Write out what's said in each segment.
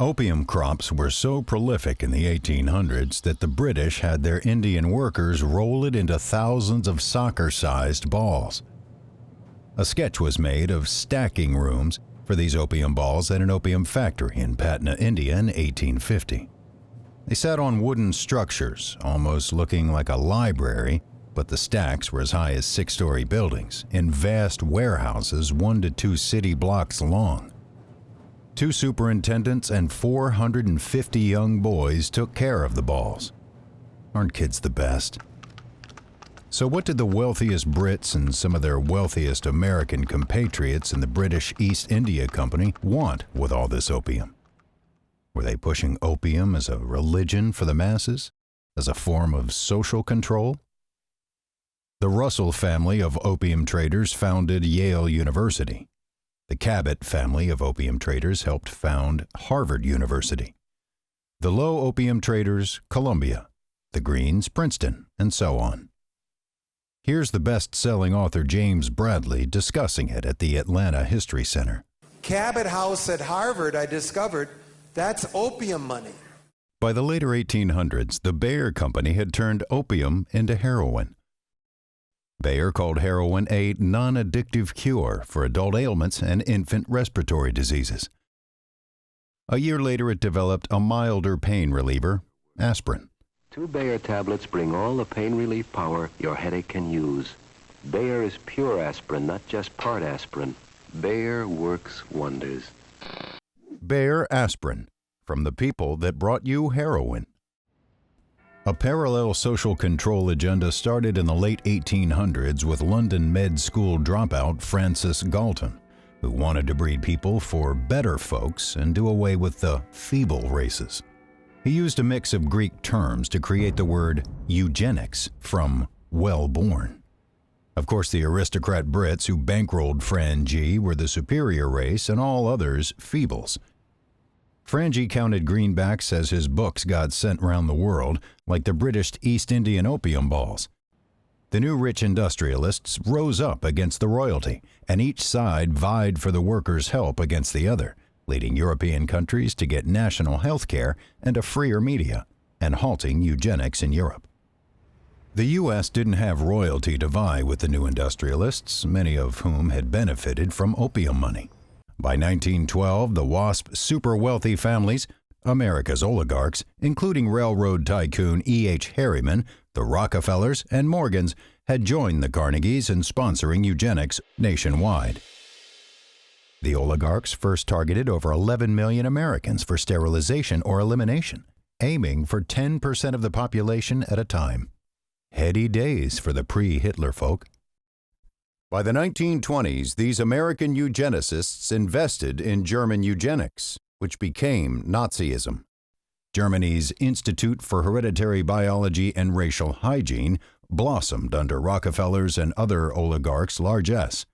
Opium crops were so prolific in the 1800s that the British had their Indian workers roll it into thousands of soccer-sized balls. A sketch was made of stacking rooms for these opium balls at an opium factory in Patna, India in 1850. They sat on wooden structures, almost looking like a library, but the stacks were as high as 6-story buildings in vast warehouses 1 to 2 city blocks long. 2 superintendents and 450 young boys took care of the balls. Aren't kids the best? So what did the wealthiest Brits and some of their wealthiest American compatriots in the British East India Company want with all this opium? Were they pushing opium as a religion for the masses? As a form of social control? The Russell family of opium traders founded Yale University. The Cabot family of opium traders helped found Harvard University. The Low opium traders, Columbia. The Greens, Princeton, and so on. Here's the best-selling author James Bradley discussing it at the Atlanta History Center. Cabot House at Harvard, I discovered, that's opium money. By the later 1800s, the Bayer Company had turned opium into heroin. Bayer called heroin a non-addictive cure for adult ailments and infant respiratory diseases. A year later, it developed a milder pain reliever, aspirin. 2 Bayer tablets bring all the pain relief power your headache can use. Bayer is pure aspirin, not just part aspirin. Bayer works wonders. Bayer aspirin, from the people that brought you heroin. A parallel social control agenda started in the late 1800s with London med school dropout Francis Galton, who wanted to breed people for better folks and do away with the feeble races. He used a mix of Greek terms to create the word eugenics, from well-born. Of course, the aristocrat Brits who bankrolled Frangie were the superior race and all others feebles. Frangie counted greenbacks as his books got sent round the world, like the British East Indian opium balls. The new rich industrialists rose up against the royalty, and each side vied for the workers' help against the other, leading European countries to get national health care and a freer media, and halting eugenics in Europe. The U.S. didn't have royalty to vie with the new industrialists, many of whom had benefited from opium money. By 1912, the WASP super-wealthy families, America's oligarchs, including railroad tycoon E.H. Harriman, the Rockefellers, and Morgans, had joined the Carnegies in sponsoring eugenics nationwide. The oligarchs first targeted over 11 million Americans for sterilization or elimination, aiming for 10% of the population at a time. Heady days for the pre-Hitler folk. By the 1920s, these American eugenicists invested in German eugenics, which became Nazism. Germany's Institute for Hereditary Biology and Racial Hygiene blossomed under Rockefellers and other oligarchs' largesse.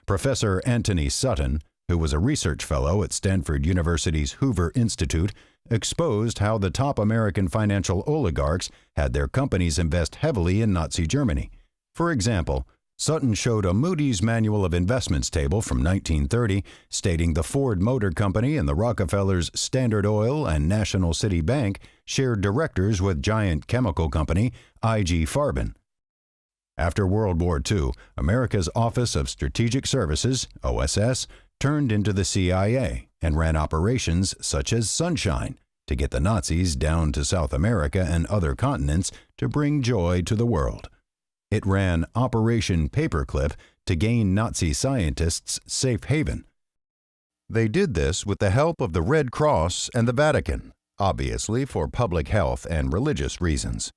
Professor Anthony Sutton, who was a research fellow at Stanford University's Hoover Institute, exposed how the top American financial oligarchs had their companies invest heavily in Nazi Germany. For example, Sutton showed a Moody's Manual of Investments table from 1930 stating the Ford Motor Company and the Rockefellers' Standard Oil and National City Bank shared directors with giant chemical company IG Farben. After World War II, America's Office of Strategic Services, OSS, turned into the CIA and ran operations such as Sunshine to get the Nazis down to South America and other continents to bring joy to the world. It ran Operation Paperclip to gain Nazi scientists safe haven. They did this with the help of the Red Cross and the Vatican, obviously for public health and religious reasons.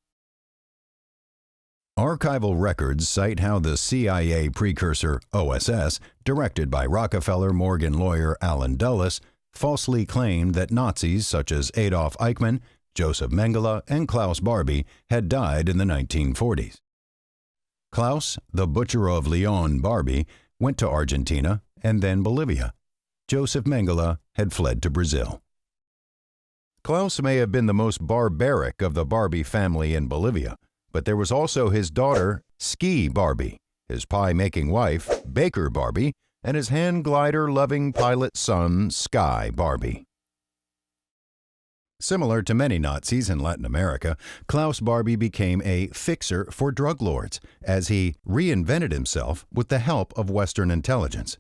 Archival records cite how the CIA precursor OSS, directed by Rockefeller Morgan lawyer Allen Dulles, falsely claimed that Nazis such as Adolf Eichmann, Joseph Mengele, and Klaus Barbie had died in the 1940s. Klaus, the butcher of Leon Barbie, went to Argentina and then Bolivia. Joseph Mengele had fled to Brazil. Klaus may have been the most barbaric of the Barbie family in Bolivia, but there was also his daughter, Ski Barbie, his pie-making wife, Baker Barbie, and his hand-glider-loving pilot son, Sky Barbie. Similar to many Nazis in Latin America, Klaus Barbie became a fixer for drug lords as he reinvented himself with the help of Western intelligence.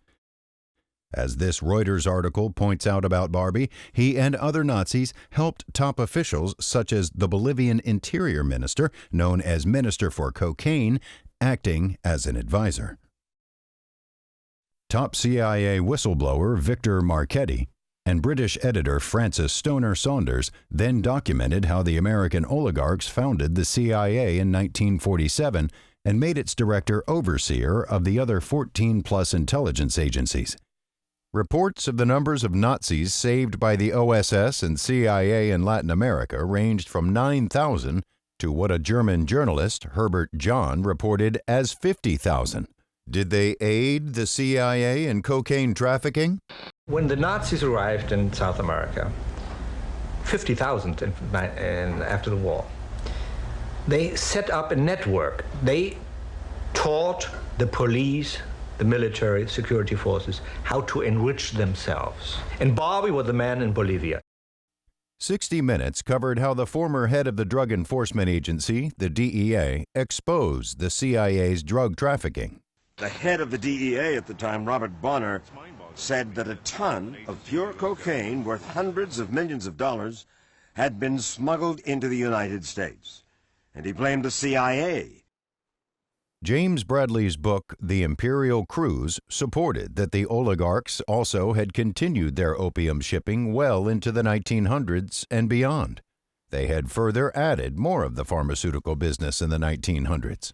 As this Reuters article points out about Barbie, he and other Nazis helped top officials such as the Bolivian Interior Minister, known as Minister for Cocaine, acting as an advisor. Top CIA whistleblower Victor Marchetti and British editor Francis Stoner Saunders then documented how the American oligarchs founded the CIA in 1947 and made its director overseer of the other 14-plus intelligence agencies. Reports of the numbers of Nazis saved by the OSS and CIA in Latin America ranged from 9,000 to what a German journalist, Herbert John, reported as 50,000. Did they aid the CIA in cocaine trafficking? When the Nazis arrived in South America, 50,000 after the war, they set up a network. They taught the police, the military, security forces, how to enrich themselves. And Barbie was the man in Bolivia. 60 Minutes covered how the former head of the Drug Enforcement Agency, the DEA, exposed the CIA's drug trafficking. The head of the DEA at the time, Robert Bonner, said that a ton of pure cocaine worth hundreds of millions of dollars had been smuggled into the United States. And he blamed the CIA. James Bradley's book, The Imperial Cruise, supported that the oligarchs also had continued their opium shipping well into the 1900s and beyond. They had further added more of the pharmaceutical business in the 1900s.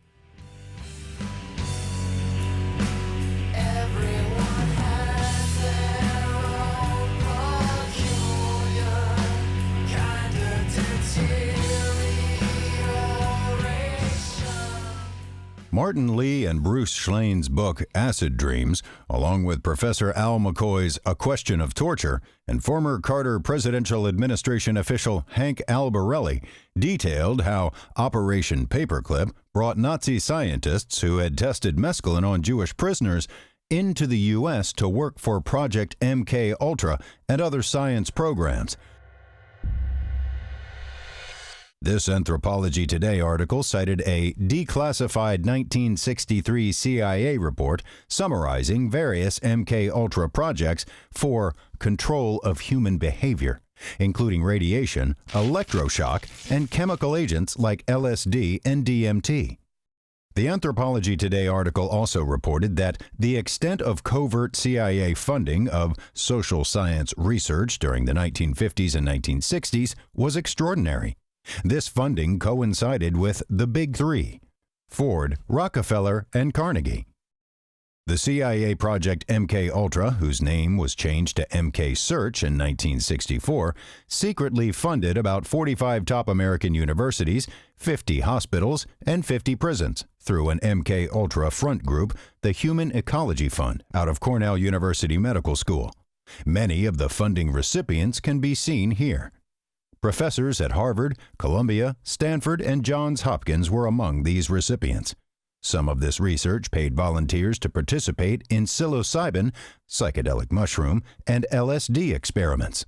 Martin Lee and Bruce Schlane's book Acid Dreams, along with Professor Al McCoy's A Question of Torture and former Carter Presidential Administration official Hank Albarelli, detailed how Operation Paperclip brought Nazi scientists who had tested mescaline on Jewish prisoners into the U.S. to work for Project MK-Ultra and other science programs. This Anthropology Today article cited a declassified 1963 CIA report summarizing various MK-Ultra projects for control of human behavior, including radiation, electroshock, and chemical agents like LSD and DMT. The Anthropology Today article also reported that the extent of covert CIA funding of social science research during the 1950s and 1960s was extraordinary. This funding coincided with the Big Three: Ford, Rockefeller, and Carnegie. The CIA Project MK-Ultra, whose name was changed to MK Search in 1964, secretly funded about 45 top American universities, 50 hospitals, and 50 prisons through an MK-Ultra front group, the Human Ecology Fund, out of Cornell University Medical School. Many of the funding recipients can be seen here. Professors at Harvard, Columbia, Stanford, and Johns Hopkins were among these recipients. Some of this research paid volunteers to participate in psilocybin, psychedelic mushroom, and LSD experiments.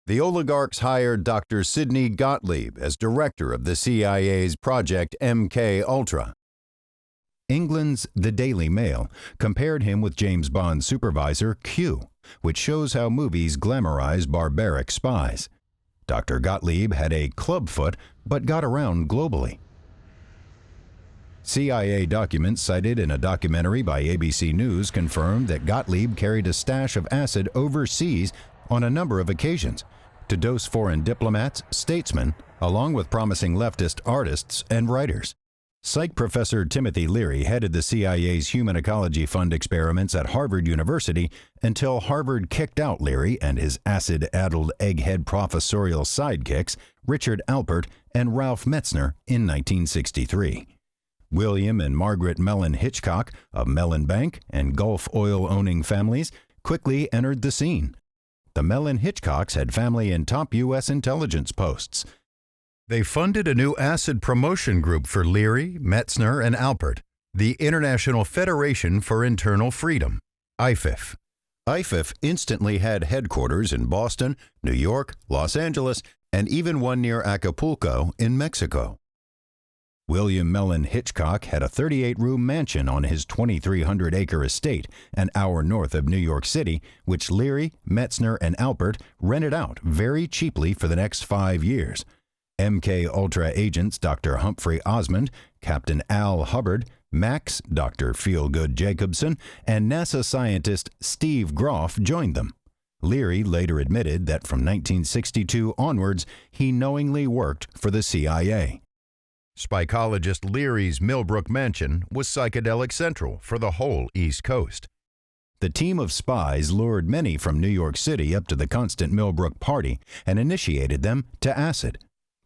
The oligarchs hired Dr. Sidney Gottlieb as director of the CIA's Project MK-Ultra. England's The Daily Mail compared him with James Bond's supervisor, Q, which shows how movies glamorize barbaric spies. Dr. Gottlieb had a clubfoot, but got around globally. CIA documents cited in a documentary by ABC News confirmed that Gottlieb carried a stash of acid overseas on a number of occasions to dose foreign diplomats, statesmen, along with promising leftist artists and writers. Psych professor Timothy Leary headed the CIA's Human Ecology Fund experiments at Harvard University until Harvard kicked out Leary and his acid-addled egghead professorial sidekicks, Richard Alpert and Ralph Metzner, in 1963. William and Margaret Mellon Hitchcock of Mellon Bank and Gulf oil-owning families quickly entered the scene. The Mellon Hitchcocks had family in top U.S. intelligence posts. They funded a new acid promotion group for Leary, Metzner, and Alpert, the International Federation for Internal Freedom, IFIF, IFIF instantly had headquarters in Boston, New York, Los Angeles, and even one near Acapulco in Mexico. William Mellon Hitchcock had a 38-room mansion on his 2,300-acre estate an hour north of New York City, which Leary, Metzner, and Alpert rented out very cheaply for the next 5 years. MK Ultra agents Dr. Humphrey Osmond, Captain Al Hubbard, Max, Dr. Feelgood Jacobson, and NASA scientist Steve Groff joined them. Leary later admitted that from 1962 onwards, he knowingly worked for the CIA. Spicologist Leary's Millbrook mansion was psychedelic central for the whole East Coast. The team of spies lured many from New York City up to the constant Millbrook party and initiated them to acid.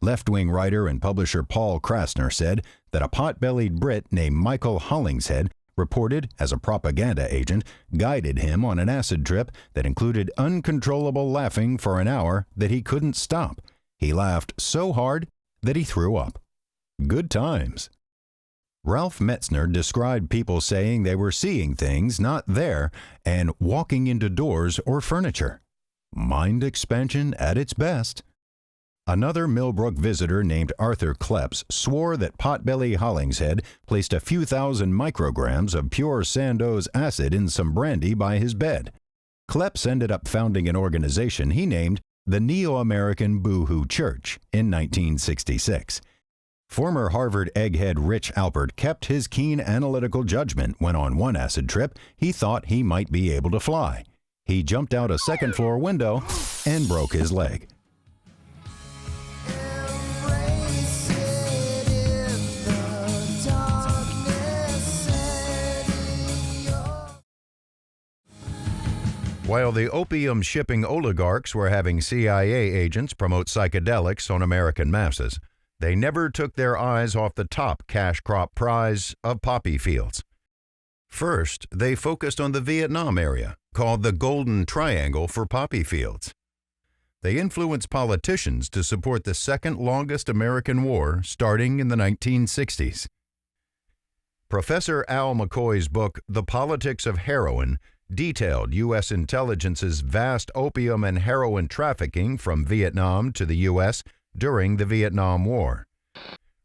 Left-wing writer and publisher Paul Krasner said that a pot-bellied Brit named Michael Hollingshead, reported as a propaganda agent, guided him on an acid trip that included uncontrollable laughing for an hour that he couldn't stop. He laughed so hard that he threw up. Good times. Ralph Metzner described people saying they were seeing things not there and walking into doors or furniture. Mind expansion at its best. Another Millbrook visitor named Arthur Kleps swore that Potbelly Hollingshead placed a few thousand micrograms of pure Sandoz acid in some brandy by his bed. Kleps ended up founding an organization he named the Neo-American Boohoo Church in 1966. Former Harvard egghead Rich Alpert kept his keen analytical judgment when on one acid trip he thought he might be able to fly. He jumped out a second-floor window and broke his leg. While the opium-shipping oligarchs were having CIA agents promote psychedelics on American masses, they never took their eyes off the top cash crop prize of poppy fields. First, they focused on the Vietnam area, called the Golden Triangle for poppy fields. They influenced politicians to support the second longest American war starting in the 1960s. Professor Al McCoy's book, The Politics of Heroin, detailed U.S. intelligence's vast opium and heroin trafficking from Vietnam to the U.S. during the Vietnam War.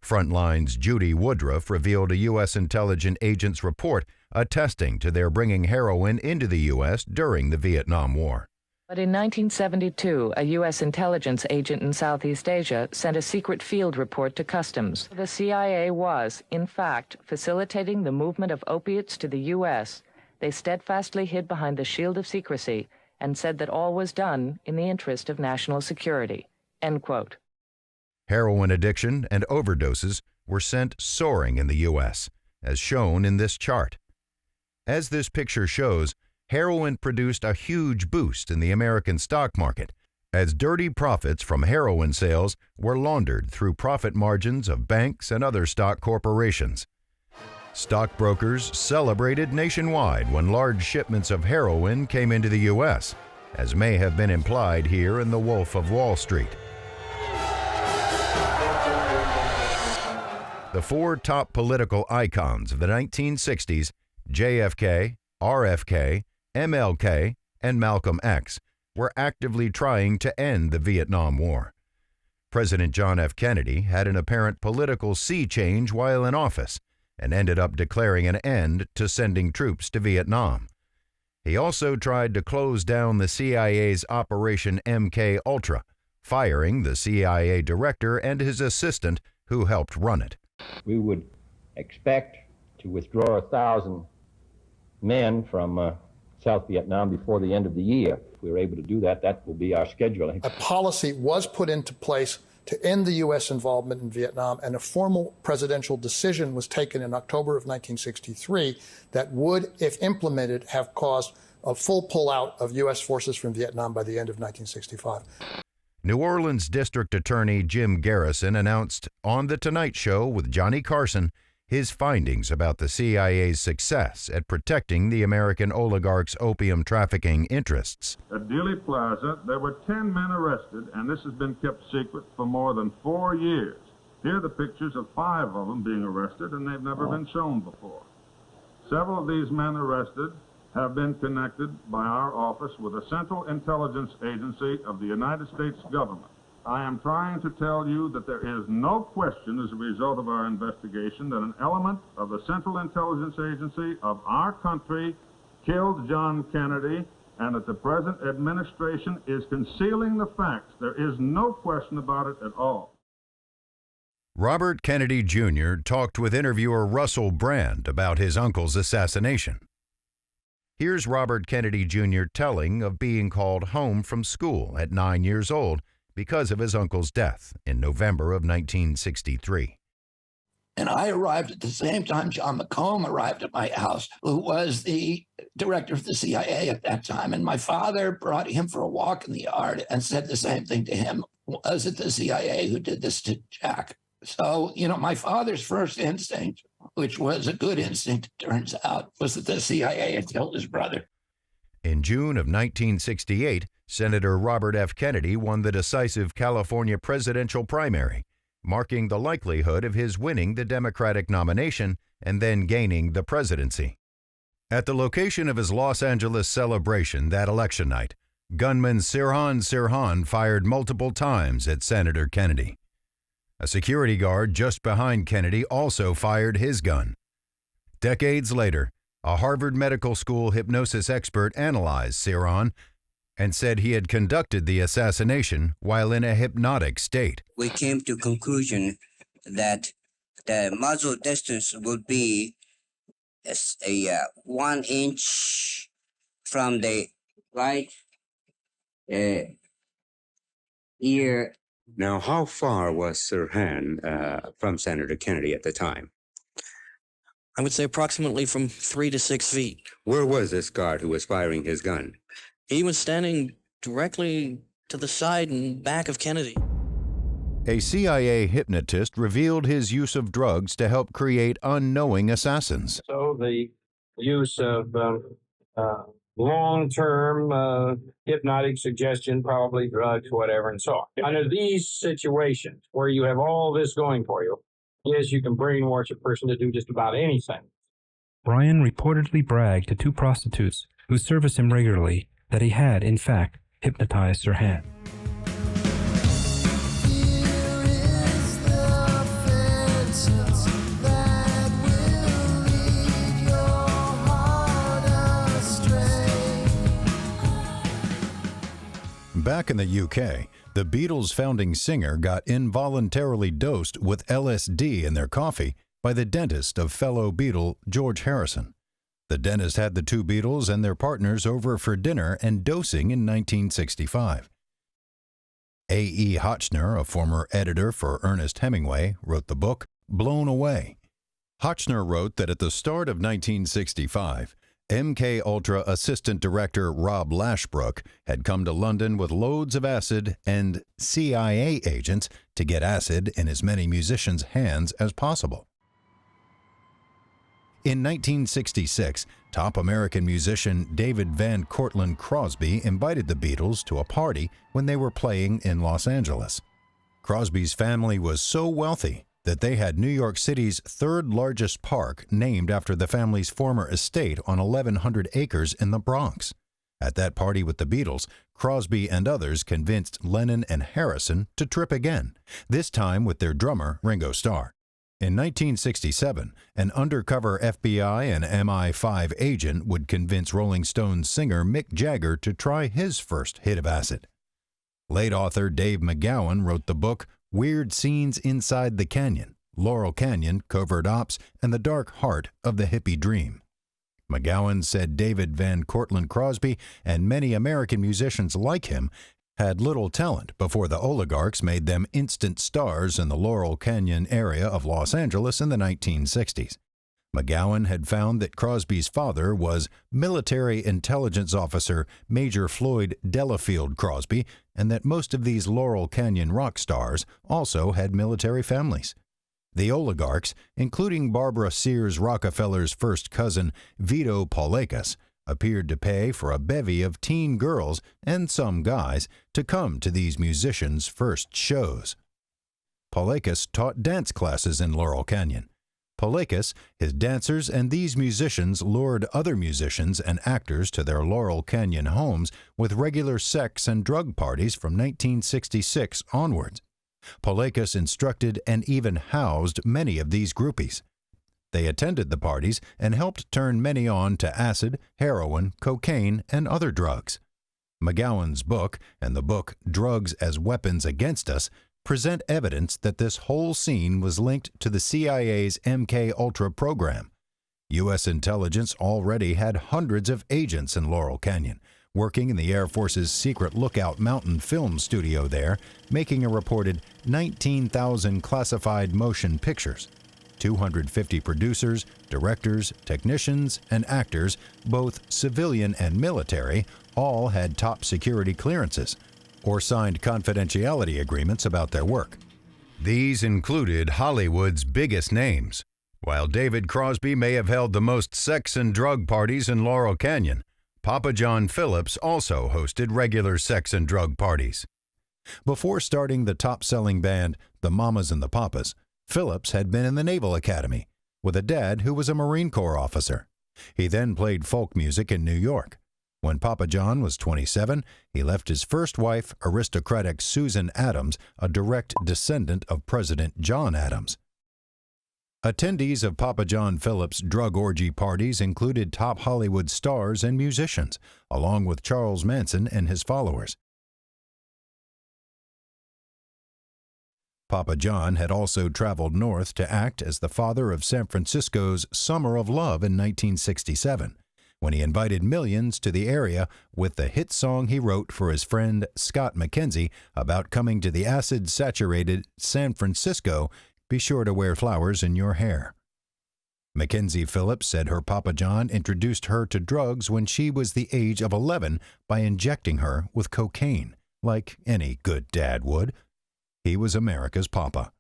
Frontline's Judy Woodruff revealed a U.S. intelligence agent's report attesting to their bringing heroin into the U.S. during the Vietnam War. But in 1972, a U.S. intelligence agent in Southeast Asia sent a secret field report to Customs. The CIA was, in fact, facilitating the movement of opiates to the U.S. They steadfastly hid behind the shield of secrecy and said that all was done in the interest of national security. End quote. Heroin addiction and overdoses were sent soaring in the U.S., as shown in this chart. As this picture shows, heroin produced a huge boost in the American stock market, as dirty profits from heroin sales were laundered through profit margins of banks and other stock corporations. Stockbrokers celebrated nationwide when large shipments of heroin came into the U.S., as may have been implied here in The Wolf of Wall Street. The four top political icons of the 1960s, JFK, RFK, MLK, and Malcolm X, were actively trying to end the Vietnam War. President John F. Kennedy had an apparent political sea change while in office and ended up declaring an end to sending troops to Vietnam. He also tried to close down the CIA's Operation MK Ultra, firing the CIA director and his assistant who helped run it. We would expect to withdraw 1,000 men from South Vietnam before the end of the year. If we were able to do that, that will be our scheduling. A policy was put into place to end the U.S. involvement in Vietnam, and a formal presidential decision was taken in October of 1963 that would, if implemented, have caused a full pullout of U.S. forces from Vietnam by the end of 1965. New Orleans District Attorney Jim Garrison announced on The Tonight Show with Johnny Carson his findings about the CIA's success at protecting the American oligarchs' opium trafficking interests. At Dealey Plaza, there were 10 men arrested, and this has been kept secret for more than 4 years. Here are the pictures of 5 of them being arrested, and they've never been shown before. Several of these men arrested have been connected by our office with a Central Intelligence Agency of the United States government. I am trying to tell you that there is no question as a result of our investigation that an element of the Central Intelligence Agency of our country killed John Kennedy, and that the present administration is concealing the facts. There is no question about it at all. Robert Kennedy Jr. talked with interviewer Russell Brand about his uncle's assassination. Here's Robert Kennedy Jr. telling of being called home from school at 9 years old because of his uncle's death in November of 1963. And I arrived at the same time John McComb arrived at my house, who was the director of the CIA at that time. And my father brought him for a walk in the yard and said the same thing to him. Was it the CIA who did this to Jack? So, my father's first instinct, which was a good instinct, it turns out, was that the CIA had killed his brother. In June of 1968, Senator Robert F. Kennedy won the decisive California presidential primary, marking the likelihood of his winning the Democratic nomination and then gaining the presidency. At the location of his Los Angeles celebration that election night, gunman Sirhan Sirhan fired multiple times at Senator Kennedy. A security guard just behind Kennedy also fired his gun. Decades later, a Harvard Medical School hypnosis expert analyzed Sirhan and said he had conducted the assassination while in a hypnotic state. We came to conclusion that the muzzle distance would be a 1 inch from the right ear. Now, how far was Sirhan from Senator Kennedy at the time? I would say approximately from 3 to 6 feet. Where was this guard who was firing his gun? He was standing directly to the side and back of Kennedy. A CIA hypnotist revealed his use of drugs to help create unknowing assassins. So the use of long-term hypnotic suggestion, probably drugs, whatever, and so on. Under these situations where you have all this going for you, yes, you can brainwash a person to do just about anything. Brian reportedly bragged to 2 prostitutes who serviced him regularly that he had, in fact, hypnotized Sirhan. Back in the UK, the Beatles' founding singer got involuntarily dosed with LSD in their coffee by the dentist of fellow Beatle George Harrison. The dentist had the 2 Beatles and their partners over for dinner and dosing in 1965. A.E. Hotchner, a former editor for Ernest Hemingway, wrote the book Blown Away. Hotchner wrote that at the start of 1965, MK Ultra assistant director Rob Lashbrook had come to London with loads of acid and CIA agents to get acid in as many musicians' hands as possible. In 1966, top American musician David Van Cortlandt Crosby invited the Beatles to a party when they were playing in Los Angeles. Crosby's family was so wealthy that they had New York City's 3rd largest park named after the family's former estate on 1,100 acres in the Bronx. At that party with the Beatles, Crosby and others convinced Lennon and Harrison to trip again, this time with their drummer Ringo Starr. In 1967, an undercover FBI and MI5 agent would convince Rolling Stones singer Mick Jagger to try his first hit of acid. Late author Dave McGowan wrote the book Weird Scenes Inside the Canyon, Laurel Canyon, Covert Ops, and the Dark Heart of the Hippie Dream. McGowan said David Van Cortlandt Crosby and many American musicians like him had little talent before the oligarchs made them instant stars in the Laurel Canyon area of Los Angeles in the 1960s. McGowan had found that Crosby's father was military intelligence officer Major Floyd Delafield Crosby, and that most of these Laurel Canyon rock stars also had military families. The oligarchs, including Barbara Sears Rockefeller's first cousin Vito Paulekas, appeared to pay for a bevy of teen girls and some guys to come to these musicians' first shows. Paulekas taught dance classes in Laurel Canyon. Palakas, his dancers, and these musicians lured other musicians and actors to their Laurel Canyon homes with regular sex and drug parties from 1966 onwards. Palakas instructed and even housed many of these groupies. They attended the parties and helped turn many on to acid, heroin, cocaine, and other drugs. McGowan's book and the book Drugs as Weapons Against Us present evidence that this whole scene was linked to the CIA's MK-Ultra program. U.S. intelligence already had hundreds of agents in Laurel Canyon, working in the Air Force's secret Lookout Mountain film studio there, making a reported 19,000 classified motion pictures. 250 producers, directors, technicians, and actors, both civilian and military, all had top security clearances or signed confidentiality agreements about their work. These included Hollywood's biggest names. While David Crosby may have held the most sex and drug parties in Laurel Canyon, Papa John Phillips also hosted regular sex and drug parties. Before starting the top-selling band, the Mamas and the Papas, Phillips had been in the Naval Academy with a dad who was a Marine Corps officer. He then played folk music in New York. When Papa John was 27, he left his first wife, aristocratic Susan Adams, a direct descendant of President John Adams. Attendees of Papa John Phillips' drug orgy parties included top Hollywood stars and musicians, along with Charles Manson and his followers. Papa John had also traveled north to act as the father of San Francisco's Summer of Love in 1967, when he invited millions to the area with the hit song he wrote for his friend Scott McKenzie about coming to the acid-saturated San Francisco. Be sure to wear flowers in your hair. Mackenzie Phillips said her Papa John introduced her to drugs when she was the age of 11 by injecting her with cocaine, like any good dad would. He was America's papa.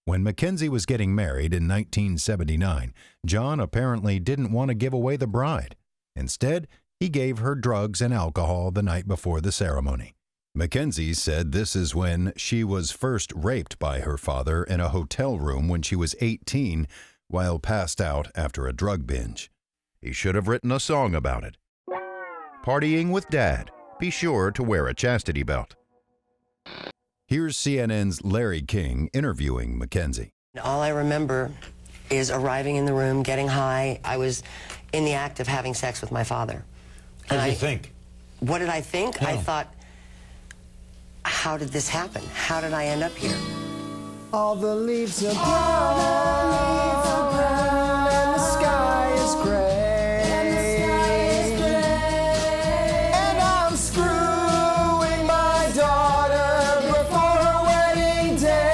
When Mackenzie was getting married in 1979, John apparently didn't want to give away the bride. Instead, he gave her drugs and alcohol the night before the ceremony. Mackenzie said this is when she was first raped by her father in a hotel room when she was 18 while passed out after a drug binge. He should have written a song about it. Partying with Dad. Be sure to wear a chastity belt. Here's CNN's Larry King interviewing Mackenzie. All I remember is arriving in the room, getting high. I was in the act of having sex with my father. What did you think? What did I think? Yeah. I thought, how did this happen? How did I end up here? All the leaves are brown, and the sky is gray, and I'm screwing my daughter before her wedding day.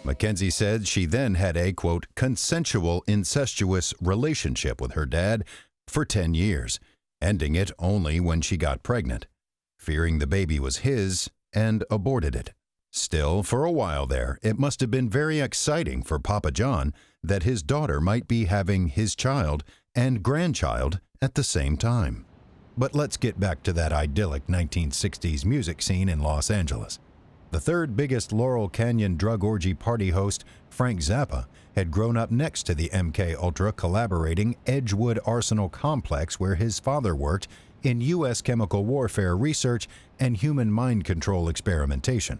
Mackenzie said she then had a, quote, consensual incestuous relationship with her dad for 10 years, ending it only when she got pregnant, fearing the baby was his, and aborted it. Still, for a while there, it must have been very exciting for Papa John that his daughter might be having his child and grandchild at the same time. But let's get back to that idyllic 1960s music scene in Los Angeles. The third biggest Laurel Canyon drug orgy party host, Frank Zappa, had grown up next to the MK-Ultra collaborating Edgewood Arsenal complex where his father worked in U.S. chemical warfare research and human mind control experimentation.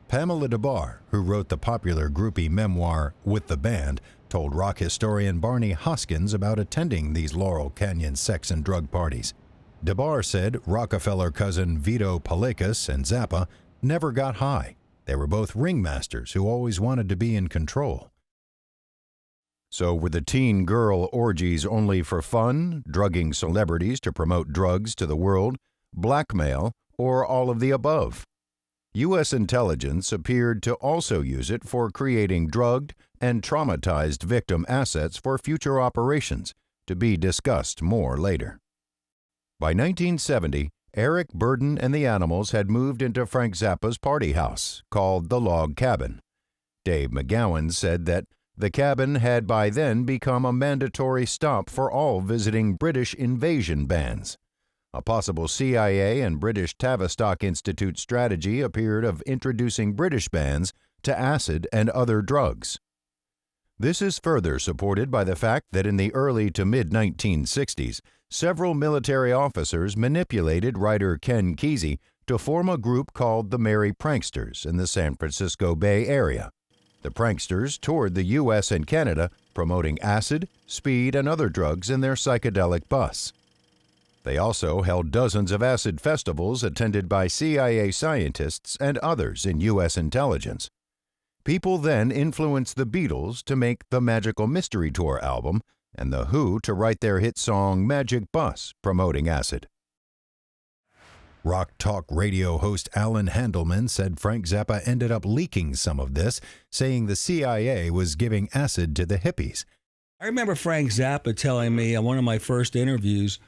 Pamela DeBar, who wrote the popular groupie memoir With the Band, told rock historian Barney Hoskins about attending these Laurel Canyon sex and drug parties. DeBar said Rockefeller cousin Vito Palakas and Zappa never got high. They were both ringmasters who always wanted to be in control. So were the teen girl orgies only for fun, drugging celebrities to promote drugs to the world, blackmail, or all of the above? U.S. intelligence appeared to also use it for creating drugged and traumatized victim assets for future operations, to be discussed more later. By 1970, Eric Burden and the Animals had moved into Frank Zappa's party house, called the Log Cabin. Dave McGowan said that the cabin had by then become a mandatory stop for all visiting British invasion bands. A possible CIA and British Tavistock Institute strategy appeared of introducing British bands to acid and other drugs. This is further supported by the fact that in the early to mid-1960s, several military officers manipulated writer Ken Kesey to form a group called the Merry Pranksters in the San Francisco Bay Area. The pranksters toured the U.S. and Canada, promoting acid, speed, and other drugs in their psychedelic bus. They also held dozens of acid festivals attended by CIA scientists and others in U.S. intelligence. People then influenced the Beatles to make the Magical Mystery Tour album and The Who to write their hit song Magic Bus, promoting acid. Rock Talk Radio host Alan Handelman said Frank Zappa ended up leaking some of this, saying the CIA was giving acid to the hippies. I remember Frank Zappa telling me on one of my first interviews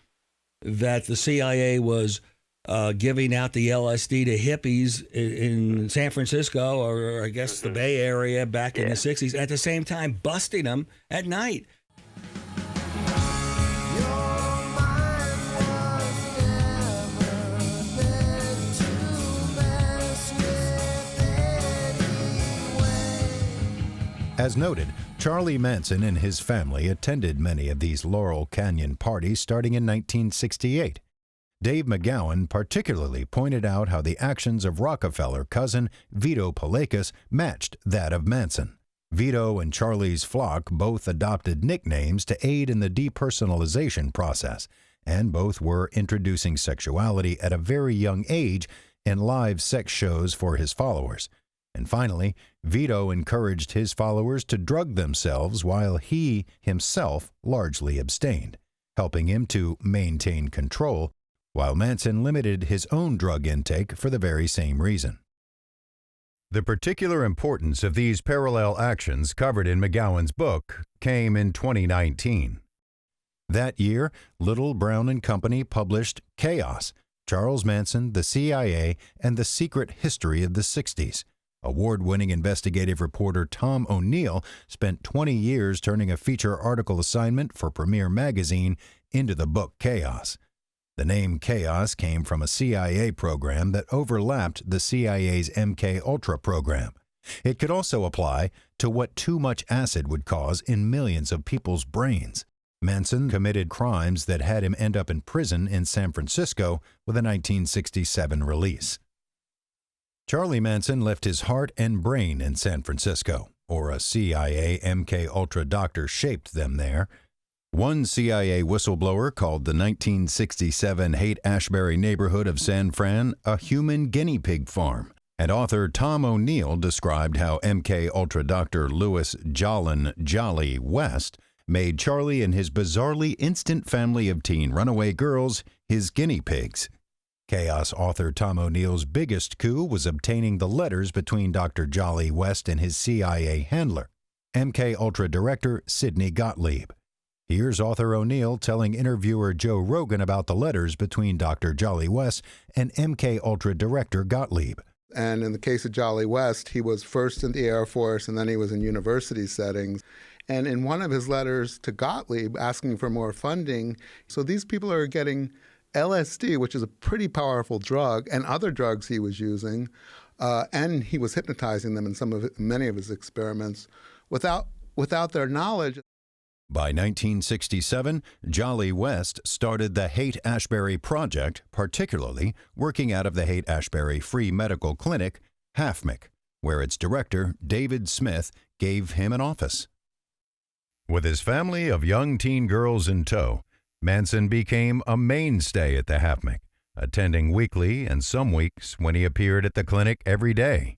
that the CIA was giving out the LSD to hippies in San Francisco, or I guess the Bay Area back in the 60s, at the same time busting them at night. As noted, Charlie Manson and his family attended many of these Laurel Canyon parties starting in 1968. Dave McGowan particularly pointed out how the actions of Rockefeller cousin Vito Palakas matched that of Manson. Vito and Charlie's flock both adopted nicknames to aid in the depersonalization process, and both were introducing sexuality at a very young age in live sex shows for his followers. And finally, Vito encouraged his followers to drug themselves while he himself largely abstained, helping him to maintain control, while Manson limited his own drug intake for the very same reason. The particular importance of these parallel actions covered in McGowan's book came in 2019. That year, Little, Brown and Company published Chaos, Charles Manson, the CIA, and the Secret History of the 60s. Award-winning investigative reporter Tom O'Neill spent 20 years turning a feature article assignment for Premiere Magazine into the book Chaos. The name Chaos came from a CIA program that overlapped the CIA's MK-Ultra program. It could also apply to what too much acid would cause in millions of people's brains. Manson committed crimes that had him end up in prison in San Francisco with a 1967 release. Charlie Manson left his heart and brain in San Francisco, or a CIA MK-Ultra doctor shaped them there. One CIA whistleblower called the 1967 Haight-Ashbury neighborhood of San Fran a human guinea pig farm, and author Tom O'Neill described how MK-Ultra doctor Louis Jolly West made Charlie and his bizarrely instant family of teen runaway girls his guinea pigs. Chaos author Tom O'Neill's biggest coup was obtaining the letters between Dr. Jolly West and his CIA handler, MK-Ultra director Sidney Gottlieb. Here's author O'Neill telling interviewer Joe Rogan about the letters between Dr. Jolly West and MK-Ultra director Gottlieb. And in the case of Jolly West, he was first in the Air Force and then he was in university settings. And in one of his letters to Gottlieb asking for more funding, so these people are getting LSD, which is a pretty powerful drug, and other drugs he was using, and he was hypnotizing them in many of his experiments without their knowledge. By 1967, Jolly West started the Haight-Ashbury Project, particularly working out of the Haight-Ashbury Free Medical Clinic, HAFMC, where its director, David Smith, gave him an office. With his family of young teen girls in tow, Manson became a mainstay at the HAFMC, attending weekly and some weeks when he appeared at the clinic every day.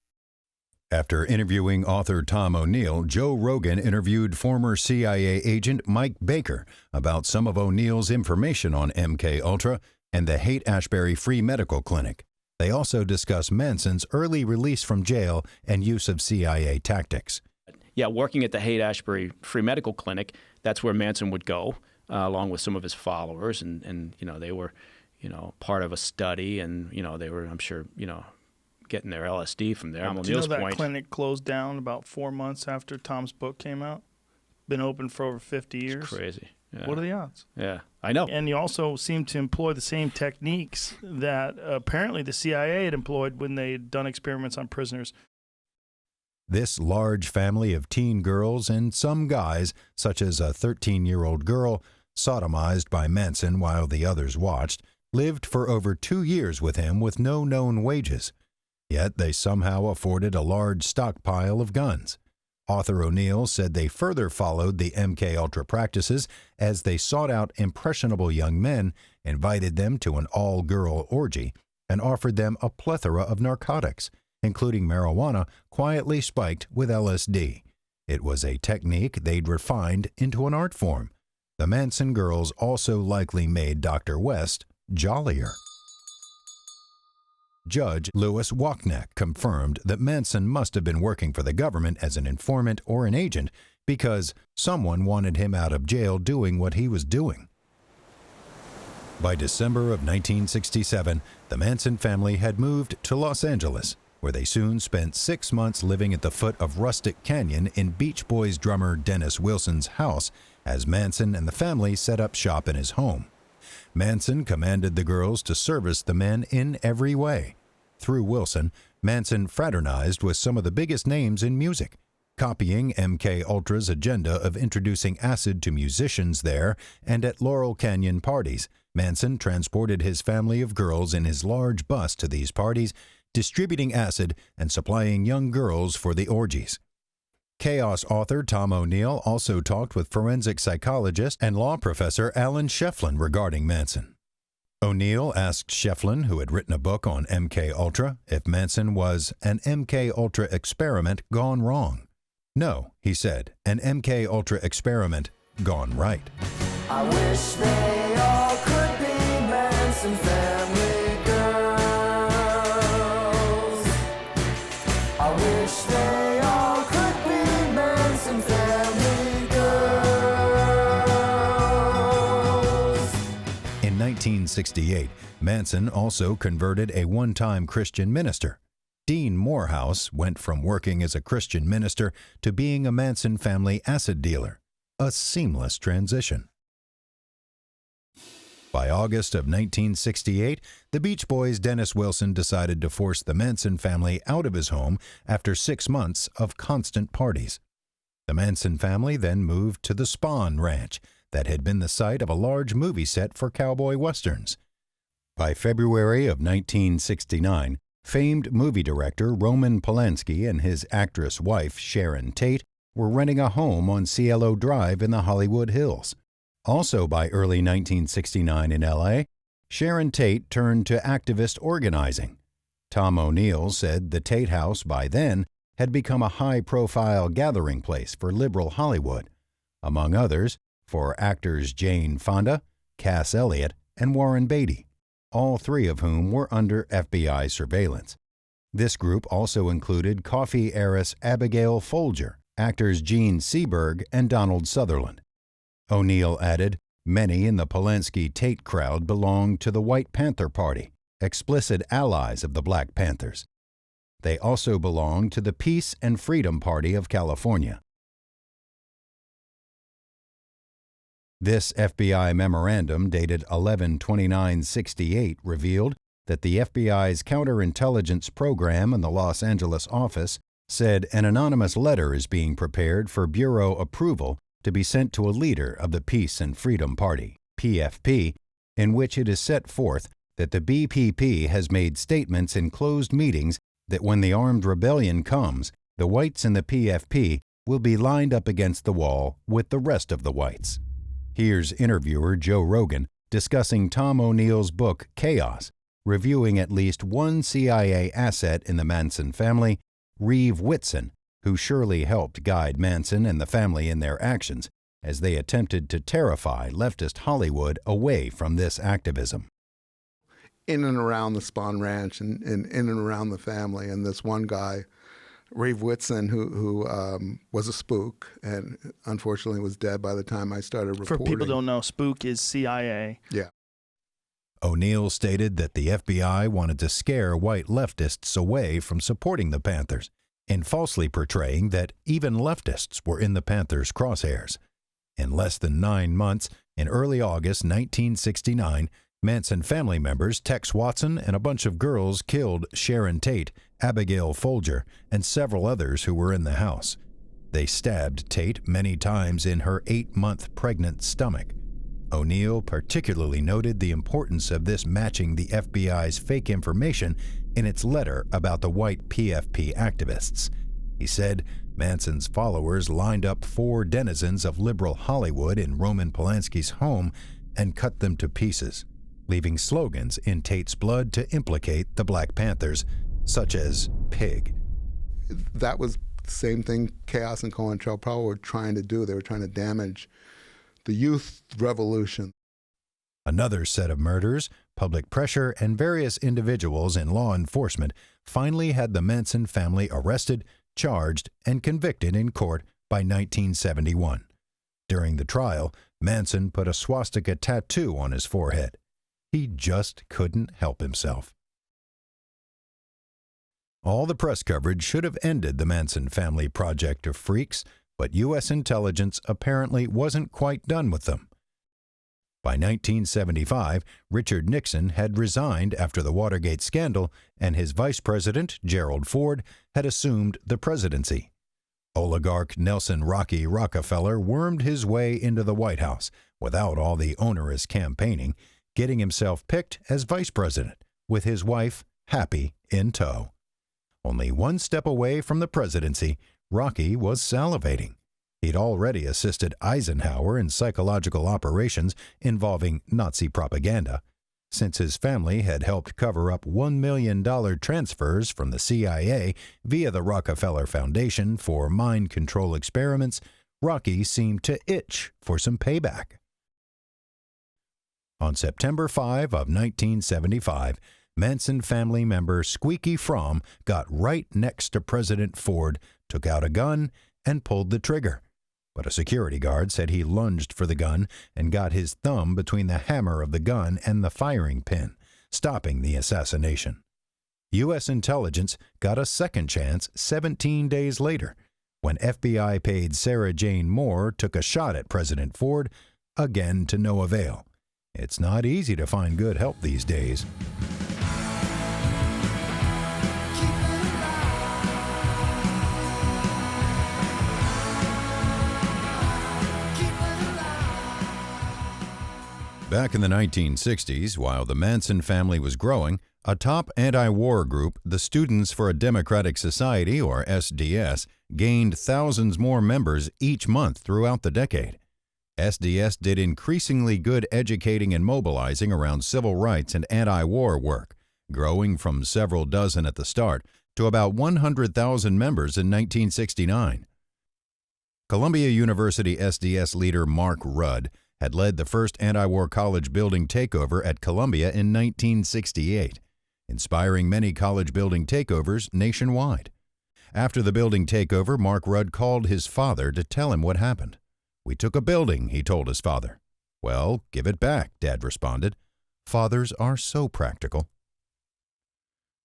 After interviewing author Tom O'Neill, Joe Rogan interviewed former CIA agent Mike Baker about some of O'Neill's information on MK-Ultra and the Haight-Ashbury Free Medical Clinic. They also discuss Manson's early release from jail and use of CIA tactics. Yeah, working at the Haight-Ashbury Free Medical Clinic, that's where Manson would go. Along with some of his followers, and they were, part of a study, and they were, I'm sure, getting their LSD from there. Do you know that clinic closed down about 4 months after Tom's book came out? Been open for over 50 years. It's crazy. Yeah. What are the odds? Yeah, I know. And you also seem to employ the same techniques that apparently the CIA had employed when they had done experiments on prisoners. This large family of teen girls and some guys, such as a 13-year-old girl, sodomized by Manson while the others watched, lived for over 2 years with him with no known wages. Yet they somehow afforded a large stockpile of guns. Author O'Neill said they further followed the MKUltra practices as they sought out impressionable young men, invited them to an all-girl orgy, and offered them a plethora of narcotics, including marijuana quietly spiked with LSD. It was a technique they'd refined into an art form. The Manson girls also likely made Dr. West jollier. Judge Louis Wachneck confirmed that Manson must have been working for the government as an informant or an agent because someone wanted him out of jail doing what he was doing. By December of 1967, the Manson family had moved to Los Angeles, where they soon spent 6 months living at the foot of Rustic Canyon in Beach Boys drummer Dennis Wilson's house as Manson and the family set up shop in his home. Manson commanded the girls to service the men in every way. Through Wilson, Manson fraternized with some of the biggest names in music, copying MKUltra's agenda of introducing acid to musicians there and at Laurel Canyon parties. Manson transported his family of girls in his large bus to these parties, distributing acid and supplying young girls for the orgies. Chaos author Tom O'Neill also talked with forensic psychologist and law professor Alan Shefflin regarding Manson. O'Neill asked Shefflin, who had written a book on MKUltra, if Manson was an MKUltra experiment gone wrong. No, he said, an MKUltra experiment gone right. I wish they all could be Manson family girls. I wish they all could be Manson family girls. In 1968, Manson also converted a one-time Christian minister. Dean Morehouse went from working as a Christian minister to being a Manson family acid dealer. A seamless transition. By August of 1968, the Beach Boys' Dennis Wilson decided to force the Manson family out of his home after 6 months of constant parties. The Manson family then moved to the Spahn Ranch that had been the site of a large movie set for cowboy westerns. By February of 1969, famed movie director Roman Polanski and his actress wife Sharon Tate were renting a home on Cielo Drive in the Hollywood Hills. Also by early 1969 in L.A., Sharon Tate turned to activist organizing. Tom O'Neill said the Tate House by then had become a high-profile gathering place for liberal Hollywood, among others for actors Jane Fonda, Cass Elliot, and Warren Beatty, all three of whom were under FBI surveillance. This group also included coffee heiress Abigail Folger, actors Gene Seberg and Donald Sutherland. O'Neill added, many in the Polanski-Tate crowd belonged to the White Panther Party, explicit allies of the Black Panthers. They also belonged to the Peace and Freedom Party of California. This FBI memorandum dated 11/29/68 revealed that the FBI's counterintelligence program in the Los Angeles office said an anonymous letter is being prepared for bureau approval to be sent to a leader of the Peace and Freedom Party, PFP, in which it is set forth that the BPP has made statements in closed meetings that when the armed rebellion comes, the whites in the PFP will be lined up against the wall with the rest of the whites. Here's interviewer Joe Rogan discussing Tom O'Neill's book Chaos, reviewing at least one CIA asset in the Manson family, Reeve Whitson, who surely helped guide Manson and the family in their actions as they attempted to terrify leftist Hollywood away from this activism. In and around the Spahn Ranch and in and around the family, and this one guy, Reeve Whitson, who was a spook and unfortunately was dead by the time I started reporting. For people who don't know, spook is CIA. Yeah. O'Neill stated that the FBI wanted to scare white leftists away from supporting the Panthers, and falsely portraying that even leftists were in the Panthers' crosshairs. In less than 9 months, in early August 1969, Manson family members Tex Watson and a bunch of girls killed Sharon Tate, Abigail Folger, and several others who were in the house. They stabbed Tate many times in her 8-month pregnant stomach. O'Neill particularly noted the importance of this matching the FBI's fake information in its letter about the white PFP activists. He said Manson's followers lined up 4 denizens of liberal Hollywood in Roman Polanski's home and cut them to pieces, leaving slogans in Tate's blood to implicate the Black Panthers, such as pig. That was the same thing Chaos and COINTELPRO were trying to do. They were trying to damage the youth revolution. Another set of murders, public pressure, and various individuals in law enforcement finally had the Manson family arrested, charged, and convicted in court by 1971. During the trial, Manson put a swastika tattoo on his forehead. He just couldn't help himself. All the press coverage should have ended the Manson family project of freaks, but U.S. intelligence apparently wasn't quite done with them. By 1975, Richard Nixon had resigned after the Watergate scandal, and his vice president, Gerald Ford, had assumed the presidency. Oligarch Nelson Rocky Rockefeller wormed his way into the White House without all the onerous campaigning, getting himself picked as vice president, with his wife, Happy, in tow. Only one step away from the presidency, Rocky was salivating. He'd already assisted Eisenhower in psychological operations involving Nazi propaganda, since his family had helped cover up $1 million transfers from the CIA via the Rockefeller Foundation for mind control experiments. Rocky seemed to itch for some payback. On September 5 of 1975, Manson family member Squeaky Fromm got right next to President Ford, took out a gun, and pulled the trigger. But a security guard said he lunged for the gun and got his thumb between the hammer of the gun and the firing pin, stopping the assassination. U.S. intelligence got a second chance 17 days later, when FBI paid Sarah Jane Moore took a shot at President Ford, again to no avail. It's not easy to find good help these days. Back in the 1960s, while the Manson family was growing, a top anti-war group, the Students for a Democratic Society, or SDS, gained thousands more members each month throughout the decade. SDS did increasingly good educating and mobilizing around civil rights and anti-war work, growing from several dozen at the start to about 100,000 members in 1969. Columbia University SDS leader Mark Rudd had led the first anti-war college building takeover at Columbia in 1968, inspiring many college building takeovers nationwide. After the building takeover, Mark Rudd called his father to tell him what happened. "We took a building," he told his father. "Well, give it back," Dad responded. Fathers are so practical.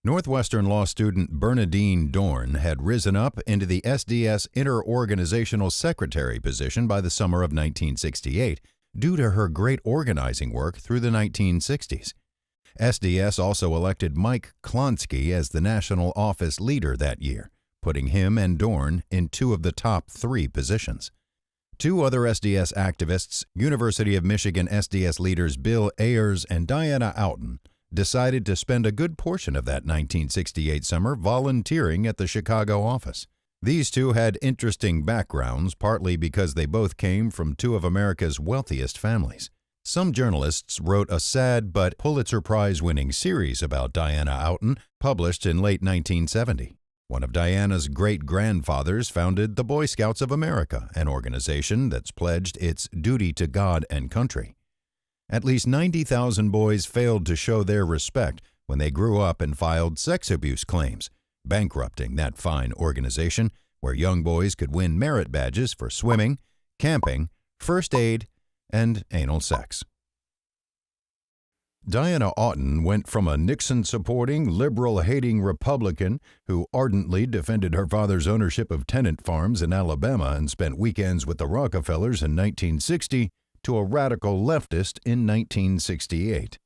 Northwestern law student Bernadine Dorn had risen up into the SDS interorganizational secretary position by the summer of 1968, due to her great organizing work through the 1960s. SDS also elected Mike Klonsky as the national office leader that year, putting him and Dorn in 2 of the top 3 positions. 2 other SDS activists, University of Michigan SDS leaders Bill Ayers and Diana Oughton, decided to spend a good portion of that 1968 summer volunteering at the Chicago office. These 2 had interesting backgrounds, partly because they both came from 2 of America's wealthiest families. Some journalists wrote a sad but Pulitzer Prize-winning series about Diana Oughton, published in late 1970. One of Diana's great-grandfathers founded the Boy Scouts of America, an organization that's pledged its duty to God and country. At least 90,000 boys failed to show their respect when they grew up and filed sex abuse claims, bankrupting that fine organization where young boys could win merit badges for swimming, camping, first aid, and anal sex. Diana Oughton went from a Nixon-supporting, liberal-hating Republican who ardently defended her father's ownership of tenant farms in Alabama and spent weekends with the Rockefellers in 1960 to a radical leftist in 1968.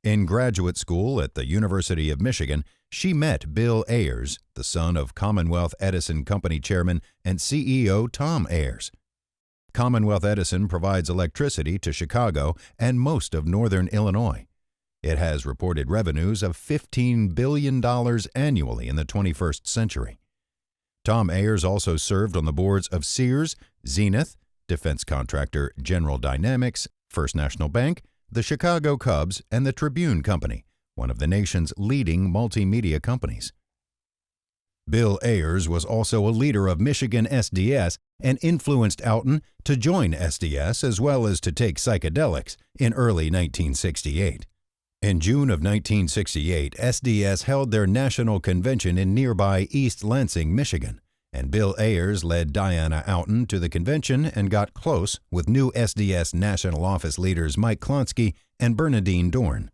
In graduate school at the University of Michigan, she met Bill Ayers, the son of Commonwealth Edison Company chairman and CEO Tom Ayers. Commonwealth Edison provides electricity to Chicago and most of northern Illinois. It has reported revenues of $15 billion annually in the 21st century. Tom Ayers also served on the boards of Sears, Zenith, defense contractor General Dynamics, First National Bank, the Chicago Cubs, and the Tribune Company, one of the nation's leading multimedia companies. Bill Ayers was also a leader of Michigan SDS and influenced Alton to join SDS as well as to take psychedelics in early 1968. In June of 1968, SDS held their national convention in nearby East Lansing, Michigan, and Bill Ayers led Diana Alton to the convention and got close with new SDS National Office leaders Mike Klonsky and Bernadine Dorn.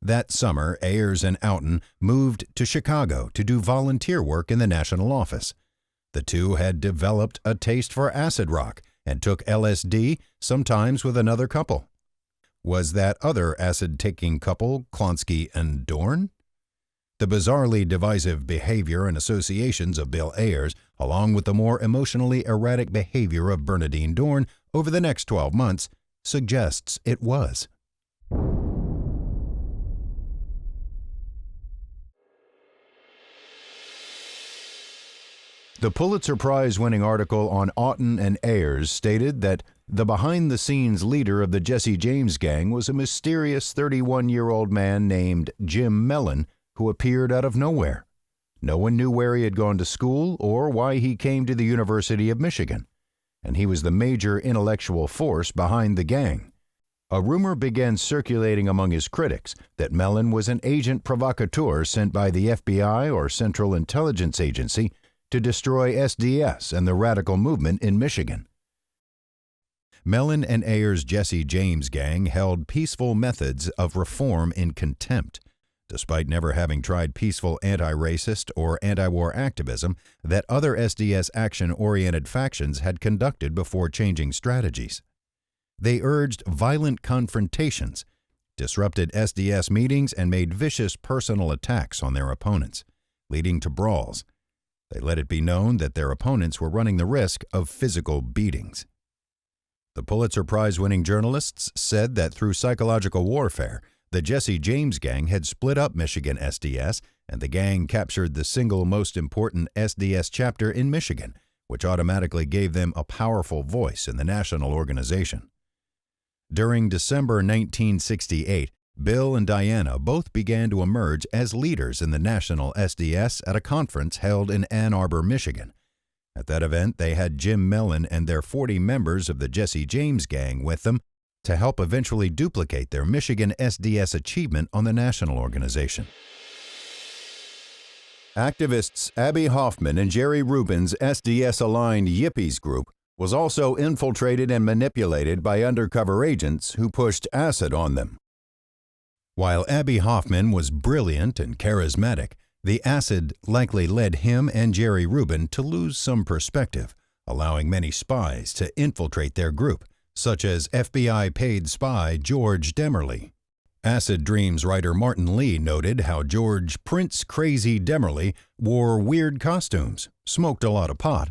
That summer, Ayers and Alton moved to Chicago to do volunteer work in the national office. The two had developed a taste for acid rock and took LSD, sometimes with another couple. Was that other acid-taking couple Klonsky and Dorn? The bizarrely divisive behavior and associations of Bill Ayers, along with the more emotionally erratic behavior of Bernadine Dorn over the next 12 months, suggests it was. The Pulitzer Prize-winning article on Oughton and Ayers stated that the behind-the-scenes leader of the Jesse James gang was a mysterious 31-year-old man named Jim Mellon who appeared out of nowhere. No one knew where he had gone to school or why he came to the University of Michigan, and he was the major intellectual force behind the gang. A rumor began circulating among his critics that Mellon was an agent provocateur sent by the FBI or Central Intelligence Agency to destroy SDS and the radical movement in Michigan. Mellon and Ayers' Jesse James gang held peaceful methods of reform in contempt, despite never having tried peaceful anti-racist or anti-war activism that other SDS action-oriented factions had conducted before changing strategies. They urged violent confrontations, disrupted SDS meetings, and made vicious personal attacks on their opponents, leading to brawls. They let it be known that their opponents were running the risk of physical beatings. The Pulitzer Prize-winning journalists said that through psychological warfare, the Jesse James gang had split up Michigan SDS, and the gang captured the single most important SDS chapter in Michigan, which automatically gave them a powerful voice in the national organization. During December 1968, Bill and Diana both began to emerge as leaders in the national SDS at a conference held in Ann Arbor, Michigan. At that event, they had Jim Mellon and their 40 members of the Jesse James gang with them to help eventually duplicate their Michigan SDS achievement on the national organization. Activists Abby Hoffman and Jerry Rubin's SDS-aligned Yippies group was also infiltrated and manipulated by undercover agents who pushed acid on them. While Abby Hoffman was brilliant and charismatic, the acid likely led him and Jerry Rubin to lose some perspective, allowing many spies to infiltrate their group, such as FBI paid spy George Demerly. Acid Dreams writer Martin Lee noted how George Prince Crazy Demerly wore weird costumes, smoked a lot of pot,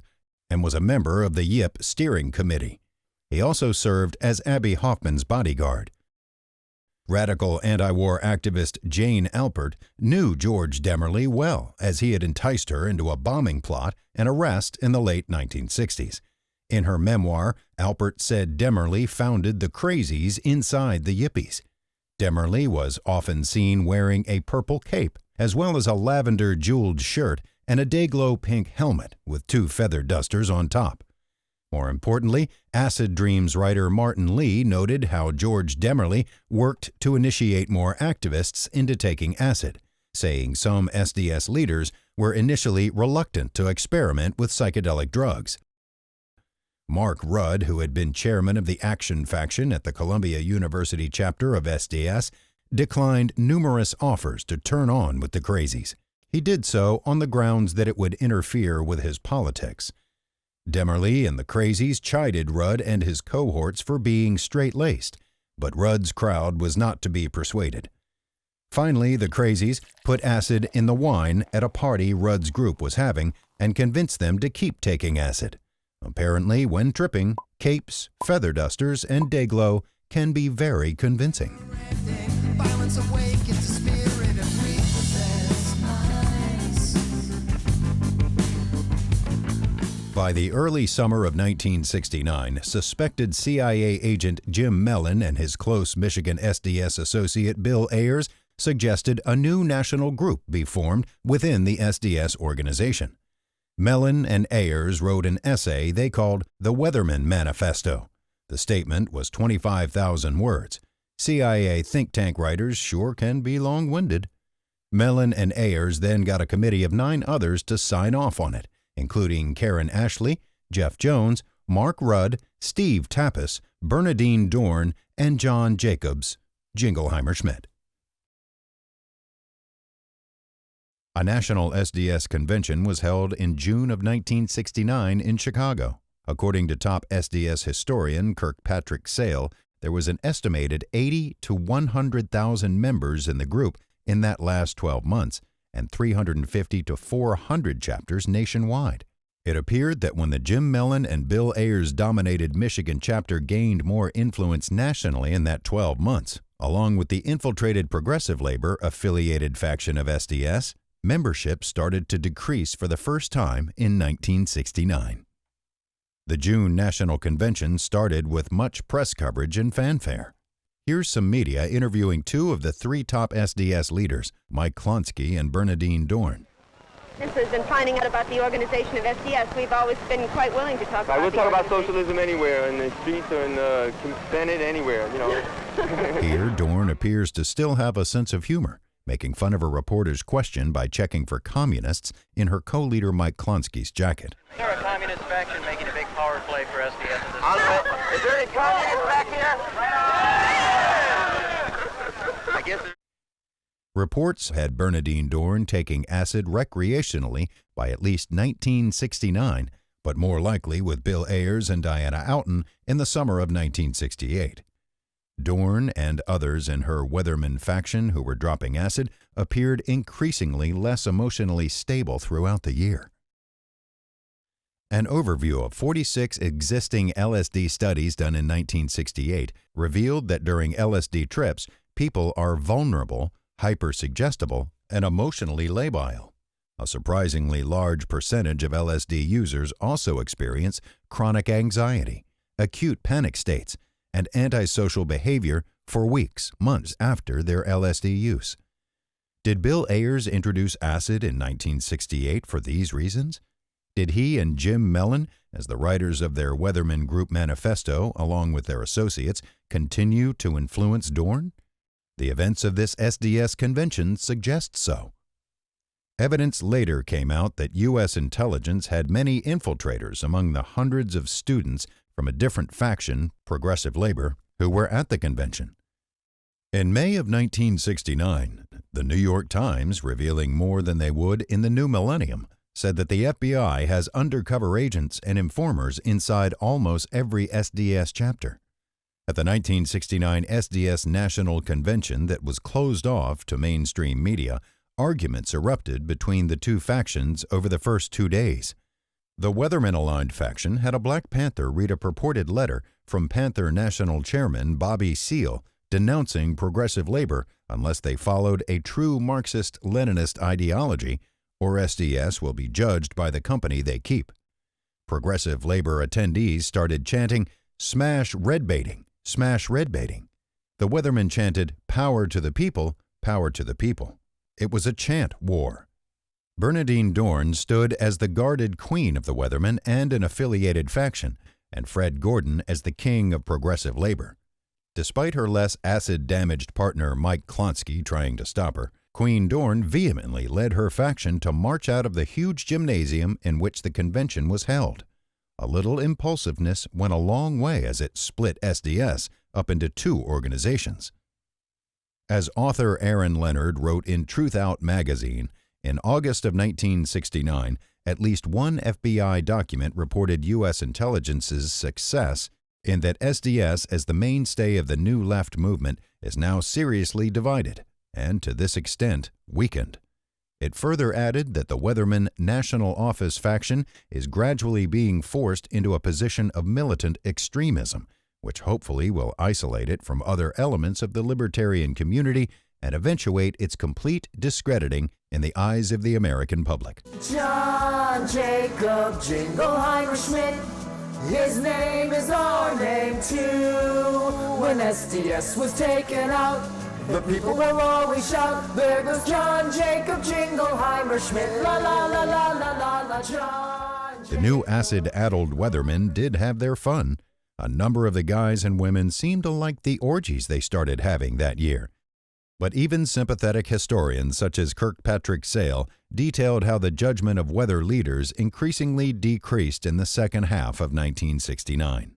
and was a member of the Yip steering committee. He also served as Abby Hoffman's bodyguard. Radical anti-war activist Jane Alpert knew George Demerly well, as he had enticed her into a bombing plot and arrest in the late 1960s. In her memoir, Alpert said Demerly founded the crazies inside the Yippies. Demerly was often seen wearing a purple cape, as well as a lavender jeweled shirt and a day-glow pink helmet with 2 feather dusters on top. More importantly, Acid Dreams writer Martin Lee noted how George Demerly worked to initiate more activists into taking acid, saying some SDS leaders were initially reluctant to experiment with psychedelic drugs. Mark Rudd, who had been chairman of the Action Faction at the Columbia University chapter of SDS, declined numerous offers to turn on with the crazies. He did so on the grounds that it would interfere with his politics. Demerly and the crazies chided Rudd and his cohorts for being straight-laced, but Rudd's crowd was not to be persuaded. Finally, the crazies put acid in the wine at a party Rudd's group was having and convinced them to keep taking acid. Apparently, when tripping, capes, feather dusters, and dayglow can be very convincing. By the early summer of 1969, suspected CIA agent Jim Mellon and his close Michigan SDS associate Bill Ayers suggested a new national group be formed within the SDS organization. Mellon and Ayers wrote an essay they called the Weatherman Manifesto. The statement was 25,000 words. CIA think tank writers sure can be long-winded. Mellon and Ayers then got a committee of 9 others to sign off on it, including Karen Ashley, Jeff Jones, Mark Rudd, Steve Tapas, Bernadine Dorn, and John Jacobs, Jingleheimer-Schmidt. A national SDS convention was held in June of 1969 in Chicago. According to top SDS historian Kirkpatrick Sale, there was an estimated 80 to 100,000 members in the group in that last 12 months, and 350 to 400 chapters nationwide. It appeared that when the Jim Mellon and Bill Ayers dominated Michigan chapter gained more influence nationally in that 12 months, along with the infiltrated progressive labor affiliated faction of SDS, membership started to decrease for the first time in 1969. The June National Convention started with much press coverage and fanfare. Here's some media interviewing 2 of the 3 top SDS leaders, Mike Klonsky and Bernadine Dorn. Since we've been finding out about the organization of SDS, we've always been quite willing to talk about it. We'll talk about socialism anywhere, in the streets or in the Senate, anywhere, you know. Here, Dorn appears to still have a sense of humor, making fun of a reporter's question by checking for communists in her co-leader Mike Klonsky's jacket. Is there a communist faction making a big power play for SDS at this time? Is there any communists back here? I guess Reports had Bernadine Dorn taking acid recreationally by at least 1969, but more likely with Bill Ayers and Diana Oughton in the summer of 1968. Dorn and others in her Weatherman faction who were dropping acid appeared increasingly less emotionally stable throughout the year. An overview of 46 existing LSD studies done in 1968 revealed that during LSD trips, people are vulnerable, hypersuggestible, and emotionally labile. A surprisingly large percentage of LSD users also experience chronic anxiety, acute panic states, and antisocial behavior for weeks, months after their LSD use. Did Bill Ayers introduce acid in 1968 for these reasons? Did he and Jim Mellon, as the writers of their Weatherman Group manifesto, along with their associates, continue to influence Dorn? The events of this SDS convention suggest so. Evidence later came out that U.S. intelligence had many infiltrators among the hundreds of students from a different faction, progressive labor, who were at the convention. In May of 1969, the New York Times, revealing more than they would in the new millennium, said that the FBI has undercover agents and informers inside almost every SDS chapter. At the 1969 SDS National Convention that was closed off to mainstream media, arguments erupted between the 2 factions over the first 2 days. The Weatherman-aligned faction had a Black Panther read a purported letter from Panther National Chairman Bobby Seale denouncing progressive labor unless they followed a true Marxist-Leninist ideology, or SDS will be judged by the company they keep. Progressive labor attendees started chanting, "Smash red baiting, smash red baiting." The Weatherman chanted, "Power to the people, power to the people." It was a chant war. Bernadine Dorn stood as the guarded queen of the Weathermen and an affiliated faction, and Fred Gordon as the king of progressive labor. Despite her less acid-damaged partner Mike Klonsky trying to stop her, Queen Dorn vehemently led her faction to march out of the huge gymnasium in which the convention was held. A little impulsiveness went a long way as it split SDS up into 2 organizations. As author Aaron Leonard wrote in Truth Out magazine, in August of 1969, at least one FBI document reported U.S. intelligence's success in that SDS, as the mainstay of the New Left movement, is now seriously divided. and to this extent weakened. It further added that the Weatherman National Office faction is gradually being forced into a position of militant extremism, which hopefully will isolate it from other elements of the libertarian community and eventuate its complete discrediting in the eyes of the American public. John Jacob Jingleheimer Schmidt, his name is our name too. When SDS was taken out, the people will always shout, there goes John Jacob Jingleheimer Schmidt, la la la la la la la, John. The new acid-addled Weathermen did have their fun. A number of the guys and women seemed to like the orgies they started having that year. But even sympathetic historians such as Kirkpatrick Sale detailed how the judgment of weather leaders increasingly decreased in the second half of 1969.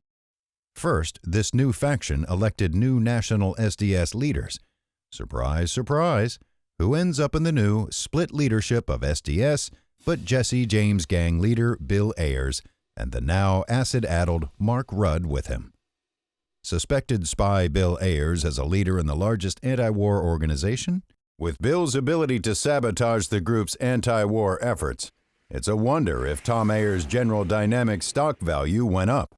First, this new faction elected new national SDS leaders. Surprise, surprise, who ends up in the new split leadership of SDS, but Jesse James gang leader Bill Ayers and the now acid-addled Mark Rudd with him. Suspected spy Bill Ayers as a leader in the largest anti-war organization? With Bill's ability to sabotage the group's anti-war efforts, it's a wonder if Tom Ayers' General Dynamics stock value went up.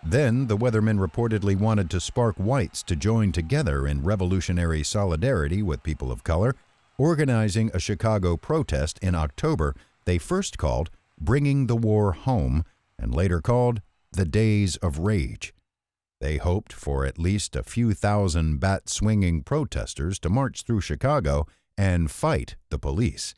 Then the Weathermen reportedly wanted to spark whites to join together in revolutionary solidarity with people of color, organizing a Chicago protest in October they first called Bringing the War Home and later called the Days of Rage. They hoped for at least a few thousand bat-swinging protesters to march through Chicago and fight the police.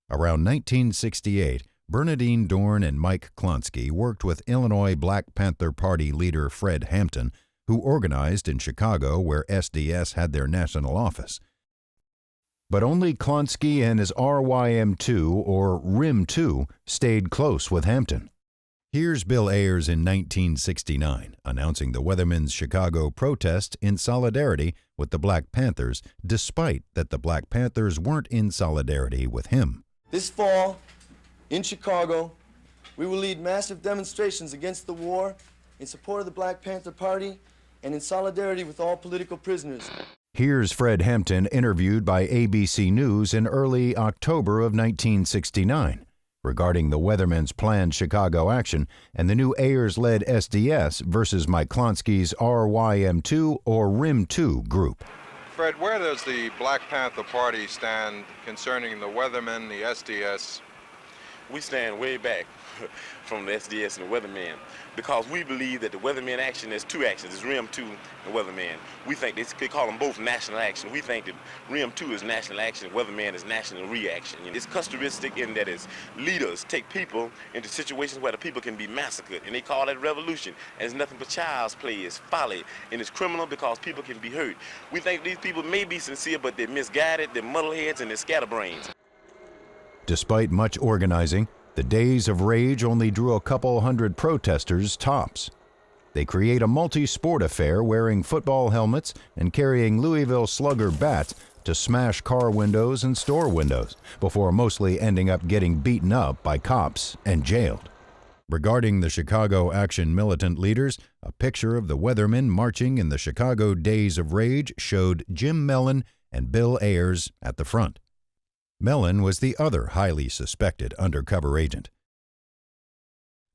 Around 1968, Bernadine Dorn and Mike Klonsky worked with Illinois Black Panther Party leader Fred Hampton, who organized in Chicago where SDS had their national office. But only Klonsky and his RYM2 or RIM2 stayed close with Hampton. Here's Bill Ayers in 1969 announcing the Weathermen's Chicago protest in solidarity with the Black Panthers, despite that the Black Panthers weren't in solidarity with him. This fall, in Chicago, we will lead massive demonstrations against the war in support of the Black Panther Party and in solidarity with all political prisoners. Here's Fred Hampton interviewed by ABC News in early October of 1969 regarding the Weathermen's planned Chicago action and the new Ayers-led SDS versus Mike Klonsky's RYM2 or RIM2 group. Fred, where does the Black Panther Party stand concerning the Weathermen, the SDS? We stand way back from the SDS and the Weathermen because we believe that the Weathermen action is two actions. It's RIM2 and Weathermen. We think they call them both national action. We think that RIM2 is national action, Weathermen is national reaction. It's customistic in that its leaders take people into situations where the people can be massacred, and they call that revolution. And it's nothing but child's play. It's folly, and it's criminal because people can be hurt. We think these people may be sincere, but they're misguided, they're muddleheads, and they're scatterbrains. Despite much organizing, the Days of Rage only drew a couple hundred protesters tops. They create a multi-sport affair wearing football helmets and carrying Louisville Slugger bats to smash car windows and store windows, before mostly ending up getting beaten up by cops and jailed. Regarding the Chicago Action militant leaders, a picture of the Weathermen marching in the Chicago Days of Rage showed Jim Mellon and Bill Ayers at the front. Mellon was the other highly suspected undercover agent.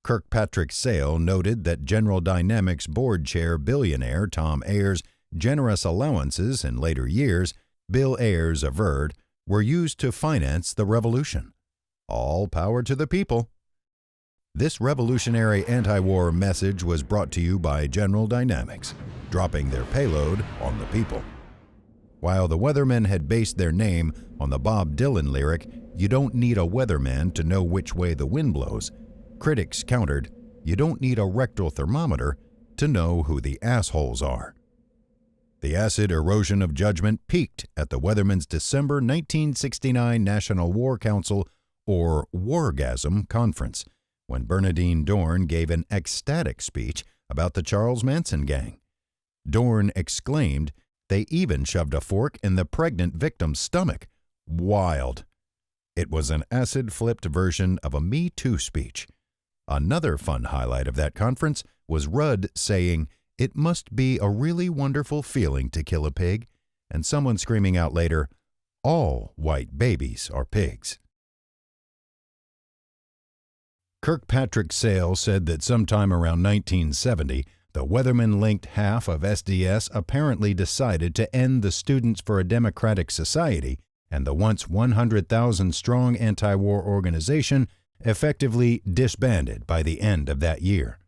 Kirkpatrick Sale noted that General Dynamics board chair billionaire Tom Ayers' generous allowances in later years, Bill Ayers averred, were used to finance the revolution. All power to the people. This revolutionary anti-war message was brought to you by General Dynamics, dropping their payload on the people. While the Weathermen had based their name on the Bob Dylan lyric, "You don't need a weatherman to know which way the wind blows," critics countered, "You don't need a rectal thermometer to know who the assholes are." The acid erosion of judgment peaked at the Weathermen's December 1969 National War Council, or Wargasm, conference, when Bernadine Dorn gave an ecstatic speech about the Charles Manson gang. Dorn exclaimed, "They even shoved a fork in the pregnant victim's stomach. Wild." It was an acid-flipped version of a Me Too speech. Another fun highlight of that conference was Rudd saying, "It must be a really wonderful feeling to kill a pig. and someone screaming out later, "All white babies are pigs." Kirkpatrick Sale said that sometime around 1970, the Weatherman-linked half of SDS apparently decided to end the Students for a Democratic Society, and the once 100,000-strong anti-war organization effectively disbanded by the end of that year.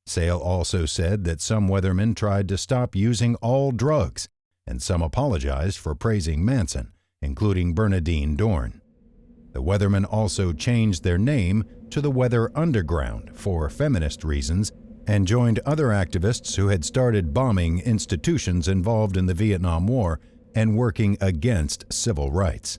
Sale also said that some Weathermen tried to stop using all drugs, and some apologized for praising Manson, including Bernadine Dorn. The Weathermen also changed their name to the Weather Underground for feminist reasons and joined other activists who had started bombing institutions involved in the Vietnam War and working against civil rights.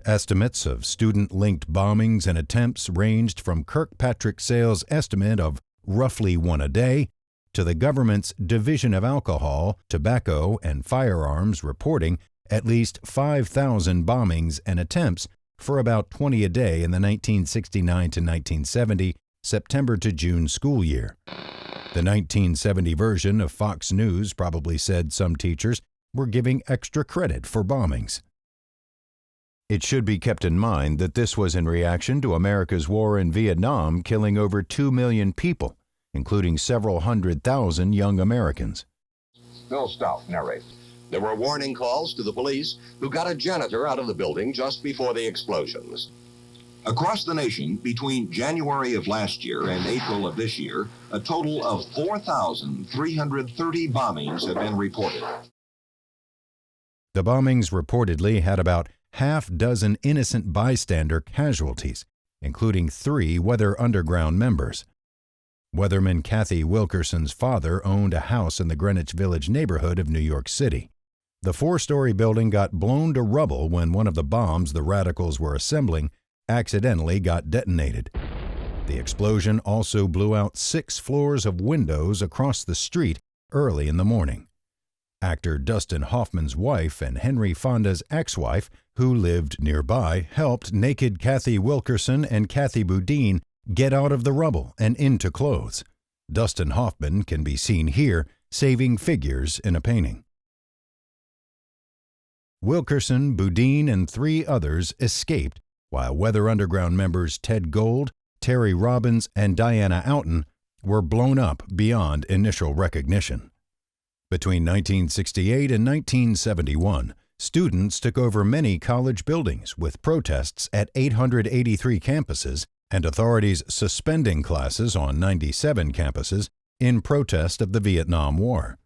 Estimates of student-linked bombings and attempts ranged from Kirkpatrick Sale's estimate of roughly one a day to the government's Division of Alcohol, Tobacco, and Firearms reporting at least 5,000 bombings and attempts for about 20 a day in the 1969 to 1970 September to June school year. The 1970 version of Fox News probably said some teachers were giving extra credit for bombings. It should be kept in mind that this was in reaction to America's war in Vietnam killing over 2 million people, including several 100,000 young Americans. Bill Stout narrates. There were warning calls to the police, who got a janitor out of the building just before the explosions. Across the nation, between January of last year and April of this year, a total of 4,330 bombings have been reported. The bombings reportedly had about half dozen innocent bystander casualties, including 3 Weather Underground members. Weatherman Kathy Wilkerson's father owned a house in the Greenwich Village neighborhood of New York City. The 4-story building got blown to rubble when one of the bombs the radicals were assembling accidentally got detonated. The explosion also blew out 6 floors of windows across the street early in the morning. Actor Dustin Hoffman's wife and Henry Fonda's ex-wife, who lived nearby, helped naked Kathy Wilkerson and Kathy Boudin get out of the rubble and into clothes. Dustin Hoffman can be seen here saving figures in a painting. Wilkerson, Boudin, and 3 others escaped, while Weather Underground members Ted Gold, Terry Robbins, and Diana Oughton were blown up beyond initial recognition. Between 1968 and 1971, students took over many college buildings with protests at 883 campuses and authorities suspending classes on 97 campuses in protest of the Vietnam War.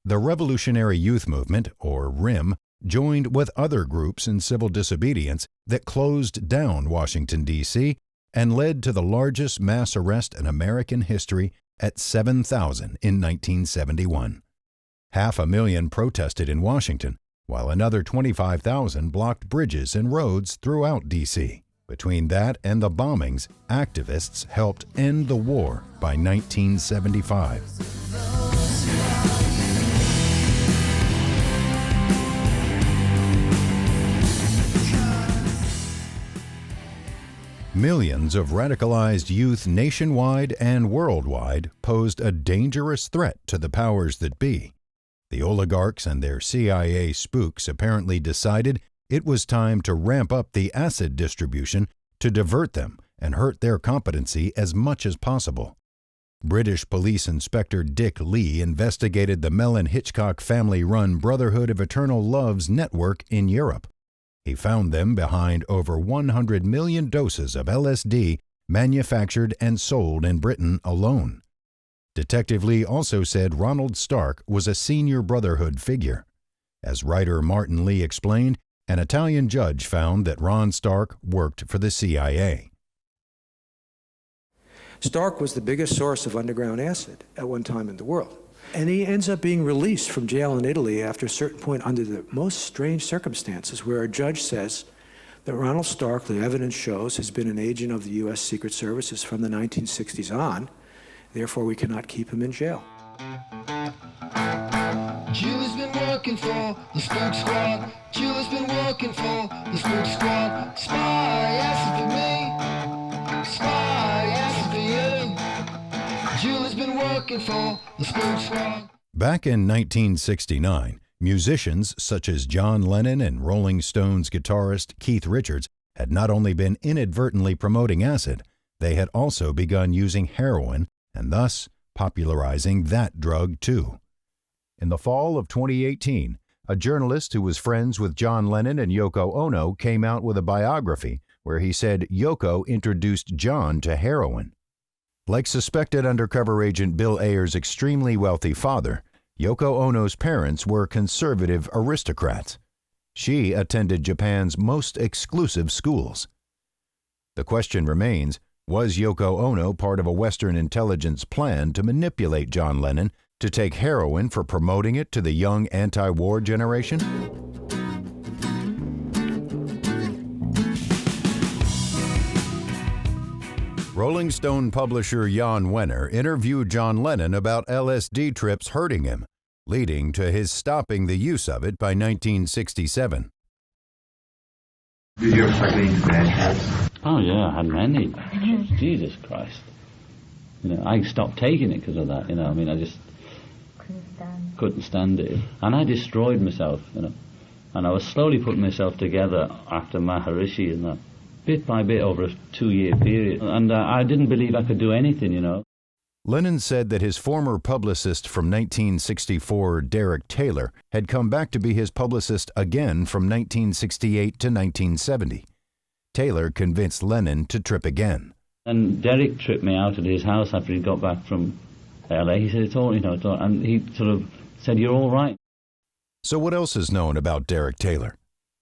The Revolutionary Youth Movement, or RIM, joined with other groups in civil disobedience that closed down Washington, D.C., and led to the largest mass arrest in American history at 7,000 in 1971. 500,000 protested in Washington, while another 25,000 blocked bridges and roads throughout D.C. Between that and the bombings, activists helped end the war by 1975. Millions of radicalized youth nationwide and worldwide posed a dangerous threat to the powers that be. The oligarchs and their CIA spooks apparently decided it was time to ramp up the acid distribution to divert them and hurt their competency as much as possible. British Police Inspector Dick Lee investigated the Mellon Hitchcock family-run Brotherhood of Eternal Love's network in Europe. He found them behind over 100 million doses of LSD manufactured and sold in Britain alone. Detective Lee also said Ronald Stark was a senior Brotherhood figure. As writer Martin Lee explained, an Italian judge found that Ron Stark worked for the CIA. Stark was the biggest source of underground acid at one time in the world. And he ends up being released from jail in Italy after a certain point under the most strange circumstances, where a judge says that Ronald Stark, the evidence shows, has been an agent of the U.S. Secret Services from the 1960s on. Therefore, we cannot keep him in jail. Julie's been working for the Spook Squad. Julie's been working for the Spook Squad. Spy acid for me. Spy acid for you. Julie's been working for the Spook Squad. Back in 1969, Musicians such as John Lennon and Rolling Stones guitarist Keith Richards had not only been inadvertently promoting acid, they had also begun using heroin and thus popularizing that drug too. In the fall of 2018, a journalist who was friends with John Lennon and Yoko Ono came out with a biography where he said Yoko introduced John to heroin. Like suspected undercover agent Bill Ayer's extremely wealthy father, Yoko Ono's parents were conservative aristocrats. She attended Japan's most exclusive schools. The question remains, was Yoko Ono part of a Western intelligence plan to manipulate John Lennon to take heroin for promoting it to the young anti-war generation? Rolling Stone publisher Jan Wenner interviewed John Lennon about LSD trips hurting him, leading to his stopping the use of it by 1967. Did you ever take any bad trips? Oh yeah, I had many. Jesus Christ. I stopped taking it because of that, I mean, I just couldn't stand it. And I destroyed myself, And I was slowly putting myself together after Maharishi and that, bit by bit over a 2-year period. And I didn't believe I could do anything, Lennon said that his former publicist from 1964, Derek Taylor, had come back to be his publicist again from 1968 to 1970. Taylor convinced Lennon to trip again. And Derek tripped me out at his house after he got back from LA. He said, it's all, it's all, and he sort of said, you're all right. So what else is known about Derek Taylor?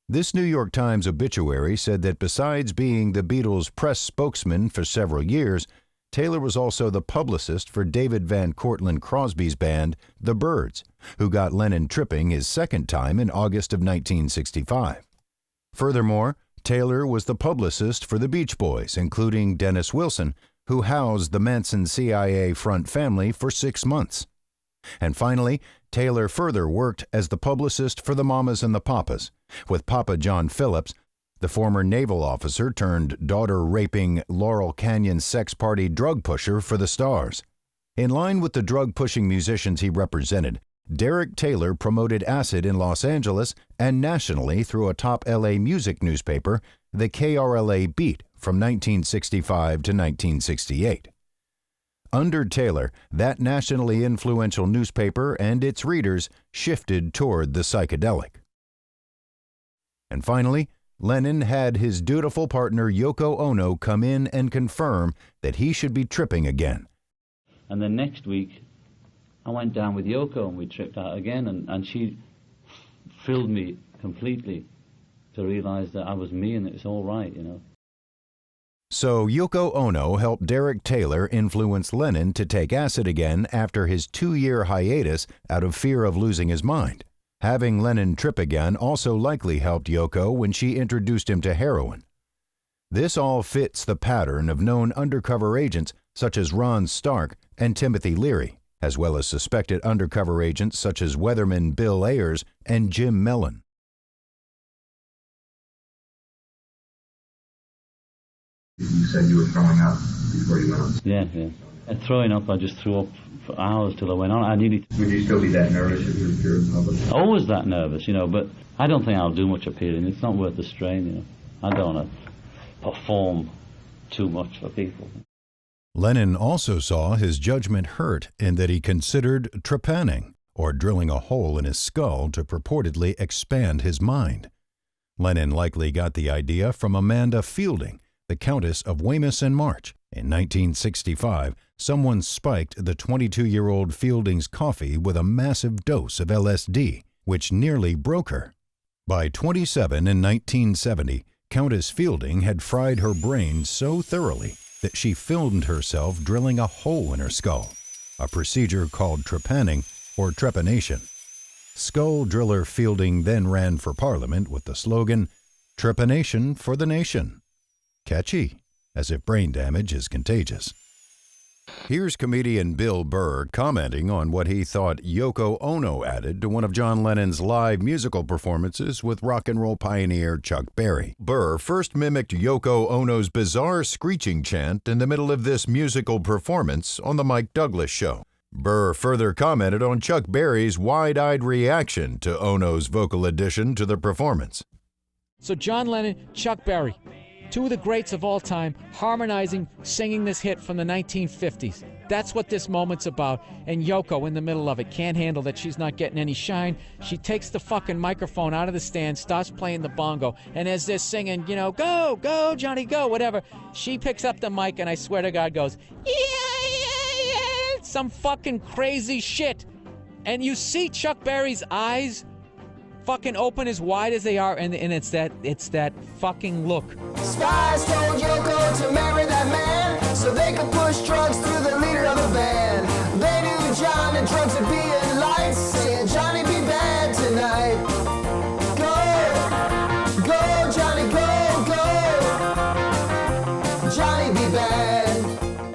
This New York Times obituary said that besides being the Beatles' press spokesman for several years, Taylor was also the publicist for David Van Cortlandt Crosby's band, The Byrds, who got Lennon tripping his second time in August of 1965. Furthermore, Taylor was the publicist for the Beach Boys, including Dennis Wilson, who housed the Manson CIA front family for 6 months. And finally, Taylor further worked as the publicist for the Mamas and the Papas, with Papa John Phillips, the former naval officer turned daughter-raping Laurel Canyon sex party drug pusher for the Stars. In line with the drug-pushing musicians he represented, Derek Taylor promoted acid in Los Angeles and nationally through a top LA music newspaper, the KRLA Beat, from 1965 to 1968. Under Taylor, that nationally influential newspaper and its readers shifted toward the psychedelic. And finally, Lennon had his dutiful partner Yoko Ono come in and confirm that he should be tripping again. And then next week, I went down with Yoko and we tripped out again, and she filled me completely to realize that I was me and it's all right, So Yoko Ono helped Derek Taylor influence Lennon to take acid again after his 2-year hiatus out of fear of losing his mind. Having Lennon trip again also likely helped Yoko when she introduced him to heroin. This all fits the pattern of known undercover agents such as Ron Stark and Timothy Leary, as well as suspected undercover agents such as Weatherman Bill Ayers and Jim Mellon. You said you were throwing up before you went on. Yeah. And throwing up, I just threw up for hours till I went on. Would you still be that nervous if you were in public? Always that nervous, but I don't think I'll do much appealing. It's not worth the strain, I don't want to perform too much for people. Lennon also saw his judgment hurt in that he considered trepanning, or drilling a hole in his skull to purportedly expand his mind. Lennon likely got the idea from Amanda Fielding, the Countess of Weymouth and March. In 1965, someone spiked the 22-year-old Fielding's coffee with a massive dose of LSD, which nearly broke her. By 27 in 1970, Countess Fielding had fried her brain so thoroughly that she filmed herself drilling a hole in her skull, a procedure called trepanning or trepanation. Skull driller Fielding then ran for Parliament with the slogan, "Trepanation for the nation." Catchy, as if brain damage is contagious. Here's comedian Bill Burr commenting on what he thought Yoko Ono added to one of John Lennon's live musical performances with rock and roll pioneer Chuck Berry. Burr first mimicked Yoko Ono's bizarre screeching chant in the middle of this musical performance on The Mike Douglas Show. Burr further commented on Chuck Berry's wide-eyed reaction to Ono's vocal addition to the performance. So John Lennon, Chuck Berry, two of the greats of all time, harmonizing, singing this hit from the 1950s. That's what this moment's about. And Yoko, in the middle of it, can't handle that she's not getting any shine. She takes the fucking microphone out of the stand, starts playing the bongo, and as they're singing, you know, go, go, Johnny, go, whatever, she picks up the mic and I swear to God goes, yeah, some fucking crazy shit. And you see Chuck Berry's eyes fucking open as wide as they are, and it's that fucking look. Spies told Yoko to marry that man so they could push drugs through the leader of the band. They knew John and drugs would be in lights, saying Johnny be bad tonight. Go, go, Johnny, go, go. Johnny be bad.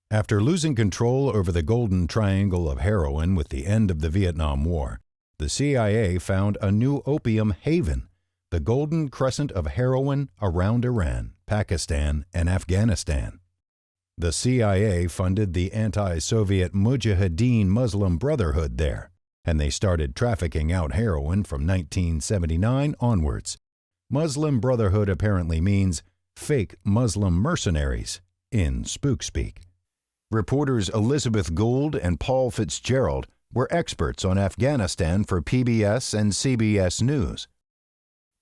After losing control over the golden triangle of heroin with the end of the Vietnam War, the CIA found a new opium haven, the golden crescent of heroin around Iran, Pakistan, and Afghanistan. The CIA funded the anti-Soviet Mujahideen Muslim Brotherhood there, and they started trafficking out heroin from 1979 onwards. Muslim Brotherhood apparently means fake Muslim mercenaries in spook speak. Reporters Elizabeth Gould and Paul Fitzgerald were experts on Afghanistan for PBS and CBS News.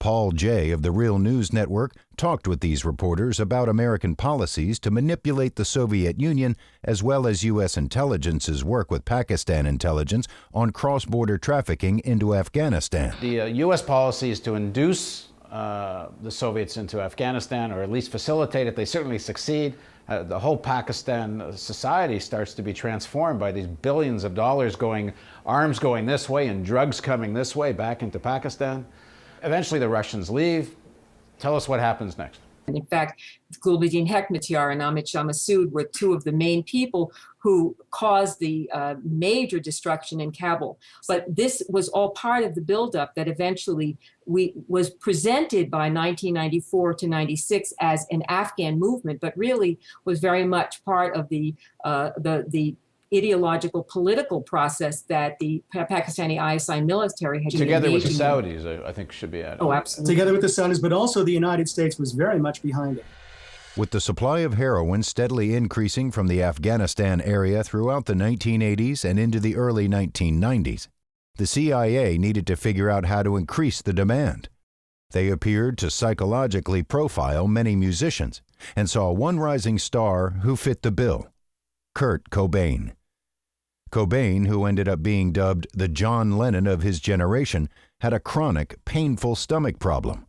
Paul Jay of the Real News Network talked with these reporters about American policies to manipulate the Soviet Union, as well as U.S. intelligence's work with Pakistan intelligence on cross-border trafficking into Afghanistan. The U.S. policy is to induce the Soviets into Afghanistan, or at least facilitate it. They certainly succeed. The whole Pakistan society starts to be transformed by these billions of dollars going, arms going this way and drugs coming this way back into Pakistan. Eventually the Russians leave. Tell us what happens next. In fact, Gulbuddin Hekmatyar and Amit Shah Massoud were two of the main people who caused the major destruction in Kabul. But this was all part of the buildup that eventually was presented by 1994 to 96 as an Afghan movement, but really was very much part of the ideological political process that the Pakistani ISI military had together with the Saudis, I think should be added. Oh, absolutely. Together with the Saudis, but also the United States was very much behind it. With the supply of heroin steadily increasing from the Afghanistan area throughout the 1980s and into the early 1990s, the CIA needed to figure out how to increase the demand. They appeared to psychologically profile many musicians and saw one rising star who fit the bill: Kurt Cobain. Cobain, who ended up being dubbed the John Lennon of his generation, had a chronic, painful stomach problem.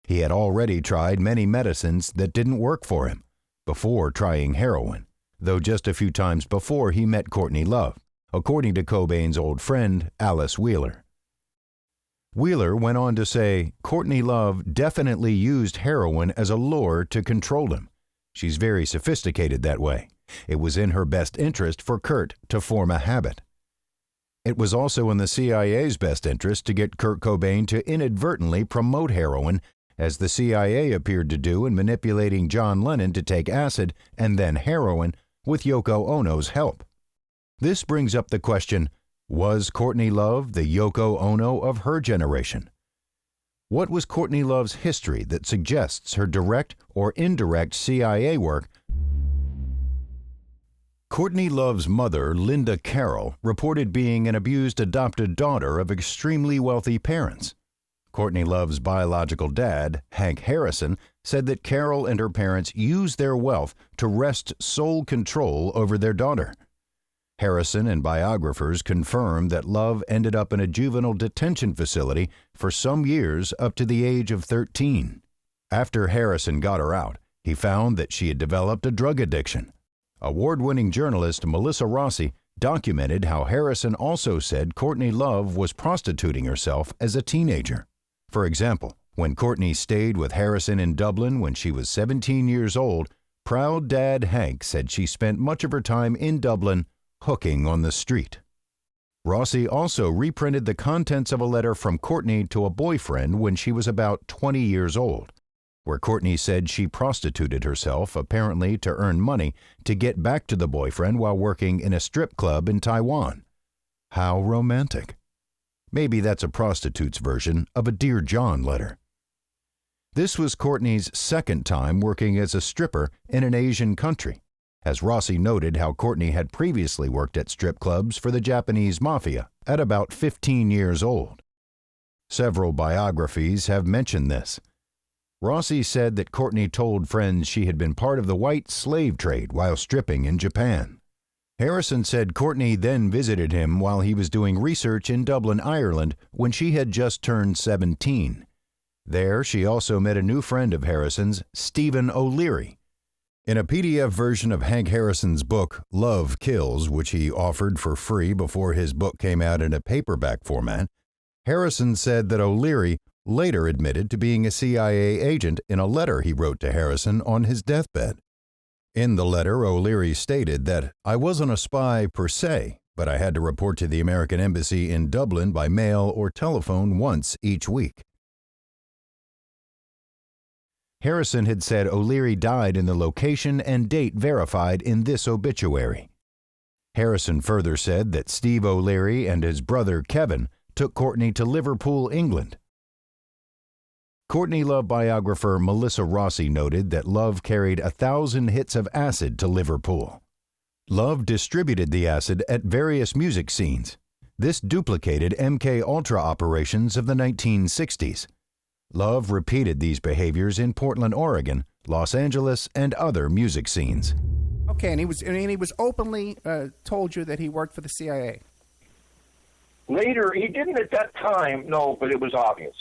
He had already tried many medicines that didn't work for him before trying heroin, though just a few times before he met Courtney Love, according to Cobain's old friend, Alice Wheeler. Wheeler went on to say, Courtney Love definitely used heroin as a lure to control him. She's very sophisticated that way. It was in her best interest for Kurt to form a habit. It was also in the CIA's best interest to get Kurt Cobain to inadvertently promote heroin, as the CIA appeared to do in manipulating John Lennon to take acid and then heroin with Yoko Ono's help. This brings up the question, was Courtney Love the Yoko Ono of her generation? What was Courtney Love's history that suggests her direct or indirect CIA work? Courtney Love's mother, Linda Carroll, reported being an abused adopted daughter of extremely wealthy parents. Courtney Love's biological dad, Hank Harrison, said that Carroll and her parents used their wealth to wrest sole control over their daughter. Harrison and biographers confirmed that Love ended up in a juvenile detention facility for some years up to the age of 13. After Harrison got her out, he found that she had developed a drug addiction. Award-winning journalist Melissa Rossi documented how Harrison also said Courtney Love was prostituting herself as a teenager. For example, when Courtney stayed with Harrison in Dublin when she was 17 years old, proud dad Hank said she spent much of her time in Dublin hooking on the street. Rossi also reprinted the contents of a letter from Courtney to a boyfriend when she was about 20 years old, where Courtney said she prostituted herself, apparently to earn money to get back to the boyfriend while working in a strip club in Taiwan. How romantic. Maybe that's a prostitute's version of a Dear John letter. This was Courtney's second time working as a stripper in an Asian country, as Rossi noted how Courtney had previously worked at strip clubs for the Japanese mafia at about 15 years old. Several biographies have mentioned this. Rossi said that Courtney told friends she had been part of the white slave trade while stripping in Japan. Harrison said Courtney then visited him while he was doing research in Dublin, Ireland, when she had just turned 17. There, she also met a new friend of Harrison's, Stephen O'Leary. In a PDF version of Hank Harrison's book, Love Kills, which he offered for free before his book came out in a paperback format, Harrison said that O'Leary later admitted to being a CIA agent in a letter he wrote to Harrison on his deathbed. In the letter, O'Leary stated that, "I wasn't a spy per se, but I had to report to the American Embassy in Dublin by mail or telephone once each week." Harrison had said O'Leary died in the location and date verified in this obituary. Harrison further said that Steve O'Leary and his brother Kevin took Courtney to Liverpool, England. Courtney Love biographer Melissa Rossi noted that Love carried 1,000 hits of acid to Liverpool. Love distributed the acid at various music scenes. This duplicated MK Ultra operations of the 1960s. Love repeated these behaviors in Portland, Oregon, Los Angeles, and other music scenes. Okay, and he was openly told you that he worked for the CIA. Later, he didn't at that time, no, but it was obvious.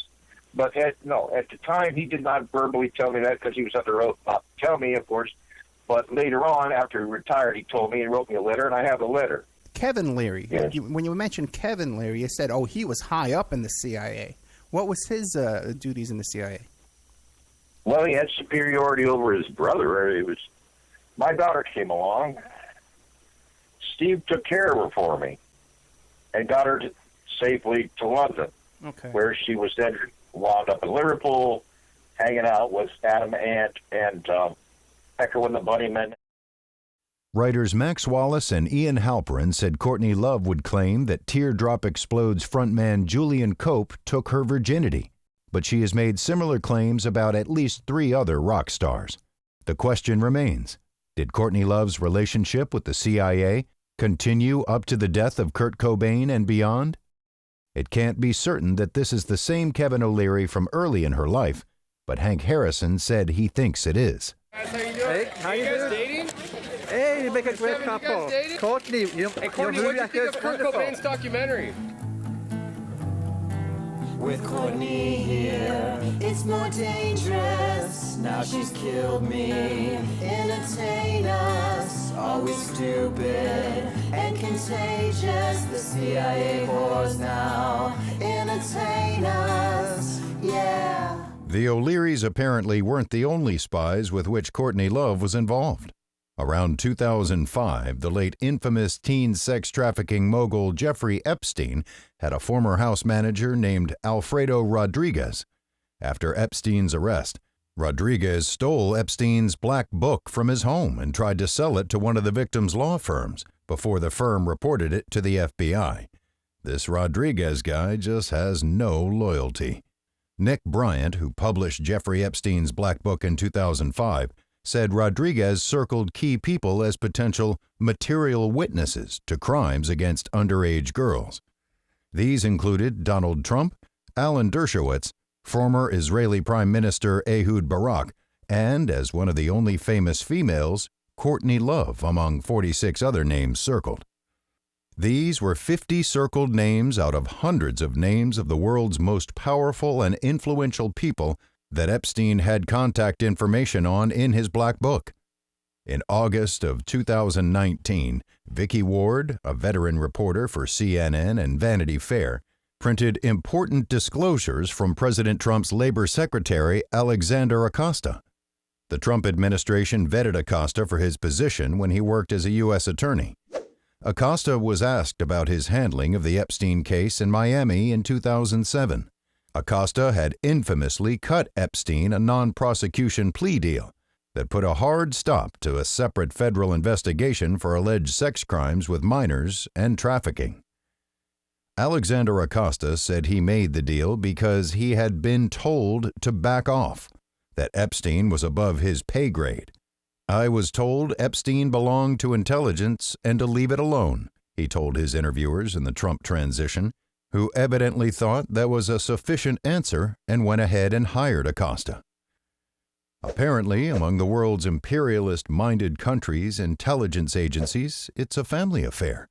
But at the time, he did not verbally tell me that because he was under oath not to tell me, of course. But later on, after he retired, he told me, he wrote me a letter, and I have the letter. Kevin Leary. Yes. When you mentioned Kevin Leary, you said, he was high up in the CIA. What was his duties in the CIA? Well, he had superiority over his brother. My daughter came along. Steve took care of her for me and got her safely to London, where she was then wound up in Liverpool, hanging out with Adam Ant and Echo and the Bunnymen. Writers Max Wallace and Ian Halperin said Courtney Love would claim that Teardrop Explode's frontman Julian Cope took her virginity, but she has made similar claims about at least 3 other rock stars. The question remains, did Courtney Love's relationship with the CIA continue up to the death of Kurt Cobain and beyond? It can't be certain that this is the same Kevin O'Leary from early in her life, but Hank Harrison said he thinks it is. Hey, how you guys dating? Hey, you make a great couple. Courtney, Courtney, what do you think of Kurt Cobain's documentary? With Courtney here, it's more dangerous. Now she's killed me. Entertain us, always stupid and contagious. The CIA whores now entertain us, yeah. The O'Learys apparently weren't the only spies with which Courtney Love was involved. Around 2005, the late infamous teen sex trafficking mogul Jeffrey Epstein had a former house manager named Alfredo Rodriguez. After Epstein's arrest, Rodriguez stole Epstein's black book from his home and tried to sell it to one of the victim's law firms before the firm reported it to the FBI. This Rodriguez guy just has no loyalty. Nick Bryant, who published Jeffrey Epstein's black book in 2005, said Rodriguez circled key people as potential material witnesses to crimes against underage girls. These included Donald Trump, Alan Dershowitz, former Israeli Prime Minister Ehud Barak, and, as one of the only famous females, Courtney Love, among 46 other names circled. These were 50 circled names out of hundreds of names of the world's most powerful and influential people that Epstein had contact information on in his black book. In August of 2019, Vicky Ward, a veteran reporter for CNN and Vanity Fair, printed important disclosures from President Trump's labor secretary, Alexander Acosta. The Trump administration vetted Acosta for his position when he worked as a U.S. attorney. Acosta was asked about his handling of the Epstein case in Miami in 2007. Acosta had infamously cut Epstein a non-prosecution plea deal that put a hard stop to a separate federal investigation for alleged sex crimes with minors and trafficking. Alexander Acosta said he made the deal because he had been told to back off, that Epstein was above his pay grade. "I was told Epstein belonged to intelligence and to leave it alone," he told his interviewers in the Trump transition, who evidently thought that was a sufficient answer and went ahead and hired Acosta. Apparently, among the world's imperialist-minded countries' intelligence agencies, it's a family affair.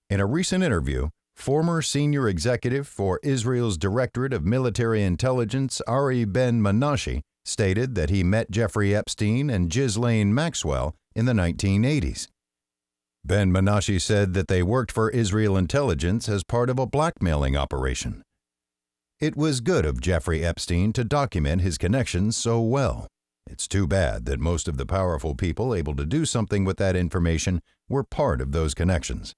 In a recent interview, former senior executive for Israel's Directorate of Military Intelligence Ari Ben-Menashe stated that he met Jeffrey Epstein and Ghislaine Maxwell in the 1980s. Ben-Menashe said that they worked for Israel intelligence as part of a blackmailing operation. It was good of Jeffrey Epstein to document his connections so well. It's too bad that most of the powerful people able to do something with that information were part of those connections.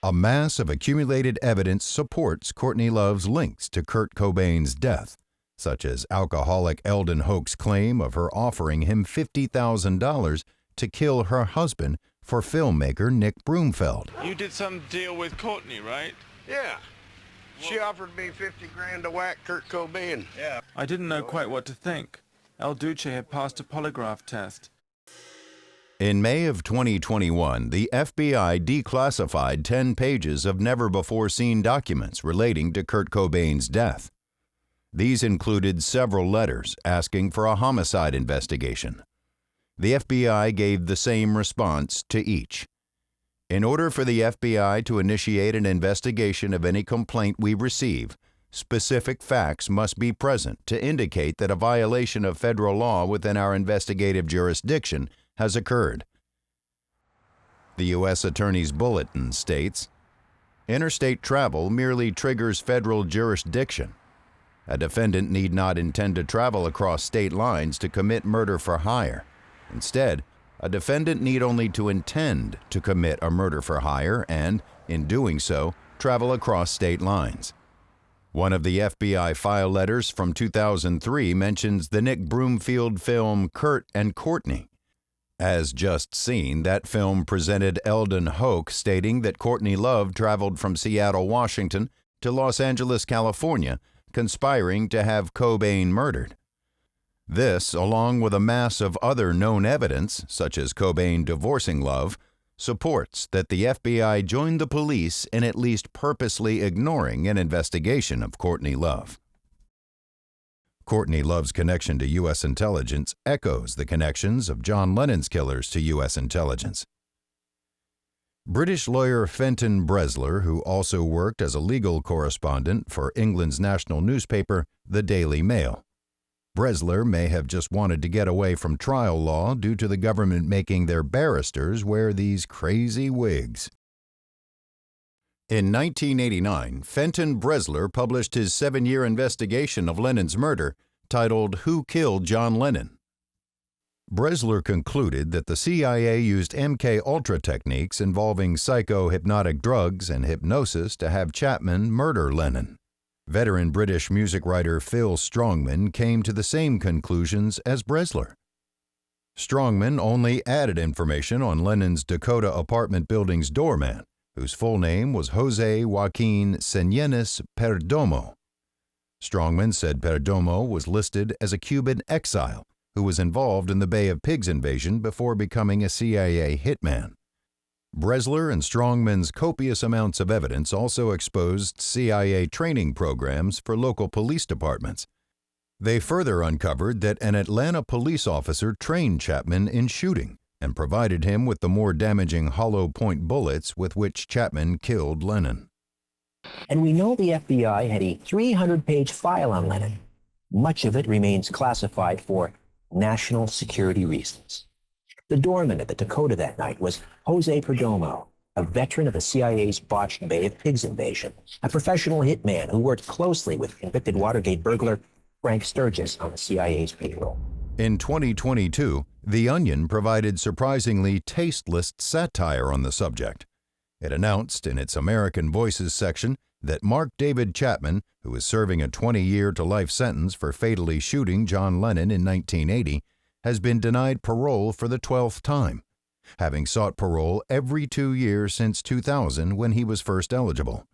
A mass of accumulated evidence supports Courtney Love's links to Kurt Cobain's death, such as alcoholic Eldon Hoke's claim of her offering him $50,000 to kill her husband for filmmaker Nick Broomfield. You did some deal with Courtney, right? Yeah. She offered me 50 grand to whack Kurt Cobain. Yeah. I didn't know quite what to think. El Duce had passed a polygraph test. In May of 2021, the FBI declassified 10 pages of never-before-seen documents relating to Kurt Cobain's death. These included several letters asking for a homicide investigation. The FBI gave the same response to each. In order for the FBI to initiate an investigation of any complaint we receive, specific facts must be present to indicate that a violation of federal law within our investigative jurisdiction has occurred. The U.S. Attorney's Bulletin states, "Interstate travel merely triggers federal jurisdiction. A defendant need not intend to travel across state lines to commit murder for hire. Instead, a defendant need only to intend to commit a murder for hire and, in doing so, travel across state lines." One of the FBI file letters from 2003 mentions the Nick Broomfield film Kurt and Courtney. As just seen, that film presented Eldon Hoke stating that Courtney Love traveled from Seattle, Washington to Los Angeles, California, conspiring to have Cobain murdered. This, along with a mass of other known evidence, such as Cobain divorcing Love, supports that the FBI joined the police in at least purposely ignoring an investigation of Courtney Love. Courtney Love's connection to U.S. intelligence echoes the connections of John Lennon's killers to U.S. intelligence. British lawyer Fenton Bresler, who also worked as a legal correspondent for England's national newspaper, the Daily Mail. Bresler may have just wanted to get away from trial law due to the government making their barristers wear these crazy wigs. In 1989, Fenton Bresler published his 7-year investigation of Lennon's murder, titled Who Killed John Lennon? Bresler concluded that the CIA used MK-Ultra techniques involving psycho-hypnotic drugs and hypnosis to have Chapman murder Lennon. Veteran British music writer Phil Strongman came to the same conclusions as Bresler. Strongman only added information on Lennon's Dakota apartment building's doorman, whose full name was Jose Joaquin Señenes Perdomo. Strongman said Perdomo was listed as a Cuban exile who was involved in the Bay of Pigs invasion before becoming a CIA hitman. Bresler and Strongman's copious amounts of evidence also exposed CIA training programs for local police departments. They further uncovered that an Atlanta police officer trained Chapman in shooting and provided him with the more damaging hollow point bullets with which Chapman killed Lennon. And we know the FBI had a 300-page file on Lennon. Much of it remains classified for national security reasons. The doorman at the Dakota that night was Jose Perdomo, a veteran of the CIA's botched Bay of Pigs invasion, a professional hitman who worked closely with convicted Watergate burglar Frank Sturgis on the CIA's payroll. In 2022, The Onion provided surprisingly tasteless satire on the subject. It announced in its American Voices section that Mark David Chapman, who is serving a 20-year-to-life sentence for fatally shooting John Lennon in 1980, has been denied parole for the 12th time, having sought parole every 2 years since 2000 when he was first eligible.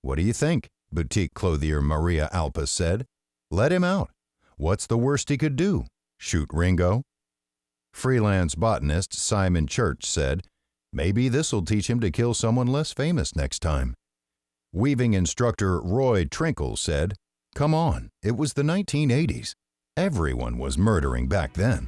"What do you think?" boutique clothier Maria Alpes said. "Let him out. What's the worst he could do? Shoot Ringo?" Freelance botanist Simon Church said, "Maybe this'll teach him to kill someone less famous next time." Weaving instructor Roy Trinkle said, "Come on, it was the 1980s. Everyone was murdering back then."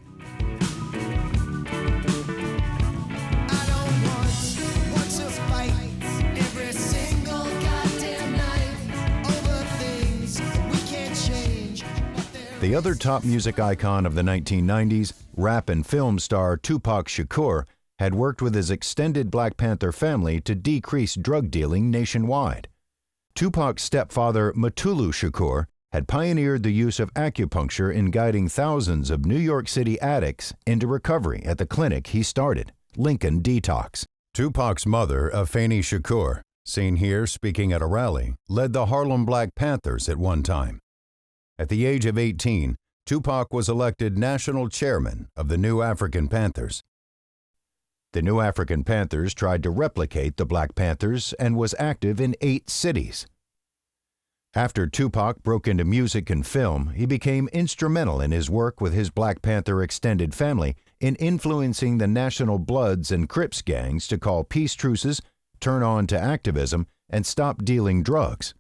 The other top music icon of the 1990s, rap and film star Tupac Shakur, had worked with his extended Black Panther family to decrease drug dealing nationwide. Tupac's stepfather, Mutulu Shakur, had pioneered the use of acupuncture in guiding thousands of New York City addicts into recovery at the clinic he started, Lincoln Detox. Tupac's mother, Afeni Shakur, seen here speaking at a rally, led the Harlem Black Panthers at one time. At the age of 18, Tupac was elected national chairman of the New African Panthers. The New African Panthers tried to replicate the Black Panthers and was active in 8 cities. After Tupac broke into music and film, he became instrumental in his work with his Black Panther extended family in influencing the National Bloods and Crips gangs to call peace truces, turn on to activism, and stop dealing drugs.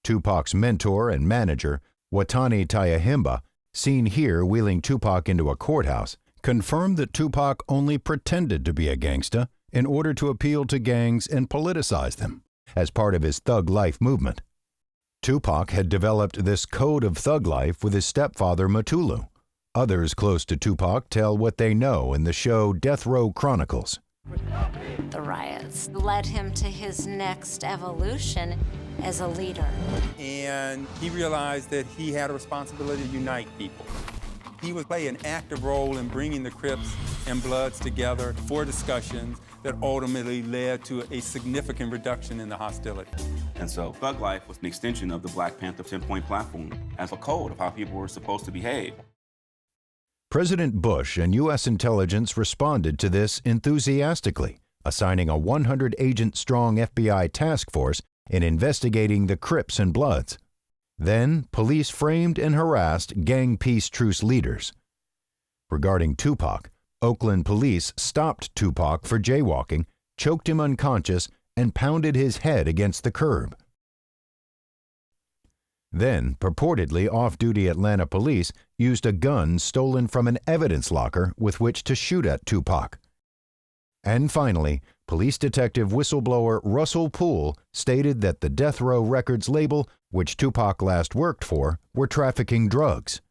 Tupac's mentor and manager, Watani Tayahimba, seen here wheeling Tupac into a courthouse, confirmed that Tupac only pretended to be a gangsta in order to appeal to gangs and politicize them, as part of his thug life movement. Tupac had developed this code of thug life with his stepfather Mutulu. Others close to Tupac tell what they know in the show Death Row Chronicles. The riots led him to his next evolution as a leader. And he realized that he had a responsibility to unite people. He would play an active role in bringing the Crips and Bloods together for discussions that ultimately led to a significant reduction in the hostility. And so Thug Life was an extension of the Black Panther 10-point platform as a code of how people were supposed to behave. President Bush and U.S. intelligence responded to this enthusiastically, assigning a 100-agent-strong FBI task force in investigating the Crips and Bloods. Then, police framed and harassed gang peace truce leaders. Regarding Tupac, Oakland police stopped Tupac for jaywalking, choked him unconscious, and pounded his head against the curb. Then, purportedly off-duty Atlanta police used a gun stolen from an evidence locker with which to shoot at Tupac. And finally, police detective whistleblower Russell Poole stated that the Death Row Records label, which Tupac last worked for, were trafficking drugs.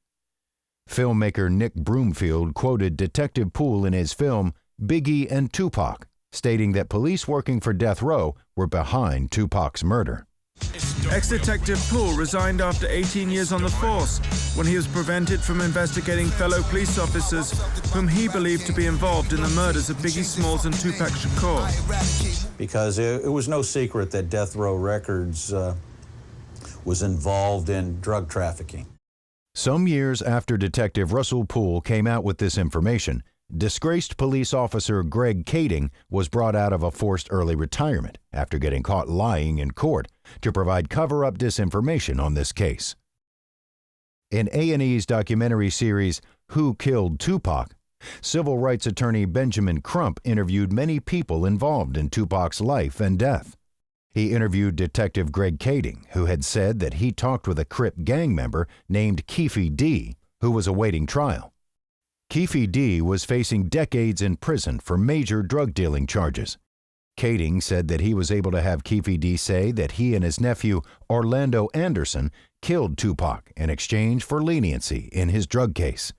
Filmmaker Nick Broomfield quoted Detective Poole in his film Biggie and Tupac, stating that police working for Death Row were behind Tupac's murder. Ex-Detective Poole resigned after 18 years on the force when he was prevented from investigating fellow police officers whom he believed to be involved in the murders of Biggie Smalls and Tupac Shakur. Because it was no secret that Death Row Records was involved in drug trafficking. Some years after Detective Russell Poole came out with this information, disgraced police officer Greg Kading was brought out of a forced early retirement after getting caught lying in court to provide cover-up disinformation on this case. In A&E's documentary series Who Killed Tupac, civil rights attorney Benjamin Crump interviewed many people involved in Tupac's life and death. He interviewed Detective Greg Kading, who had said that he talked with a Crip gang member named Keefe D, who was awaiting trial. Keefe D was facing decades in prison for major drug dealing charges. Kading said that he was able to have Keefe D say that he and his nephew, Orlando Anderson, killed Tupac in exchange for leniency in his drug case.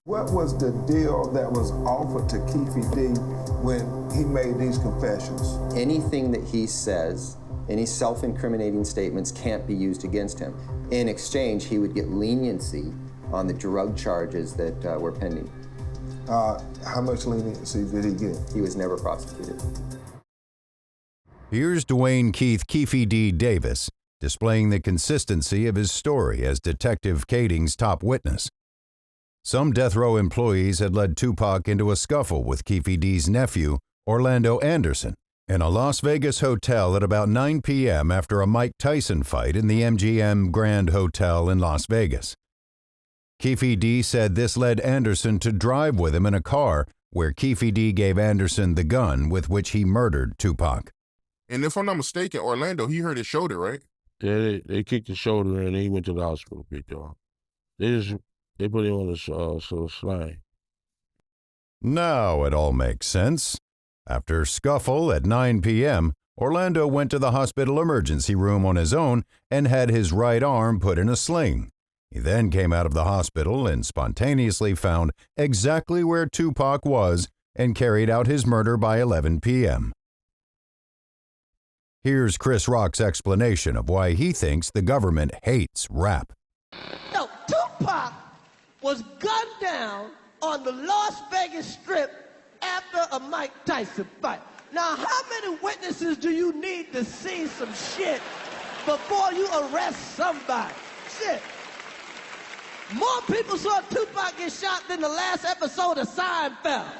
What was the deal that was offered to Keefe D when he made these confessions? Anything that he says, any self-incriminating statements can't be used against him. In exchange, he would get leniency on the drug charges that were pending. How much leniency did he get? He was never prosecuted. Here's Dwayne Keith Keefe D. Davis displaying the consistency of his story as Detective Kading's top witness. Some death row employees had led Tupac into a scuffle with Keefe D's nephew, Orlando Anderson, in a Las Vegas hotel at about 9 p.m. after a Mike Tyson fight in the MGM Grand Hotel in Las Vegas. Keefe D said this led Anderson to drive with him in a car where Keefe D gave Anderson the gun with which he murdered Tupac. And if I'm not mistaken, Orlando, he hurt his shoulder, right? Yeah, they kicked his shoulder and he went to the hospital, big dog. They put him on a sling. Now it all makes sense. After scuffle at 9 p.m., Orlando went to the hospital emergency room on his own and had his right arm put in a sling. He then came out of the hospital and spontaneously found exactly where Tupac was and carried out his murder by 11 p.m. Here's Chris Rock's explanation of why he thinks the government hates rap. No, Tupac was gunned down on the Las Vegas Strip after a Mike Tyson fight. Now, how many witnesses do you need to see some shit before you arrest somebody? Shit. More people saw Tupac get shot than the last episode of Seinfeld.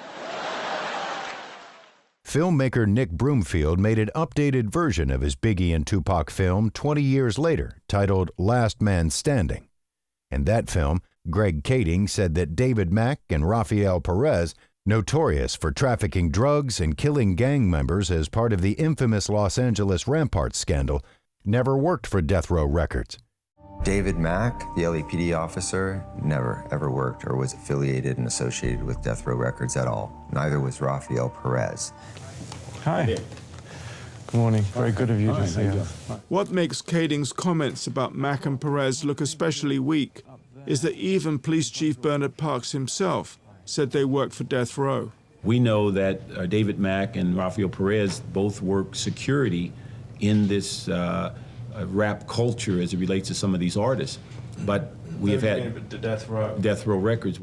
Filmmaker Nick Broomfield made an updated version of his Biggie and Tupac film 20 years later, titled Last Man Standing. In that film, Greg Kading said that David Mack and Rafael Perez, notorious for trafficking drugs and killing gang members as part of the infamous Los Angeles Ramparts scandal, never worked for Death Row Records. David Mack, the LAPD officer, never ever worked or was affiliated and associated with Death Row Records at all. Neither was Rafael Perez. Hi. Good morning. Very good of you to see us. What makes Kading's comments about Mack and Perez look especially weak is that even Police Chief Bernard Parks himself said they worked for Death Row. We know that David Mack and Rafael Perez both work security in this rap culture as it relates to some of these artists. But we have had Death Row Records.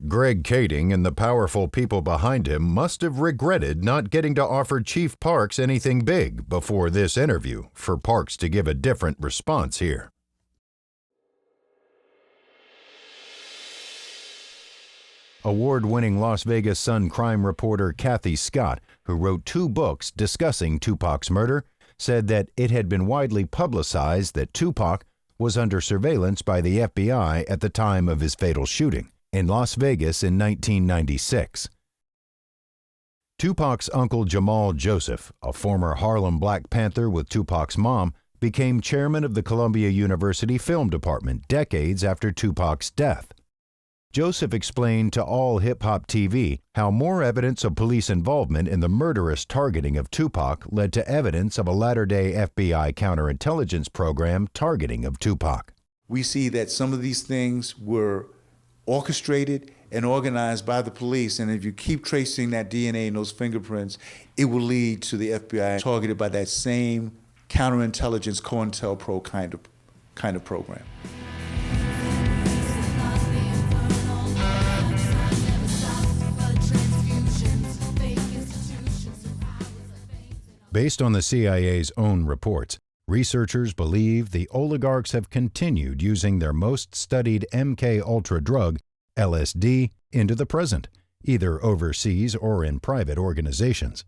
Greg Kading and the powerful people behind him must have regretted not getting to offer Chief Parks anything big before this interview for Parks to give a different response here. Award-winning Las Vegas Sun crime reporter Kathy Scott, who wrote 2 books discussing Tupac's murder, said that it had been widely publicized that Tupac was under surveillance by the FBI at the time of his fatal shooting in Las Vegas in 1996. Tupac's uncle Jamal Joseph, a former Harlem Black Panther with Tupac's mom, became chairman of the Columbia University Film Department decades after Tupac's death. Joseph explained to All Hip Hop TV how more evidence of police involvement in the murderous targeting of Tupac led to evidence of a latter-day FBI counterintelligence program targeting of Tupac. We see that some of these things were orchestrated and organized by the police, and if you keep tracing that DNA and those fingerprints, it will lead to the FBI targeted by that same counterintelligence COINTELPRO kind of program. Based on the CIA's own reports, researchers believe the oligarchs have continued using their most studied MK-Ultra drug, LSD, into the present, either overseas or in private organizations.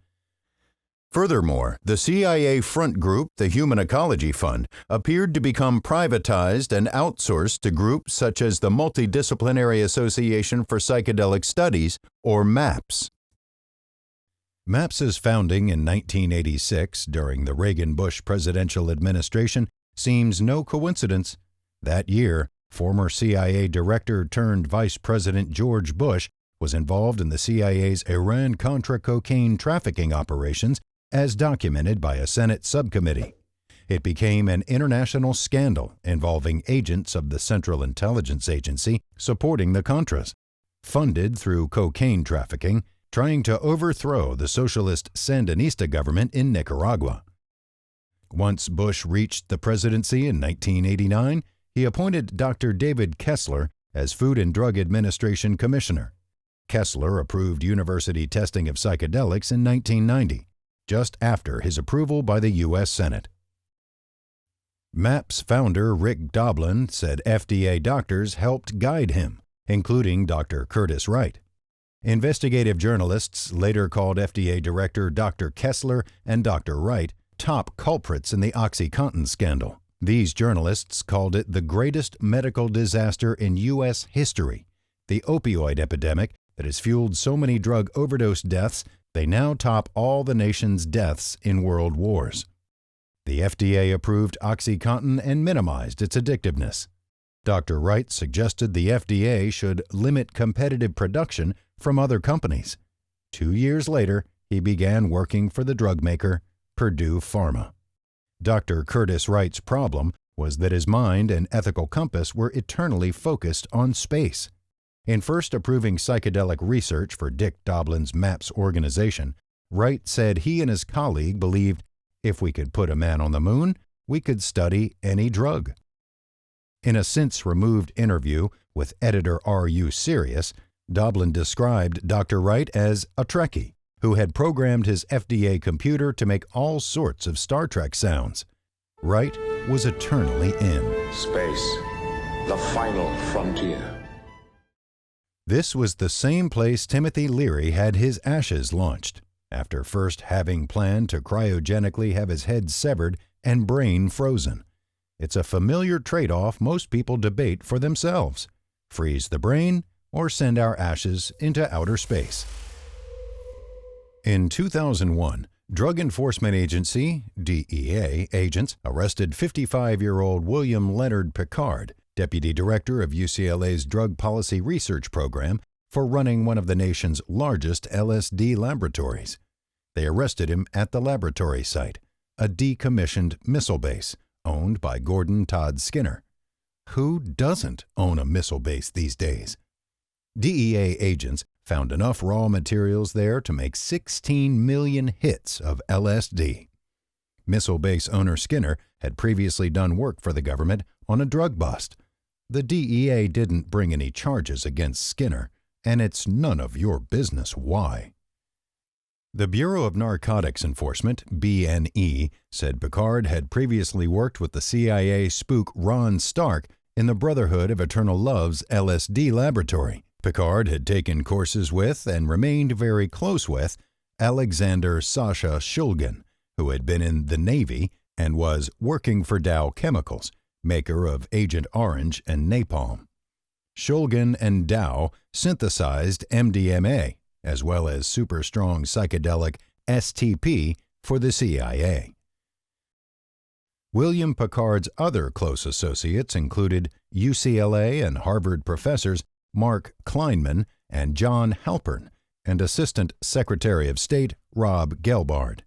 Furthermore, the CIA front group, the Human Ecology Fund, appeared to become privatized and outsourced to groups such as the Multidisciplinary Association for Psychedelic Studies, or MAPS. MAPS's founding in 1986 during the Reagan-Bush presidential administration seems no coincidence. That year, former CIA director turned Vice President George Bush was involved in the CIA's Iran-Contra cocaine trafficking operations as documented by a Senate subcommittee. It became an international scandal involving agents of the Central Intelligence Agency supporting the Contras, funded through cocaine trafficking, trying to overthrow the socialist Sandinista government in Nicaragua. Once Bush reached the presidency in 1989, he appointed Dr. David Kessler as Food and Drug Administration Commissioner. Kessler approved university testing of psychedelics in 1990, just after his approval by the U.S. Senate. MAPS founder Rick Doblin said FDA doctors helped guide him, including Dr. Curtis Wright. Investigative journalists later called FDA Director Dr. Kessler and Dr. Wright top culprits in the OxyContin scandal. These journalists called it the greatest medical disaster in U.S. history, the opioid epidemic that has fueled so many drug overdose deaths they now top all the nation's deaths in world wars. The FDA approved OxyContin and minimized its addictiveness. Dr. Wright suggested the FDA should limit competitive production from other companies. 2 years later, he began working for the drug maker Purdue Pharma. Dr. Curtis Wright's problem was that his mind and ethical compass were eternally focused on space. In first approving psychedelic research for Dick Doblin's MAPS organization, Wright said he and his colleague believed if we could put a man on the moon, we could study any drug. In a since-removed interview with editor R.U. Sirius, Doblin described Dr. Wright as a Trekkie who had programmed his FDA computer to make all sorts of Star Trek sounds. Wright was eternally in space, the final frontier. This was the same place Timothy Leary had his ashes launched, after first having planned to cryogenically have his head severed and brain frozen. It's a familiar trade-off most people debate for themselves: freeze the brain or send our ashes into outer space. In 2001, Drug Enforcement Agency, DEA, agents arrested 55-year-old William Leonard Picard, deputy director of UCLA's Drug Policy Research Program, for running one of the nation's largest LSD laboratories. They arrested him at the laboratory site, a decommissioned missile base owned by Gordon Todd Skinner. Who doesn't own a missile base these days? DEA agents found enough raw materials there to make 16 million hits of LSD. Missile base owner Skinner had previously done work for the government on a drug bust. The DEA didn't bring any charges against Skinner, and it's none of your business why. The Bureau of Narcotics Enforcement, BNE, said Picard had previously worked with the CIA spook Ron Stark in the Brotherhood of Eternal Love's LSD laboratory. Picard had taken courses with and remained very close with Alexander Sasha Shulgin, who had been in the Navy and was working for Dow Chemicals, maker of Agent Orange and napalm. Shulgin and Dow synthesized MDMA, as well as super-strong psychedelic STP for the CIA. William Picard's other close associates included UCLA and Harvard professors Mark Kleinman and John Halpern, and Assistant Secretary of State Rob Gelbard.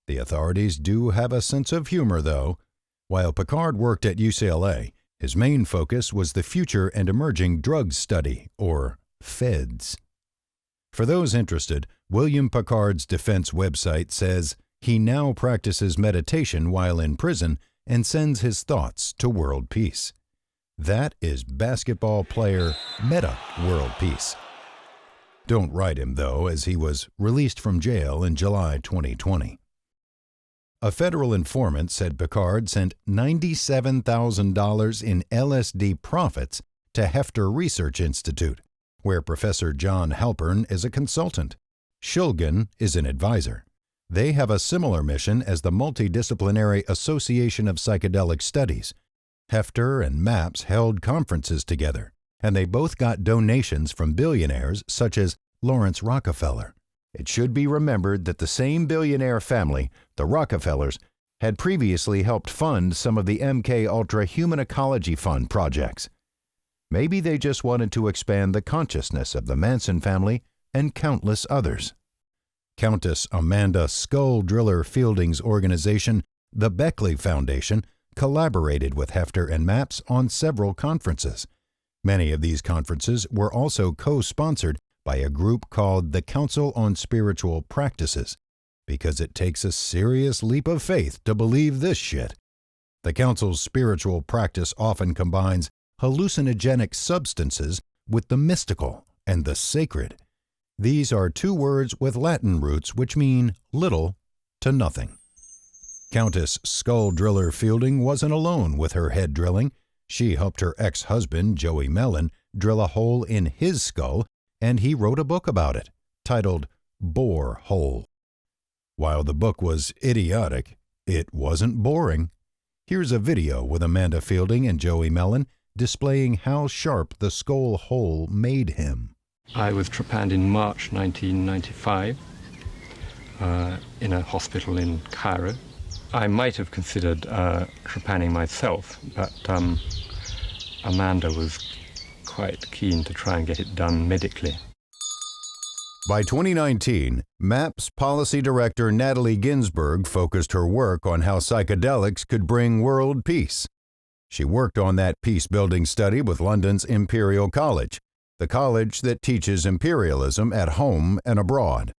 The authorities do have a sense of humor, though. While Picard worked at UCLA, his main focus was the Future and Emerging Drugs Study, or FEDS. For those interested, William Picard's defense website says he now practices meditation while in prison and sends his thoughts to world peace. That is basketball player Meta World Peace. Don't write him, though, as he was released from jail in July 2020. A federal informant said Picard sent $97,000 in LSD profits to Hefter Research Institute, where Professor John Halpern is a consultant. Shulgin is an advisor. They have a similar mission as the Multidisciplinary Association of Psychedelic Studies. Hefter and MAPS held conferences together, and they both got donations from billionaires such as Lawrence Rockefeller. It should be remembered that the same billionaire family, the Rockefellers, had previously helped fund some of the MK Ultra Human Ecology Fund projects. Maybe they just wanted to expand the consciousness of the Manson family and countless others. Countess Amanda Skull Driller Fielding's organization, the Beckley Foundation, collaborated with Hefter and MAPS on several conferences. Many of these conferences were also co-sponsored by a group called the Council on Spiritual Practices, because it takes a serious leap of faith to believe this shit. The Council's spiritual practice often combines hallucinogenic substances with the mystical and the sacred. These are two words with Latin roots which mean little to nothing. Countess Skull Driller Fielding wasn't alone with her head drilling. She helped her ex-husband, Joey Mellon, drill a hole in his skull, and he wrote a book about it, titled Bore Hole. While the book was idiotic, it wasn't boring. Here's a video with Amanda Fielding and Joey Mellon displaying how sharp the skull hole made him. I was trepanned in March 1995 in a hospital in Cairo. I might have considered trepanning myself, but Amanda was quite keen to try and get it done medically. By 2019, MAPS policy director Natalie Ginsburg focused her work on how psychedelics could bring world peace. She worked on that peace-building study with London's Imperial College, the college that teaches imperialism at home and abroad.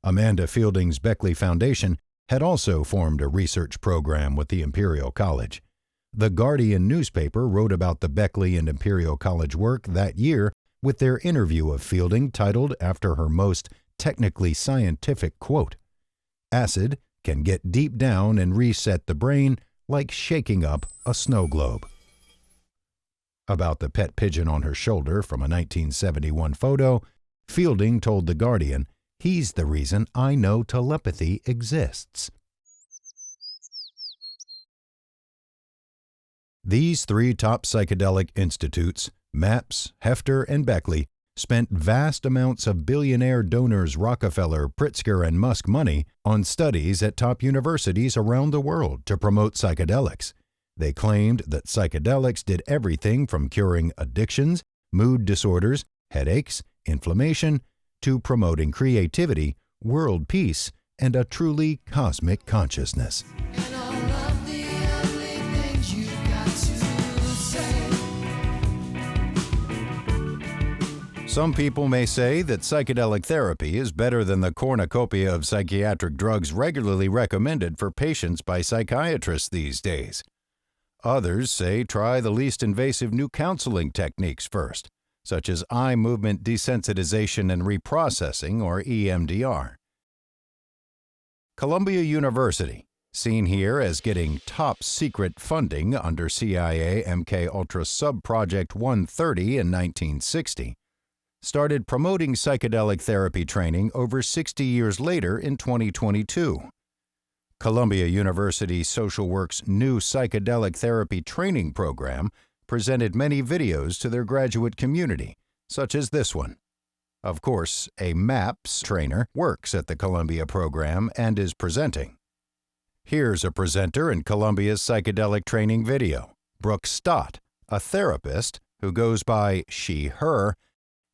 Amanda Fielding's Beckley Foundation had also formed a research program with the Imperial College. The Guardian newspaper wrote about the Beckley and Imperial College work that year with their interview of Fielding titled after her most technically scientific quote, "Acid can get deep down and reset the brain like shaking up a snow globe." About the pet pigeon on her shoulder from a 1971 photo, Fielding told The Guardian, "He's the reason I know telepathy exists." These three top psychedelic institutes, MAPS, Hefter, and Beckley, spent vast amounts of billionaire donors Rockefeller, Pritzker, and Musk money on studies at top universities around the world to promote psychedelics. They claimed that psychedelics did everything from curing addictions, mood disorders, headaches, inflammation, to promoting creativity, world peace, and a truly cosmic consciousness. Some people may say that psychedelic therapy is better than the cornucopia of psychiatric drugs regularly recommended for patients by psychiatrists these days. Others say try the least invasive new counseling techniques first, such as eye movement desensitization and reprocessing, or EMDR. Columbia University, seen here as getting top-secret funding under CIA MKUltra Sub-Project 130 in 1960, started promoting psychedelic therapy training over 60 years later in 2022. Columbia University Social Work's new psychedelic therapy training program presented many videos to their graduate community, such as this one. Of course, a MAPS trainer works at the Columbia program and is presenting. Here's a presenter in Columbia's psychedelic training video, Brooke Stott, a therapist who goes by she, her,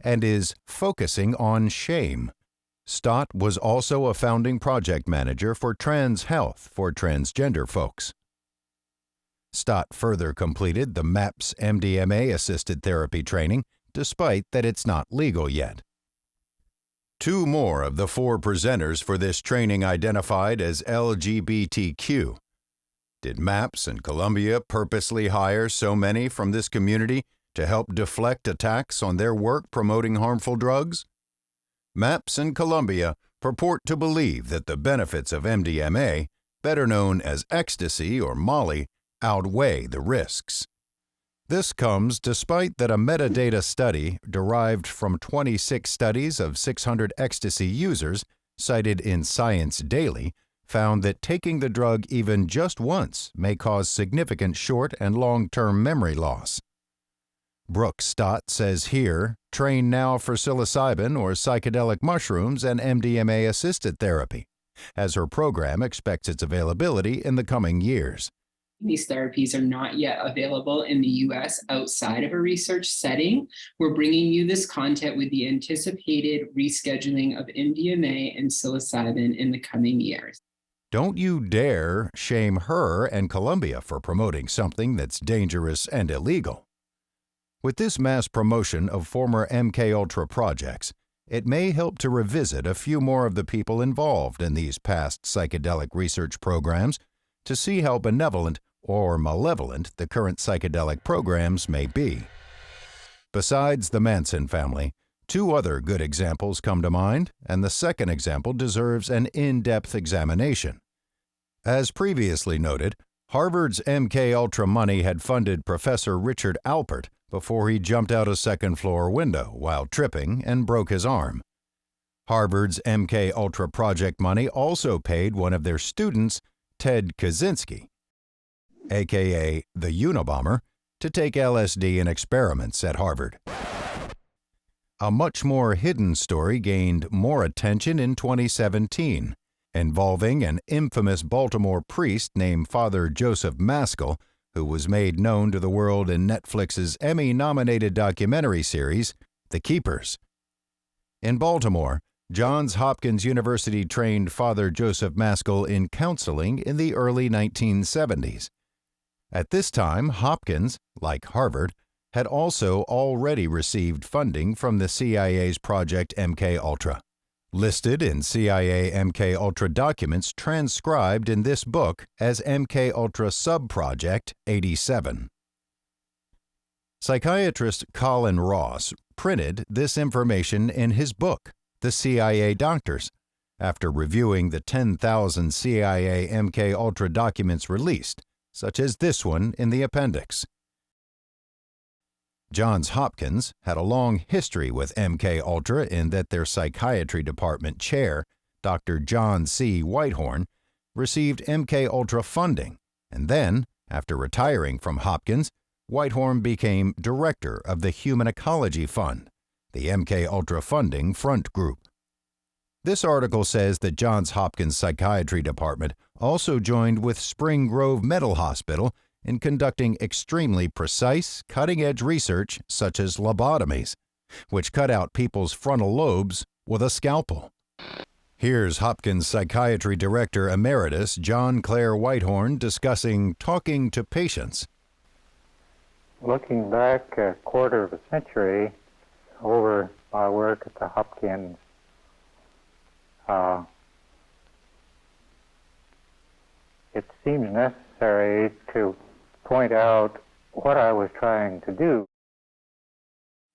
and is focusing on shame. Stott was also a founding project manager for Trans Health for transgender folks. Stott further completed the MAPS MDMA-assisted therapy training, despite that it's not legal yet. Two more of the four presenters for this training identified as LGBTQ. Did MAPS and Columbia purposely hire so many from this community to help deflect attacks on their work promoting harmful drugs? MAPS and Columbia purport to believe that the benefits of MDMA, better known as ecstasy or Molly, outweigh the risks. This comes despite that a metadata study derived from 26 studies of 600 ecstasy users, cited in Science Daily, found that taking the drug even just once may cause significant short and long-term memory loss. Brooke Stott says here, train now for psilocybin or psychedelic mushrooms and MDMA-assisted therapy, as her program expects its availability in the coming years. These therapies are not yet available in the U.S. outside of a research setting. We're bringing you this content with the anticipated rescheduling of MDMA and psilocybin in the coming years. Don't you dare shame her and Columbia for promoting something that's dangerous and illegal. With this mass promotion of former MKUltra projects, it may help to revisit a few more of the people involved in these past psychedelic research programs to see how benevolent or malevolent the current psychedelic programs may be. Besides the Manson family, two other good examples come to mind, and the second example deserves an in-depth examination. As previously noted, Harvard's MK Ultra money had funded Professor Richard Alpert before he jumped out a second-floor window while tripping and broke his arm. Harvard's MK Ultra project money also paid one of their students, Ted Kaczynski, aka the Unabomber, to take LSD in experiments at Harvard. A much more hidden story gained more attention in 2017, involving an infamous Baltimore priest named Father Joseph Maskell, who was made known to the world in Netflix's Emmy-nominated documentary series, The Keepers. In Baltimore, Johns Hopkins University trained Father Joseph Maskell in counseling in the early 1970s. At this time, Hopkins, like Harvard, had also already received funding from the CIA's Project MKUltra, listed in CIA MKUltra documents transcribed in this book as MKUltra Subproject 87. Psychiatrist Colin Ross printed this information in his book, The CIA Doctors, after reviewing the 10,000 CIA MKUltra documents released, such as this one in the appendix. Johns Hopkins had a long history with MKUltra in that their psychiatry department chair, Dr. John C. Whitehorn, received MKUltra funding, and then, after retiring from Hopkins, Whitehorn became director of the Human Ecology Fund, the MKUltra funding front group. This article says that Johns Hopkins Psychiatry Department also joined with Spring Grove Mental Hospital in conducting extremely precise, cutting-edge research such as lobotomies, which cut out people's frontal lobes with a scalpel. Here's Hopkins Psychiatry Director Emeritus John Clare Whitehorn discussing talking to patients. Looking back a quarter of a century over my work at the Hopkins, it seems necessary to point out what I was trying to do.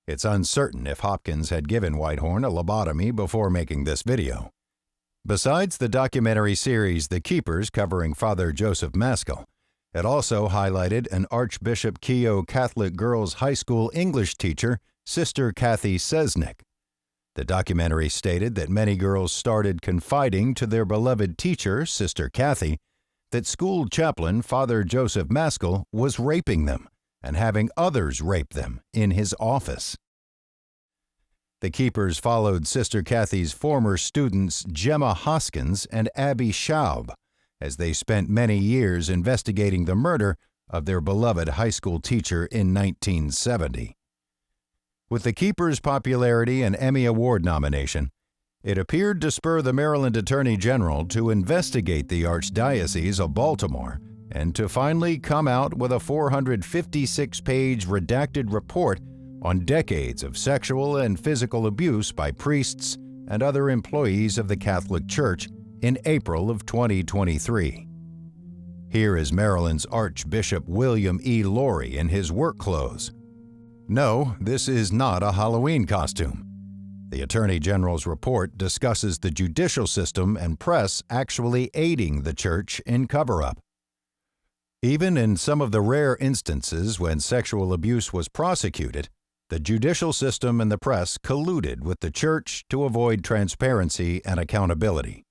It's uncertain if Hopkins had given Whitehorn a lobotomy before making this video. Besides the documentary series The Keepers covering Father Joseph Maskell, it also highlighted an Archbishop Keogh Catholic Girls High School English teacher, Sister Kathy Sesnick. The documentary stated that many girls started confiding to their beloved teacher, Sister Kathy, that school chaplain Father Joseph Maskell was raping them and having others rape them in his office. The Keepers followed Sister Kathy's former students Gemma Hoskins and Abby Schaub as they spent many years investigating the murder of their beloved high school teacher in 1970. With the Keepers' popularity and Emmy Award nomination, it appeared to spur the Maryland Attorney General to investigate the Archdiocese of Baltimore and to finally come out with a 456-page redacted report on decades of sexual and physical abuse by priests and other employees of the Catholic Church in April of 2023. Here is Maryland's Archbishop William E. Laurie in his work clothes. No, this is not a Halloween costume. The Attorney General's report discusses the judicial system and press actually aiding the church in cover-up. Even in some of the rare instances when sexual abuse was prosecuted, the judicial system and the press colluded with the church to avoid transparency and accountability.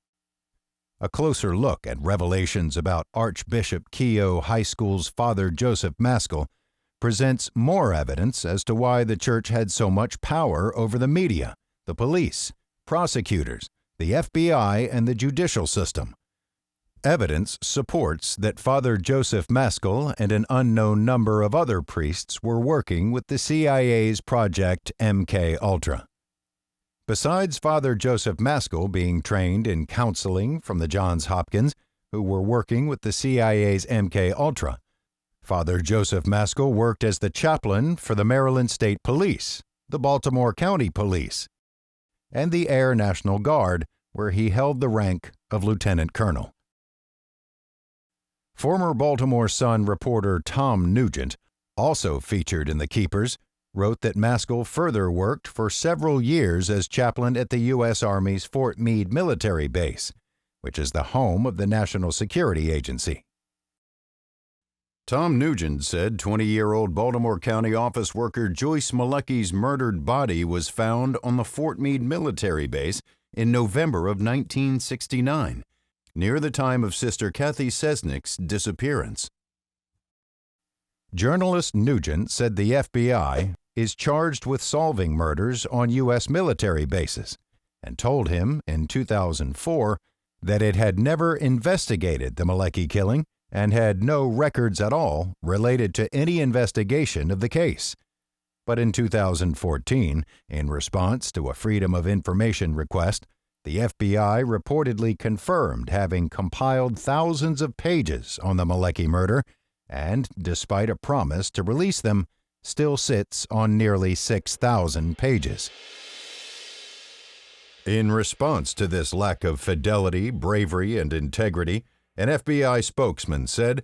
A closer look at revelations about Archbishop Keogh High School's Father Joseph Maskell presents more evidence as to why the church had so much power over the media, the police, prosecutors, the FBI, and the judicial system. Evidence supports that Father Joseph Maskell and an unknown number of other priests were working with the CIA's Project MKUltra. Besides Father Joseph Maskell being trained in counseling from the Johns Hopkins, who were working with the CIA's MKUltra, Father Joseph Maskell worked as the chaplain for the Maryland State Police, the Baltimore County Police, and the Air National Guard, where he held the rank of lieutenant colonel. Former Baltimore Sun reporter Tom Nugent, also featured in The Keepers, wrote that Maskell further worked for several years as chaplain at the U.S. Army's Fort Meade military base, which is the home of the National Security Agency. Tom Nugent said 20-year-old Baltimore County office worker Joyce Malecki's murdered body was found on the Fort Meade military base in November of 1969, near the time of Sister Kathy Sesnick's disappearance. Journalist Nugent said the FBI is charged with solving murders on U.S. military bases and told him in 2004 that it had never investigated the Malecki killing and had no records at all related to any investigation of the case. But in 2014, in response to a Freedom of Information request, the FBI reportedly confirmed having compiled thousands of pages on the Malecki murder and, despite a promise to release them, still sits on nearly 6,000 pages. In response to this lack of fidelity, bravery, and integrity, an FBI spokesman said,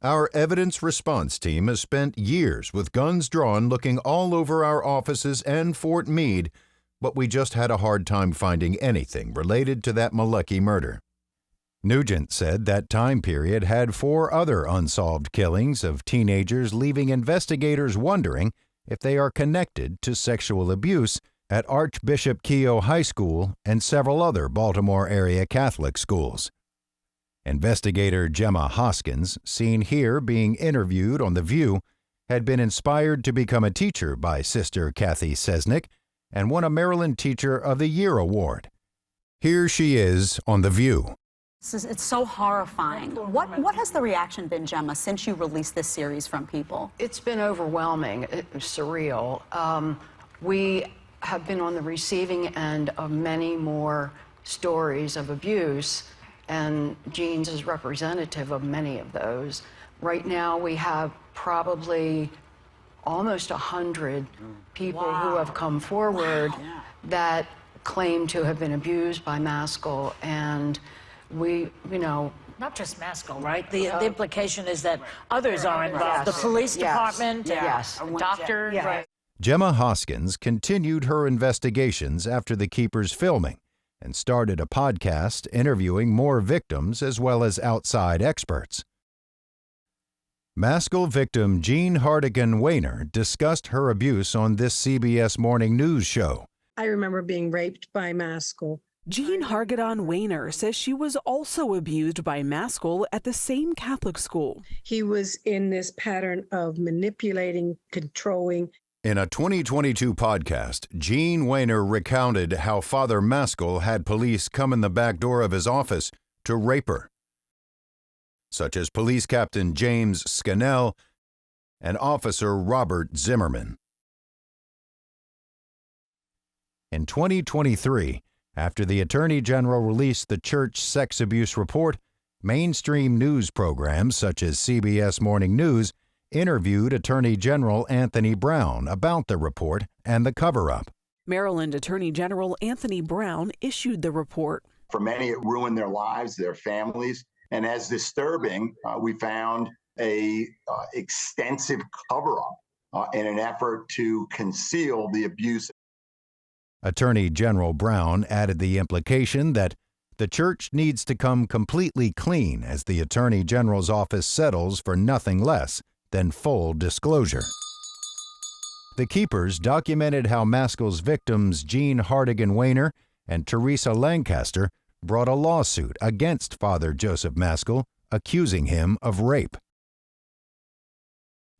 "Our evidence response team has spent years with guns drawn looking all over our offices and Fort Meade, but we just had a hard time finding anything related to that Malecki murder." Nugent said that time period had 4 other unsolved killings of teenagers, leaving investigators wondering if they are connected to sexual abuse at Archbishop Keough High School and several other Baltimore area Catholic schools. Investigator Gemma Hoskins, seen here being interviewed on The View, had been inspired to become a teacher by Sister Kathy Sesnick and won a Maryland Teacher of the Year award. Here she is on The View. It's so horrifying. What has the reaction been, Gemma, since you released this series from people? It's been overwhelming, surreal. We have been on the receiving end of many more stories of abuse, and Jeans is representative of many of those. Right now we have probably almost 100 people who have come forward that claim to have been abused by Maskell, and we, not just Maskell, right? The implication is that others are involved. The police department, and doctors. Right. Gemma Hoskins continued her investigations after The Keepers filming and started a podcast interviewing more victims as well as outside experts. Maskell victim Jean Hartigan Weiner discussed her abuse on this CBS Morning News show. I remember being raped by Maskell. Jean Hartigan Weiner says she was also abused by Maskell at the same Catholic school. He was in this pattern of manipulating, controlling. In a 2022 podcast, Jean Weiner recounted how Father Maskell had police come in the back door of his office to rape her, such as Police Captain James Scannell and Officer Robert Zimmerman. In 2023, after the Attorney General released the Church Sex Abuse Report, mainstream news programs such as CBS Morning News interviewed Attorney General Anthony Brown about the report and the cover-up. Maryland Attorney General Anthony Brown issued the report. For many, it ruined their lives, their families, and as disturbing, we found a extensive cover-up in an effort to conceal the abuse. Attorney General Brown added the implication that the church needs to come completely clean as the Attorney General's office settles for nothing less than full disclosure. The Keepers documented how Maskell's victims Jean Hartigan Weiner and Teresa Lancaster brought a lawsuit against Father Joseph Maskell, accusing him of rape.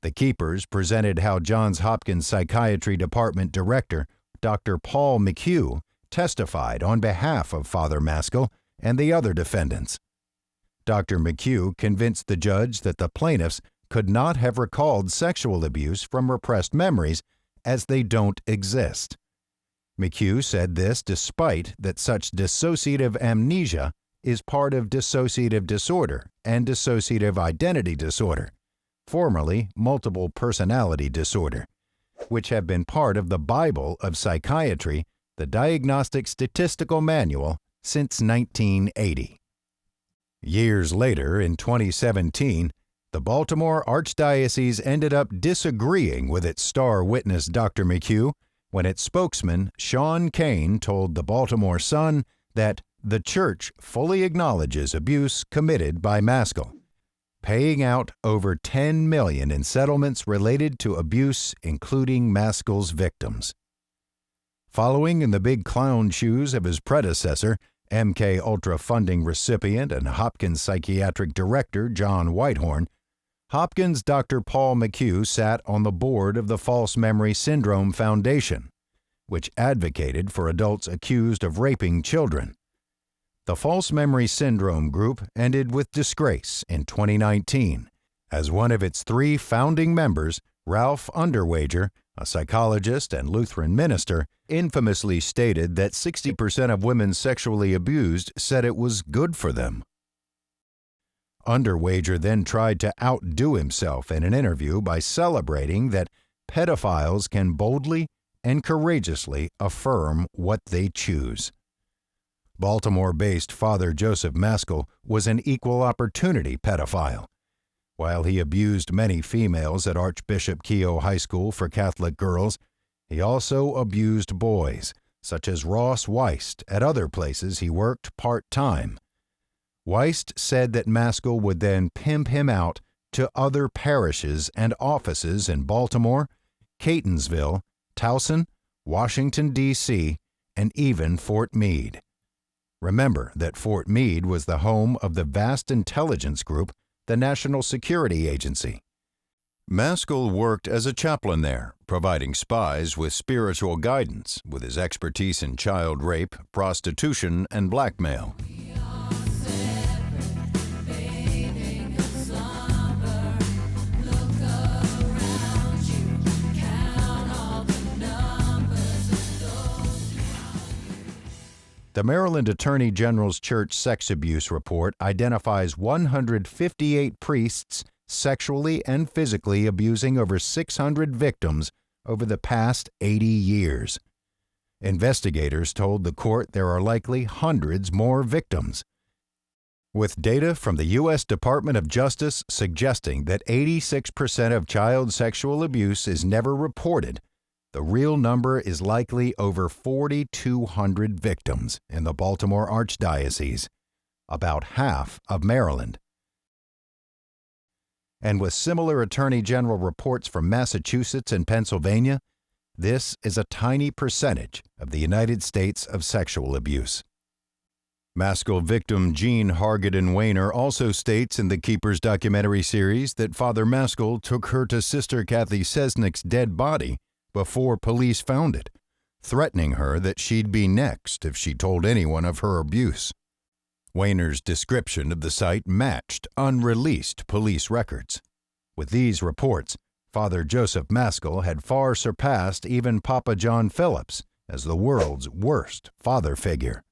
The Keepers presented how Johns Hopkins Psychiatry Department Director Dr. Paul McHugh testified on behalf of Father Maskell and the other defendants. Dr. McHugh convinced the judge that the plaintiffs could not have recalled sexual abuse from repressed memories as they don't exist. McHugh said this despite that such dissociative amnesia is part of dissociative disorder and dissociative identity disorder, formerly multiple personality disorder, which have been part of the Bible of psychiatry, the Diagnostic Statistical Manual, since 1980. Years later, in 2017, the Baltimore Archdiocese ended up disagreeing with its star witness Dr. McHugh when its spokesman, Sean Kane, told the Baltimore Sun that the church fully acknowledges abuse committed by Maskell, paying out over $10 million in settlements related to abuse, including Maskell's victims. Following in the big clown shoes of his predecessor, MK Ultra funding recipient and Hopkins psychiatric director John Whitehorn, Hopkins' Dr. Paul McHugh sat on the board of the False Memory Syndrome Foundation, which advocated for adults accused of raping children. The False Memory Syndrome group ended with disgrace in 2019, as one of its 3 founding members, Ralph Underwager, a psychologist and Lutheran minister, infamously stated that 60% of women sexually abused said it was good for them. Underwager then tried to outdo himself in an interview by celebrating that pedophiles can boldly and courageously affirm what they choose. Baltimore-based Father Joseph Maskell was an equal opportunity pedophile. While he abused many females at Archbishop Keough High School for Catholic girls, he also abused boys, such as Ross Weist, at other places he worked part-time. Weist said that Maskell would then pimp him out to other parishes and offices in Baltimore, Catonsville, Towson, Washington, D.C., and even Fort Meade. Remember that Fort Meade was the home of the vast intelligence group, the National Security Agency. Maskell worked as a chaplain there, providing spies with spiritual guidance with his expertise in child rape, prostitution, and blackmail. The Maryland Attorney General's Church Sex Abuse Report identifies 158 priests sexually and physically abusing over 600 victims over the past 80 years. Investigators told the court there are likely hundreds more victims. With data from the U.S. Department of Justice suggesting that 86% of child sexual abuse is never reported, the real number is likely over 4,200 victims in the Baltimore Archdiocese, about half of Maryland. And with similar Attorney General reports from Massachusetts and Pennsylvania, this is a tiny percentage of the United States of sexual abuse. Maskell victim Jean Hargaden Weiner also states in the Keepers documentary series that Father Maskell took her to Sister Kathy Sesnick's dead body before police found it, threatening her that she'd be next if she told anyone of her abuse. Weiner's description of the site matched unreleased police records. With these reports, Father Joseph Maskell had far surpassed even Papa John Phillips as the world's worst father figure.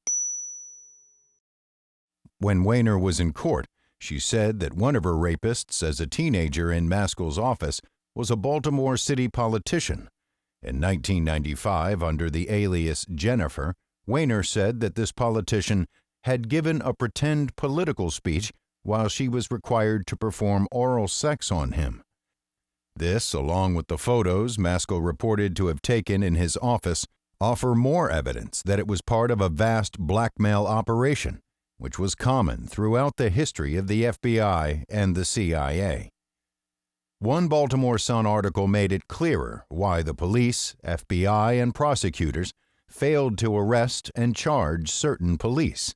When Weiner was in court, she said that one of her rapists as a teenager in Maskell's office was a Baltimore City politician. In 1995, under the alias Jennifer, Weiner said that this politician had given a pretend political speech while she was required to perform oral sex on him. This, along with the photos Maskell reported to have taken in his office, offer more evidence that it was part of a vast blackmail operation, which was common throughout the history of the FBI and the CIA. One Baltimore Sun article made it clearer why the police, FBI, and prosecutors failed to arrest and charge certain police.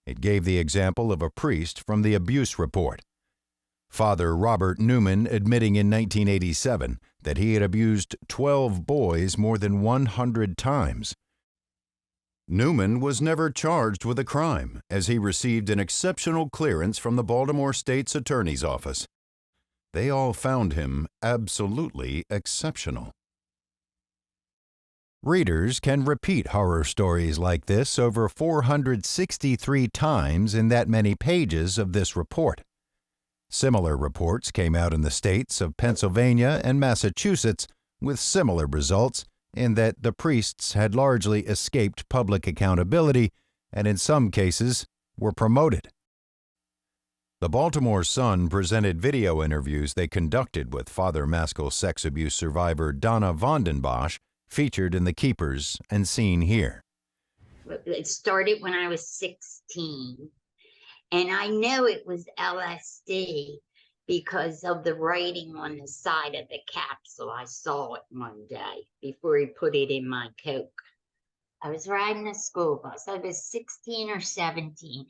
It gave the example of a priest from the abuse report. Father Robert Newman admitting in 1987 that he had abused 12 boys more than 100 times. Newman was never charged with a crime, as he received an exceptional clearance from the Baltimore State's Attorney's Office. They all found him absolutely exceptional. Readers can repeat horror stories like this over 463 times in that many pages of this report. Similar reports came out in the states of Pennsylvania and Massachusetts with similar results in that the priests had largely escaped public accountability and in some cases were promoted. The Baltimore Sun presented video interviews they conducted with Father Maskell's sex abuse survivor Donna Vondenbosch, featured in The Keepers and seen here. It started when I was 16, and I know it was LSD because of the writing on the side of the capsule. I saw it one day before he put it in my Coke. I was riding a school bus. I was 16 or 17,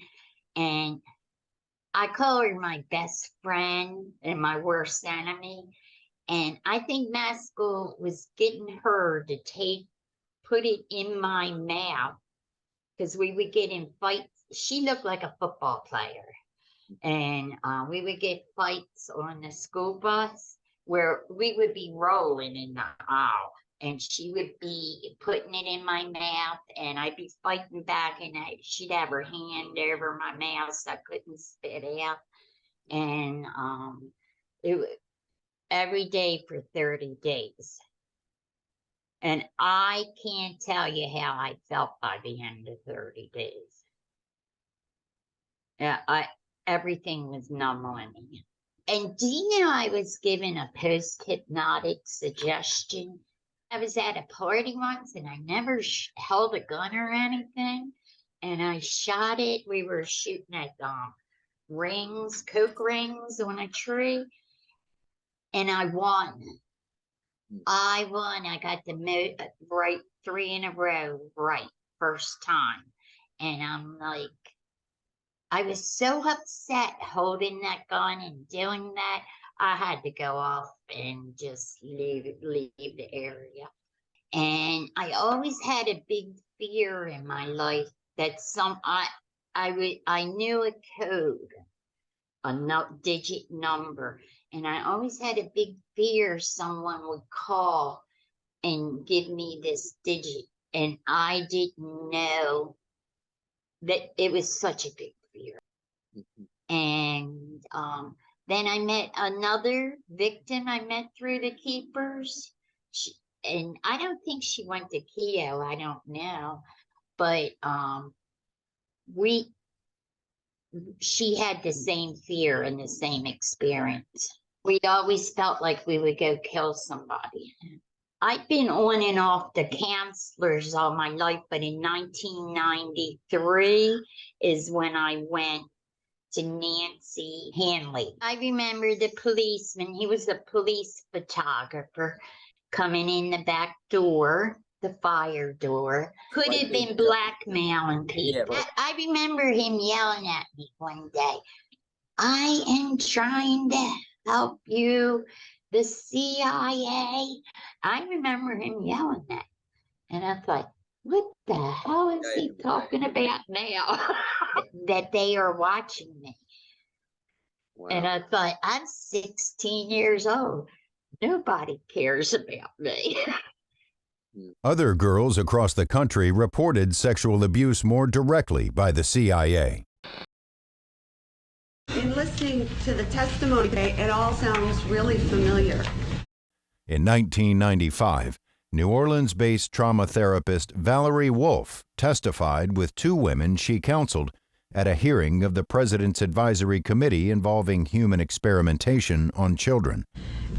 and I call her my best friend and my worst enemy. And I think Maskell was getting her to put it in my mouth because we would get in fights. She looked like a football player. And we would get fights on the school bus where we would be rolling in the aisle. And she would be putting it in my mouth, and I'd be fighting back, and she'd have her hand over my mouth so I couldn't spit out. And it was every day for 30 days. And I can't tell you how I felt by the end of 30 days. Everything was numb on me. And do you know I was given a post-hypnotic suggestion? I was at a party once, and I never held a gun or anything, and I shot it. We were shooting at rings, Coke rings on a tree, and I won. I won. I got the right 3 in a row right first time, and I'm like, I was so upset holding that gun and doing that. I had to go off and just leave the area. And I always had a big fear in my life that I knew a code, a digit number, and I always had a big fear someone would call and give me this digit, and I didn't know that it was such a big fear. And then I met another victim I met through the Keepers. And I don't think she went to Keogh, I don't know. But she had the same fear and the same experience. We always felt like we would go kill somebody. I've been on and off the counselors all my life, but in 1993 is when I went to Nancy Hanley. I remember the policeman, he was a police photographer, coming in the back door, the fire door. Could have been blackmailing people. I remember him yelling at me one day, I am trying to help you, the CIA. I remember him yelling that. And I thought, what the hell is he talking about now? That they are watching me. Wow. And I thought, I'm 16 years old. Nobody cares about me. Other girls across the country reported sexual abuse more directly by the CIA. In listening to the testimony today, it all sounds really familiar. In 1995, New Orleans-based trauma therapist Valerie Wolf testified with 2 women she counseled at a hearing of the President's Advisory Committee involving human experimentation on children.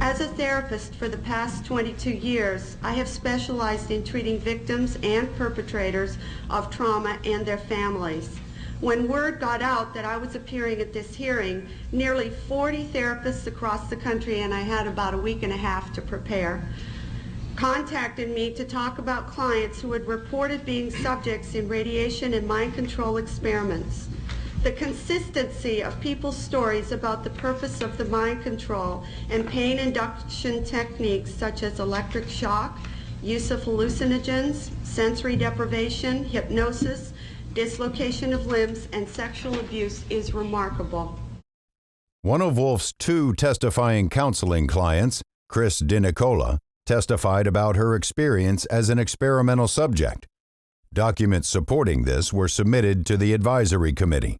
As a therapist for the past 22 years, I have specialized in treating victims and perpetrators of trauma and their families. When word got out that I was appearing at this hearing, nearly 40 therapists across the country, and I had about a week and a half to prepare, contacted me to talk about clients who had reported being subjects in radiation and mind control experiments. The consistency of people's stories about the purpose of the mind control and pain induction techniques such as electric shock, use of hallucinogens, sensory deprivation, hypnosis, dislocation of limbs, and sexual abuse is remarkable. One of Wolf's 2 testifying counseling clients, Chris DiNicola, testified about her experience as an experimental subject. Documents supporting this were submitted to the advisory committee.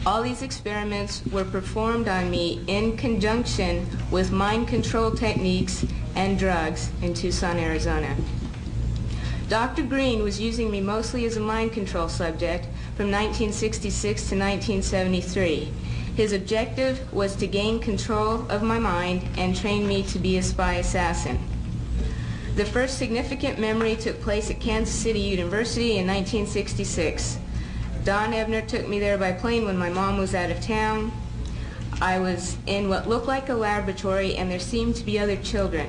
All these experiments were performed on me in conjunction with mind control techniques and drugs in Tucson, Arizona. Dr. Green was using me mostly as a mind control subject from 1966 to 1973. His objective was to gain control of my mind and train me to be a spy assassin. The first significant memory took place at Kansas City University in 1966. Don Ebner took me there by plane when my mom was out of town. I was in what looked like a laboratory, and there seemed to be other children.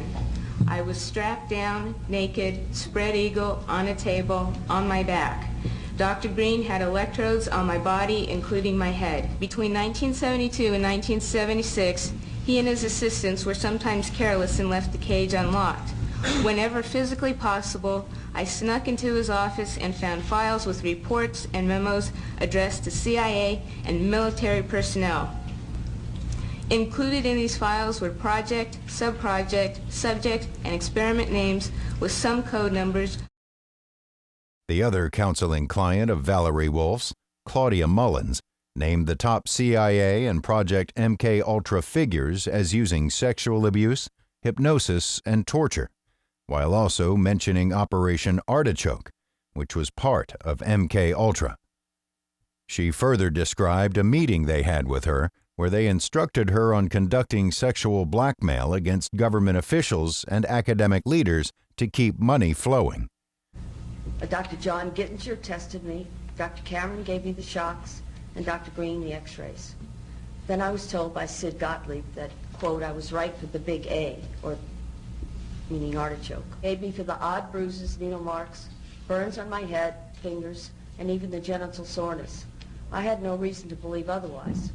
I was strapped down, naked, spread eagle, on a table, on my back. Dr. Green had electrodes on my body, including my head. Between 1972 and 1976, he and his assistants were sometimes careless and left the cage unlocked. Whenever physically possible, I snuck into his office and found files with reports and memos addressed to CIA and military personnel. Included in these files were project, subproject, subject, and experiment names with some code numbers. The other counseling client of Valerie Wolf's, Claudia Mullins, named the top CIA and Project MK-Ultra figures as using sexual abuse, hypnosis, and torture, while also mentioning Operation Artichoke, which was part of MK-Ultra. She further described a meeting they had with her where they instructed her on conducting sexual blackmail against government officials and academic leaders to keep money flowing. Dr. John Gittinger tested me, Dr. Cameron gave me the shocks, and Dr. Green the x-rays. Then I was told by Sid Gottlieb that, quote, I was right for the big A, or meaning artichoke. Gave me for the odd bruises, needle marks, burns on my head, fingers, and even the genital soreness. I had no reason to believe otherwise.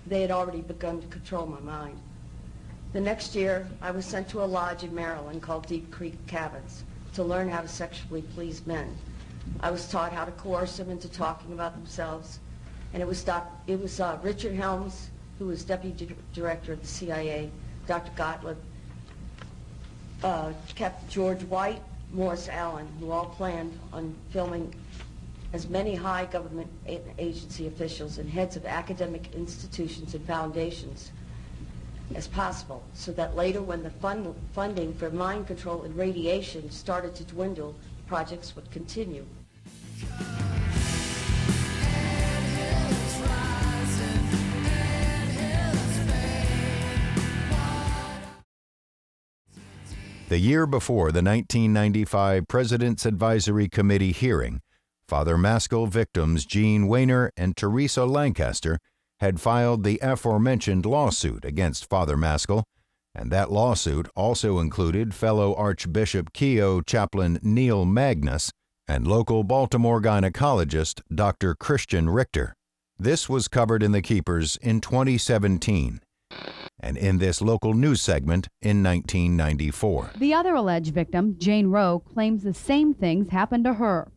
They had already begun to control my mind. The next year, I was sent to a lodge in Maryland called Deep Creek Cabins to learn how to sexually please men. I was taught how to coerce them into talking about themselves, and it was Richard Helms, who was deputy director of the CIA, Dr. Gottlieb, Captain George White, Morris Allen, who all planned on filming as many high government agency officials and heads of academic institutions and foundations as possible, so that later when the funding for mind control and radiation started to dwindle, projects would continue. The year before the 1995 President's Advisory Committee hearing, Father Maskell victims Jean Weiner and Teresa Lancaster had filed the aforementioned lawsuit against Father Maskell, and that lawsuit also included fellow Archbishop Keogh chaplain Neil Magnus and local Baltimore gynecologist Dr. Christian Richter. This was covered in The Keepers in 2017, and in this local news segment in 1994. The other alleged victim, Jane Roe, claims the same things happened to her.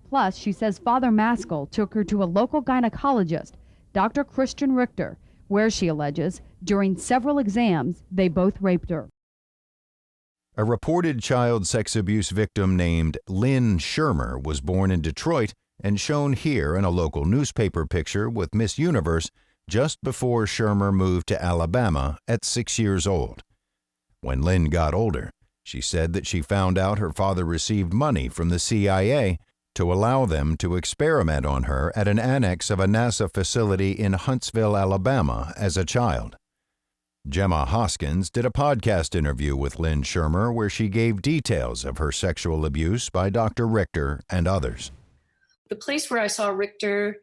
Plus, she says Father Maskell took her to a local gynecologist, Dr. Christian Richter, where she alleges, during several exams, they both raped her. A reported child sex abuse victim named Lynn Shermer was born in Detroit and shown here in a local newspaper picture with Miss Universe just before Shermer moved to Alabama at 6 years old. When Lynn got older, she said that she found out her father received money from the CIA to allow them to experiment on her at an annex of a NASA facility in Huntsville, Alabama, as a child. Gemma Hoskins did a podcast interview with Lynn Shermer where she gave details of her sexual abuse by Dr. Richter and others. The place where I saw Richter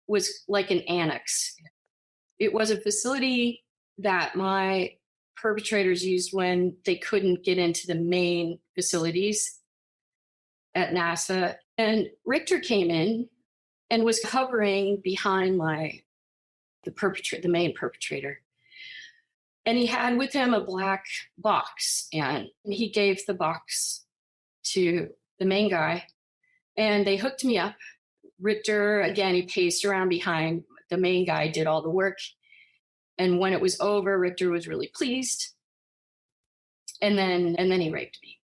was like an annex. It was a facility that my perpetrators used when they couldn't get into the main facilities at NASA. And Richter came in and was hovering behind the main perpetrator. And he had with him a black box, and he gave the box to the main guy, and they hooked me up. Richter, again, he paced around behind. The main guy did all the work. And when it was over, Richter was really pleased. And then he raped me.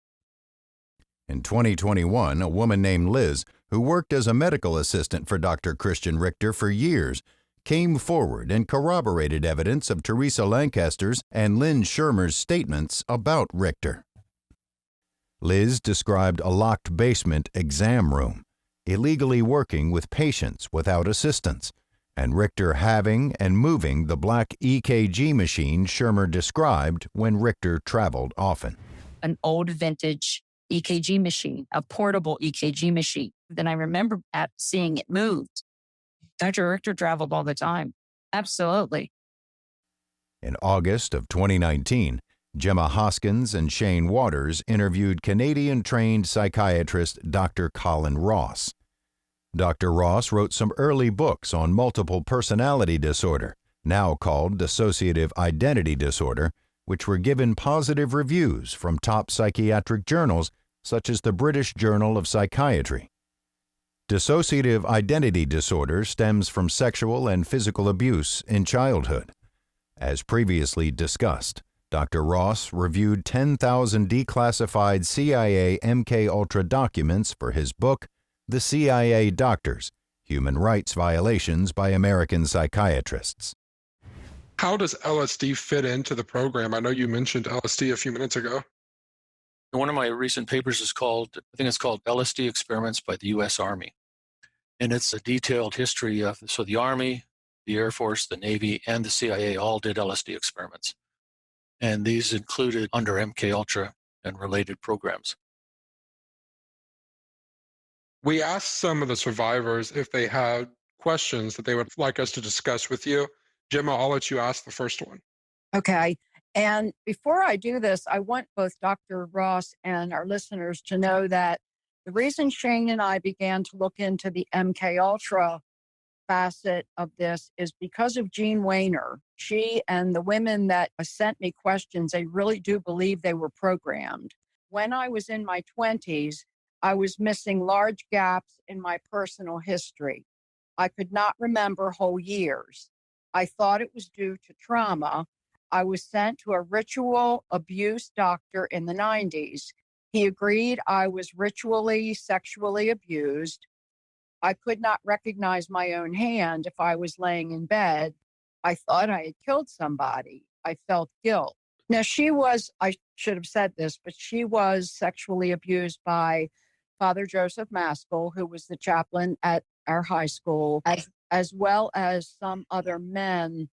In 2021, a woman named Liz, who worked as a medical assistant for Dr. Christian Richter for years, came forward and corroborated evidence of Teresa Lancaster's and Lynn Shermer's statements about Richter. Liz described a locked basement exam room, illegally working with patients without assistance, and Richter having and moving the black EKG machine Schirmer described when Richter traveled often. An old vintage EKG machine, a portable EKG machine. Then I remember seeing it moved. Dr. Richter traveled all the time. Absolutely. In August of 2019, Gemma Hoskins and Shane Waters interviewed Canadian-trained psychiatrist Dr. Colin Ross. Dr. Ross wrote some early books on multiple personality disorder, now called dissociative identity disorder, which were given positive reviews from top psychiatric journals such as the British Journal of Psychiatry. Dissociative identity disorder stems from sexual and physical abuse in childhood. As previously discussed, Dr. Ross reviewed 10,000 declassified CIA MKUltra documents for his book, The CIA Doctors: Human Rights Violations by American Psychiatrists. How does LSD fit into the program? I know you mentioned LSD a few minutes ago. One of my recent papers is called, I think it's called LSD Experiments by the U.S. Army. And it's a detailed history of, so the Army, the Air Force, the Navy, and the CIA all did LSD experiments. And these included under MKUltra and related programs. We asked some of the survivors if they had questions that they would like us to discuss with you. Gemma, I'll let you ask the first one. Okay. And before I do this, I want both Dr. Ross and our listeners to know that the reason Shane and I began to look into the MKUltra facet of this is because of Jean Weiner. She and the women that sent me questions, they really do believe they were programmed. When I was in my 20s, I was missing large gaps in my personal history. I could not remember whole years. I thought it was due to trauma. I was sent to a ritual abuse doctor in the 90s. He agreed I was ritually sexually abused. I could not recognize my own hand if I was laying in bed. I thought I had killed somebody. I felt guilt. Now, I should have said this, but she was sexually abused by Father Joseph Maskell, who was the chaplain at our high school, as well as some other men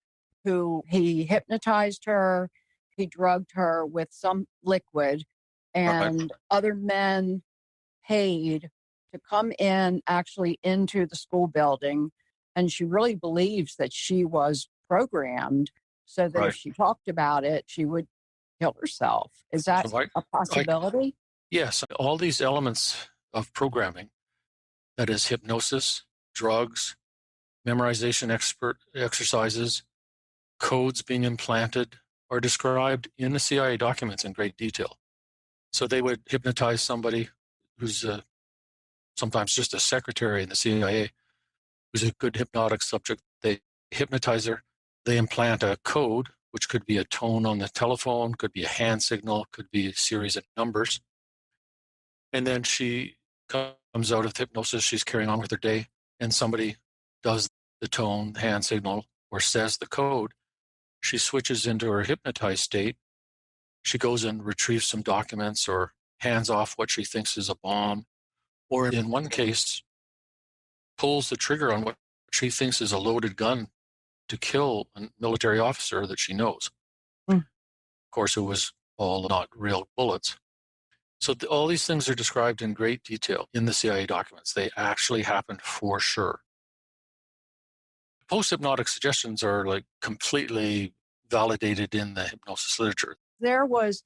who he hypnotized her, he drugged her with some liquid, and other men paid to come actually into the school building. And she really believes that she was programmed so that if she talked about it, she would kill herself. Is that a possibility? Yes, all these elements of programming, that is hypnosis, drugs, memorization exercises, codes being implanted, are described in the CIA documents in great detail. So they would hypnotize somebody who's sometimes just a secretary in the CIA, who's a good hypnotic subject. They hypnotize her. They implant a code, which could be a tone on the telephone, could be a hand signal, could be a series of numbers. And then she comes out of hypnosis, she's carrying on with her day, and somebody does the tone, hand signal, or says the code. She switches into her hypnotized state. She goes and retrieves some documents or hands off what she thinks is a bomb, or in one case, pulls the trigger on what she thinks is a loaded gun to kill a military officer that she knows. Of course, it was all not real bullets. So all these things are described in great detail in the CIA documents. They actually happened for sure. Post-hypnotic suggestions are like completely validated in the hypnosis literature. There was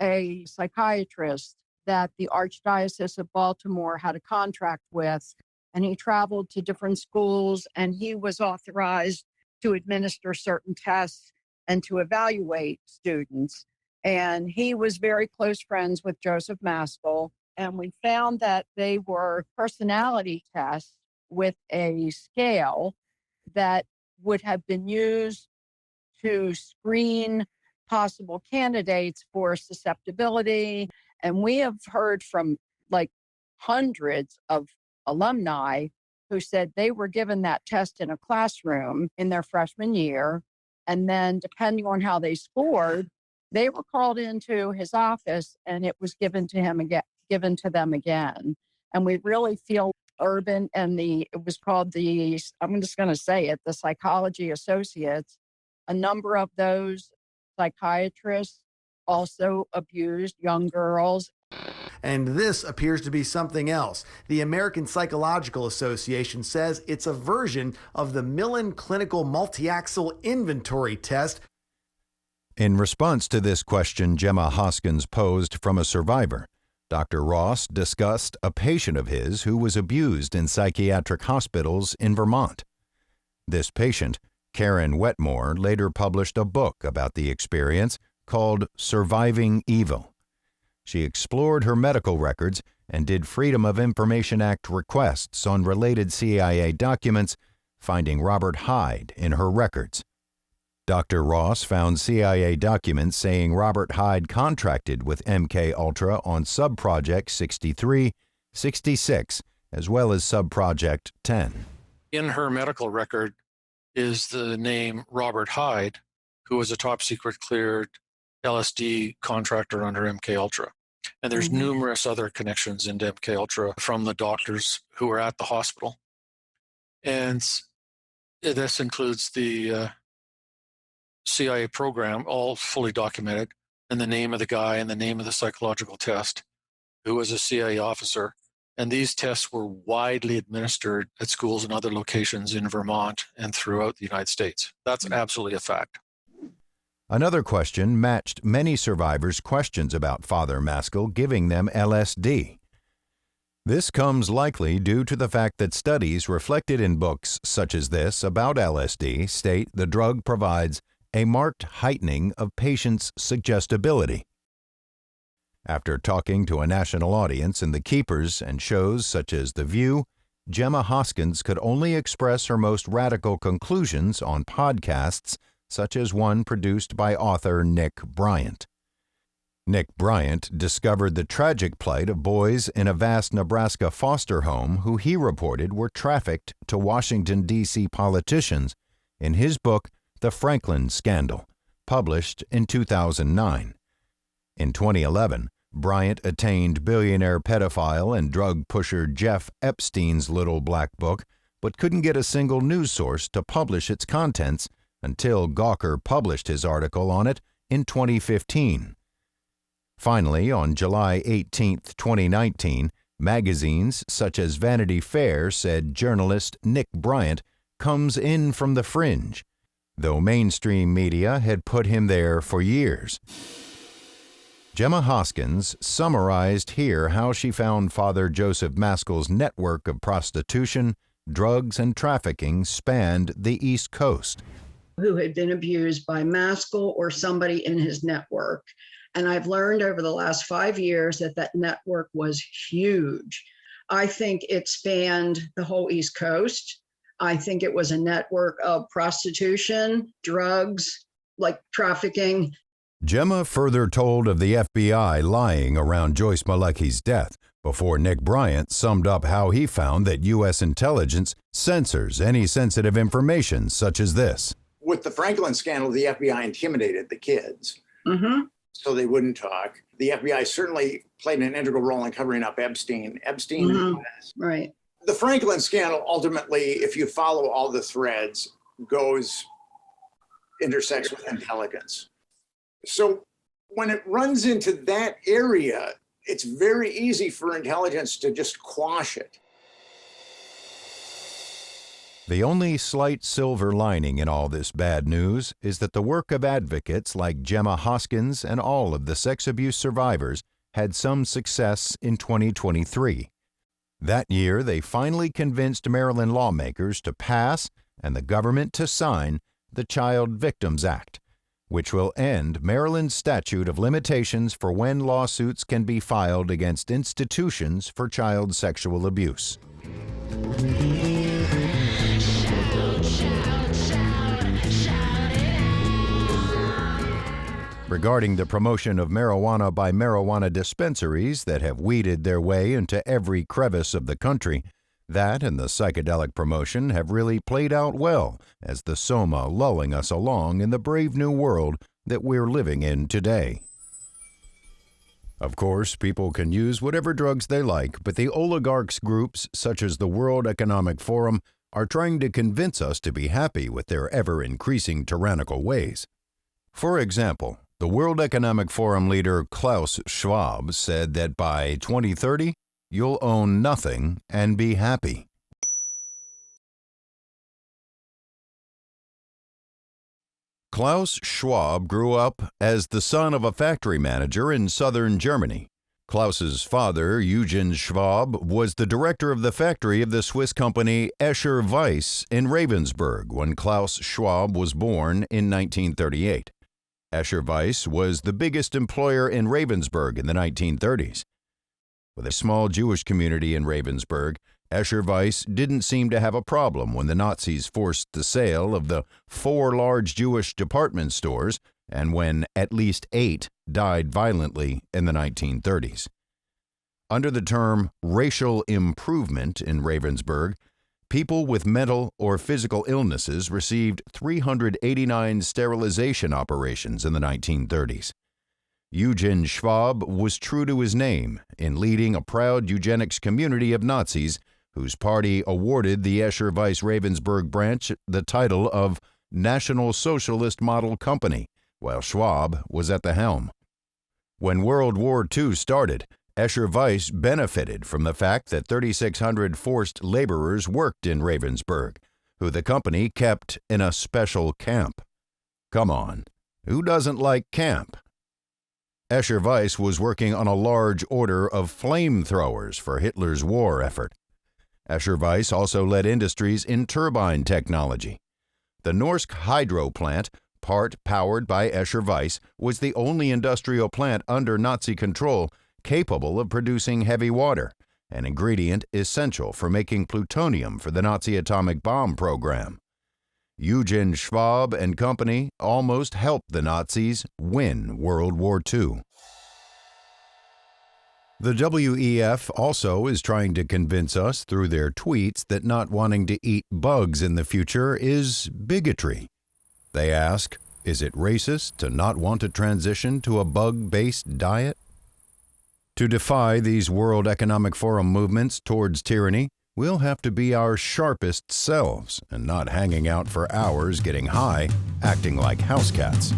a psychiatrist that the Archdiocese of Baltimore had a contract with, and he traveled to different schools, and he was authorized to administer certain tests and to evaluate students. And he was very close friends with Joseph Maskell, and we found that they were personality tests with a scale that would have been used to screen possible candidates for susceptibility. And we have heard from like hundreds of alumni who said they were given that test in a classroom in their freshman year. And then depending on how they scored, they were called into his office and it was given to them again. And we really feel Urban and it was called I'm just going to say it, the Psychology Associates. A number of those psychiatrists also abused young girls. And this appears to be something else. The American Psychological Association says it's a version of the Millen Clinical Multi-Axel Inventory Test. In response to this question Gemma Hoskins posed from a survivor, Dr. Ross discussed a patient of his who was abused in psychiatric hospitals in Vermont. This patient, Karen Wetmore, later published a book about the experience called Surviving Evil. She explored her medical records and did Freedom of Information Act requests on related CIA documents, finding Robert Hyde in her records. Dr. Ross found CIA documents saying Robert Hyde contracted with MKUltra on Subproject 63, 66, as well as Subproject 10. In her medical record is the name Robert Hyde, who was a top secret cleared LSD contractor under MKUltra. And there's numerous other connections into MKUltra from the doctors who were at the hospital. And this includes the CIA program, all fully documented, and the name of the guy and the name of the psychological test, who was a CIA officer. And these tests were widely administered at schools and other locations in Vermont and throughout the United States. That's absolutely a fact. Another question matched many survivors' questions about Father Maskell giving them LSD. This comes likely due to the fact that studies reflected in books such as this about LSD state the drug provides a marked heightening of patients' suggestibility. After talking to a national audience in The Keepers and shows such as The View, Gemma Hoskins could only express her most radical conclusions on podcasts such as one produced by author Nick Bryant. Nick Bryant discovered the tragic plight of boys in a vast Nebraska foster home who he reported were trafficked to Washington, D.C. politicians in his book, The Franklin Scandal, published in 2009. In 2011, Bryant attained billionaire pedophile and drug pusher Jeff Epstein's little black book, but couldn't get a single news source to publish its contents until Gawker published his article on it in 2015. Finally, on July 18, 2019, magazines such as Vanity Fair said journalist Nick Bryant comes in from the fringe, though mainstream media had put him there for years. Gemma Hoskins summarized here how she found Father Joseph Maskell's network of prostitution, drugs, and trafficking spanned the East Coast. Who had been abused by Maskell or somebody in his network. And I've learned over the last 5 years that network was huge. I think it spanned the whole East Coast. I think it was a network of prostitution, drugs, like trafficking. Gemma further told of the FBI lying around Joyce Malecki's death before Nick Bryant summed up how he found that U.S. intelligence censors any sensitive information such as this. With the Franklin scandal, the FBI intimidated the kids, so they wouldn't talk. The FBI certainly played an integral role in covering up Epstein. Right. The Franklin scandal, ultimately, if you follow all the threads, intersects with intelligence. So when it runs into that area, it's very easy for intelligence to just quash it. The only slight silver lining in all this bad news is that the work of advocates like Gemma Hoskins and all of the sex abuse survivors had some success in 2023. That year, they finally convinced Maryland lawmakers to pass and the government to sign the Child Victims Act, which will end Maryland's statute of limitations for when lawsuits can be filed against institutions for child sexual abuse. Regarding the promotion of marijuana by marijuana dispensaries that have weeded their way into every crevice of the country, that and the psychedelic promotion have really played out well as the soma lulling us along in the brave new world that we're living in today. Of course, people can use whatever drugs they like, but the oligarchs groups such as the World Economic Forum are trying to convince us to be happy with their ever-increasing tyrannical ways. For example, the World Economic Forum leader Klaus Schwab said that by 2030, you'll own nothing and be happy. Klaus Schwab grew up as the son of a factory manager in southern Germany. Klaus's father, Eugen Schwab, was the director of the factory of the Swiss company Escher Weiss in Ravensburg when Klaus Schwab was born in 1938. Escher Weiss was the biggest employer in Ravensburg in the 1930s. With a small Jewish community in Ravensburg, Escher Weiss didn't seem to have a problem when the Nazis forced the sale of the 4 large Jewish department stores and when at least 8 died violently in the 1930s. Under the term racial improvement in Ravensburg, people with mental or physical illnesses received 389 sterilization operations in the 1930s. Eugen Schwab was true to his name in leading a proud eugenics community of Nazis whose party awarded the Escher Weiss Ravensburg branch the title of National Socialist Model Company, while Schwab was at the helm. When World War II started, Escher Weiss benefited from the fact that 3,600 forced laborers worked in Ravensburg, who the company kept in a special camp. Come on, who doesn't like camp? Escher Weiss was working on a large order of flamethrowers for Hitler's war effort. Escher Weiss also led industries in turbine technology. The Norsk hydro plant, part powered by Escher Weiss, was the only industrial plant under Nazi control capable of producing heavy water, an ingredient essential for making plutonium for the Nazi atomic bomb program. Eugen Schwab and company almost helped the Nazis win World War II. The WEF also is trying to convince us through their tweets that not wanting to eat bugs in the future is bigotry. They ask, is it racist to not want to transition to a bug-based diet? To defy these World Economic Forum movements towards tyranny, we'll have to be our sharpest selves and not hanging out for hours getting high, acting like house cats.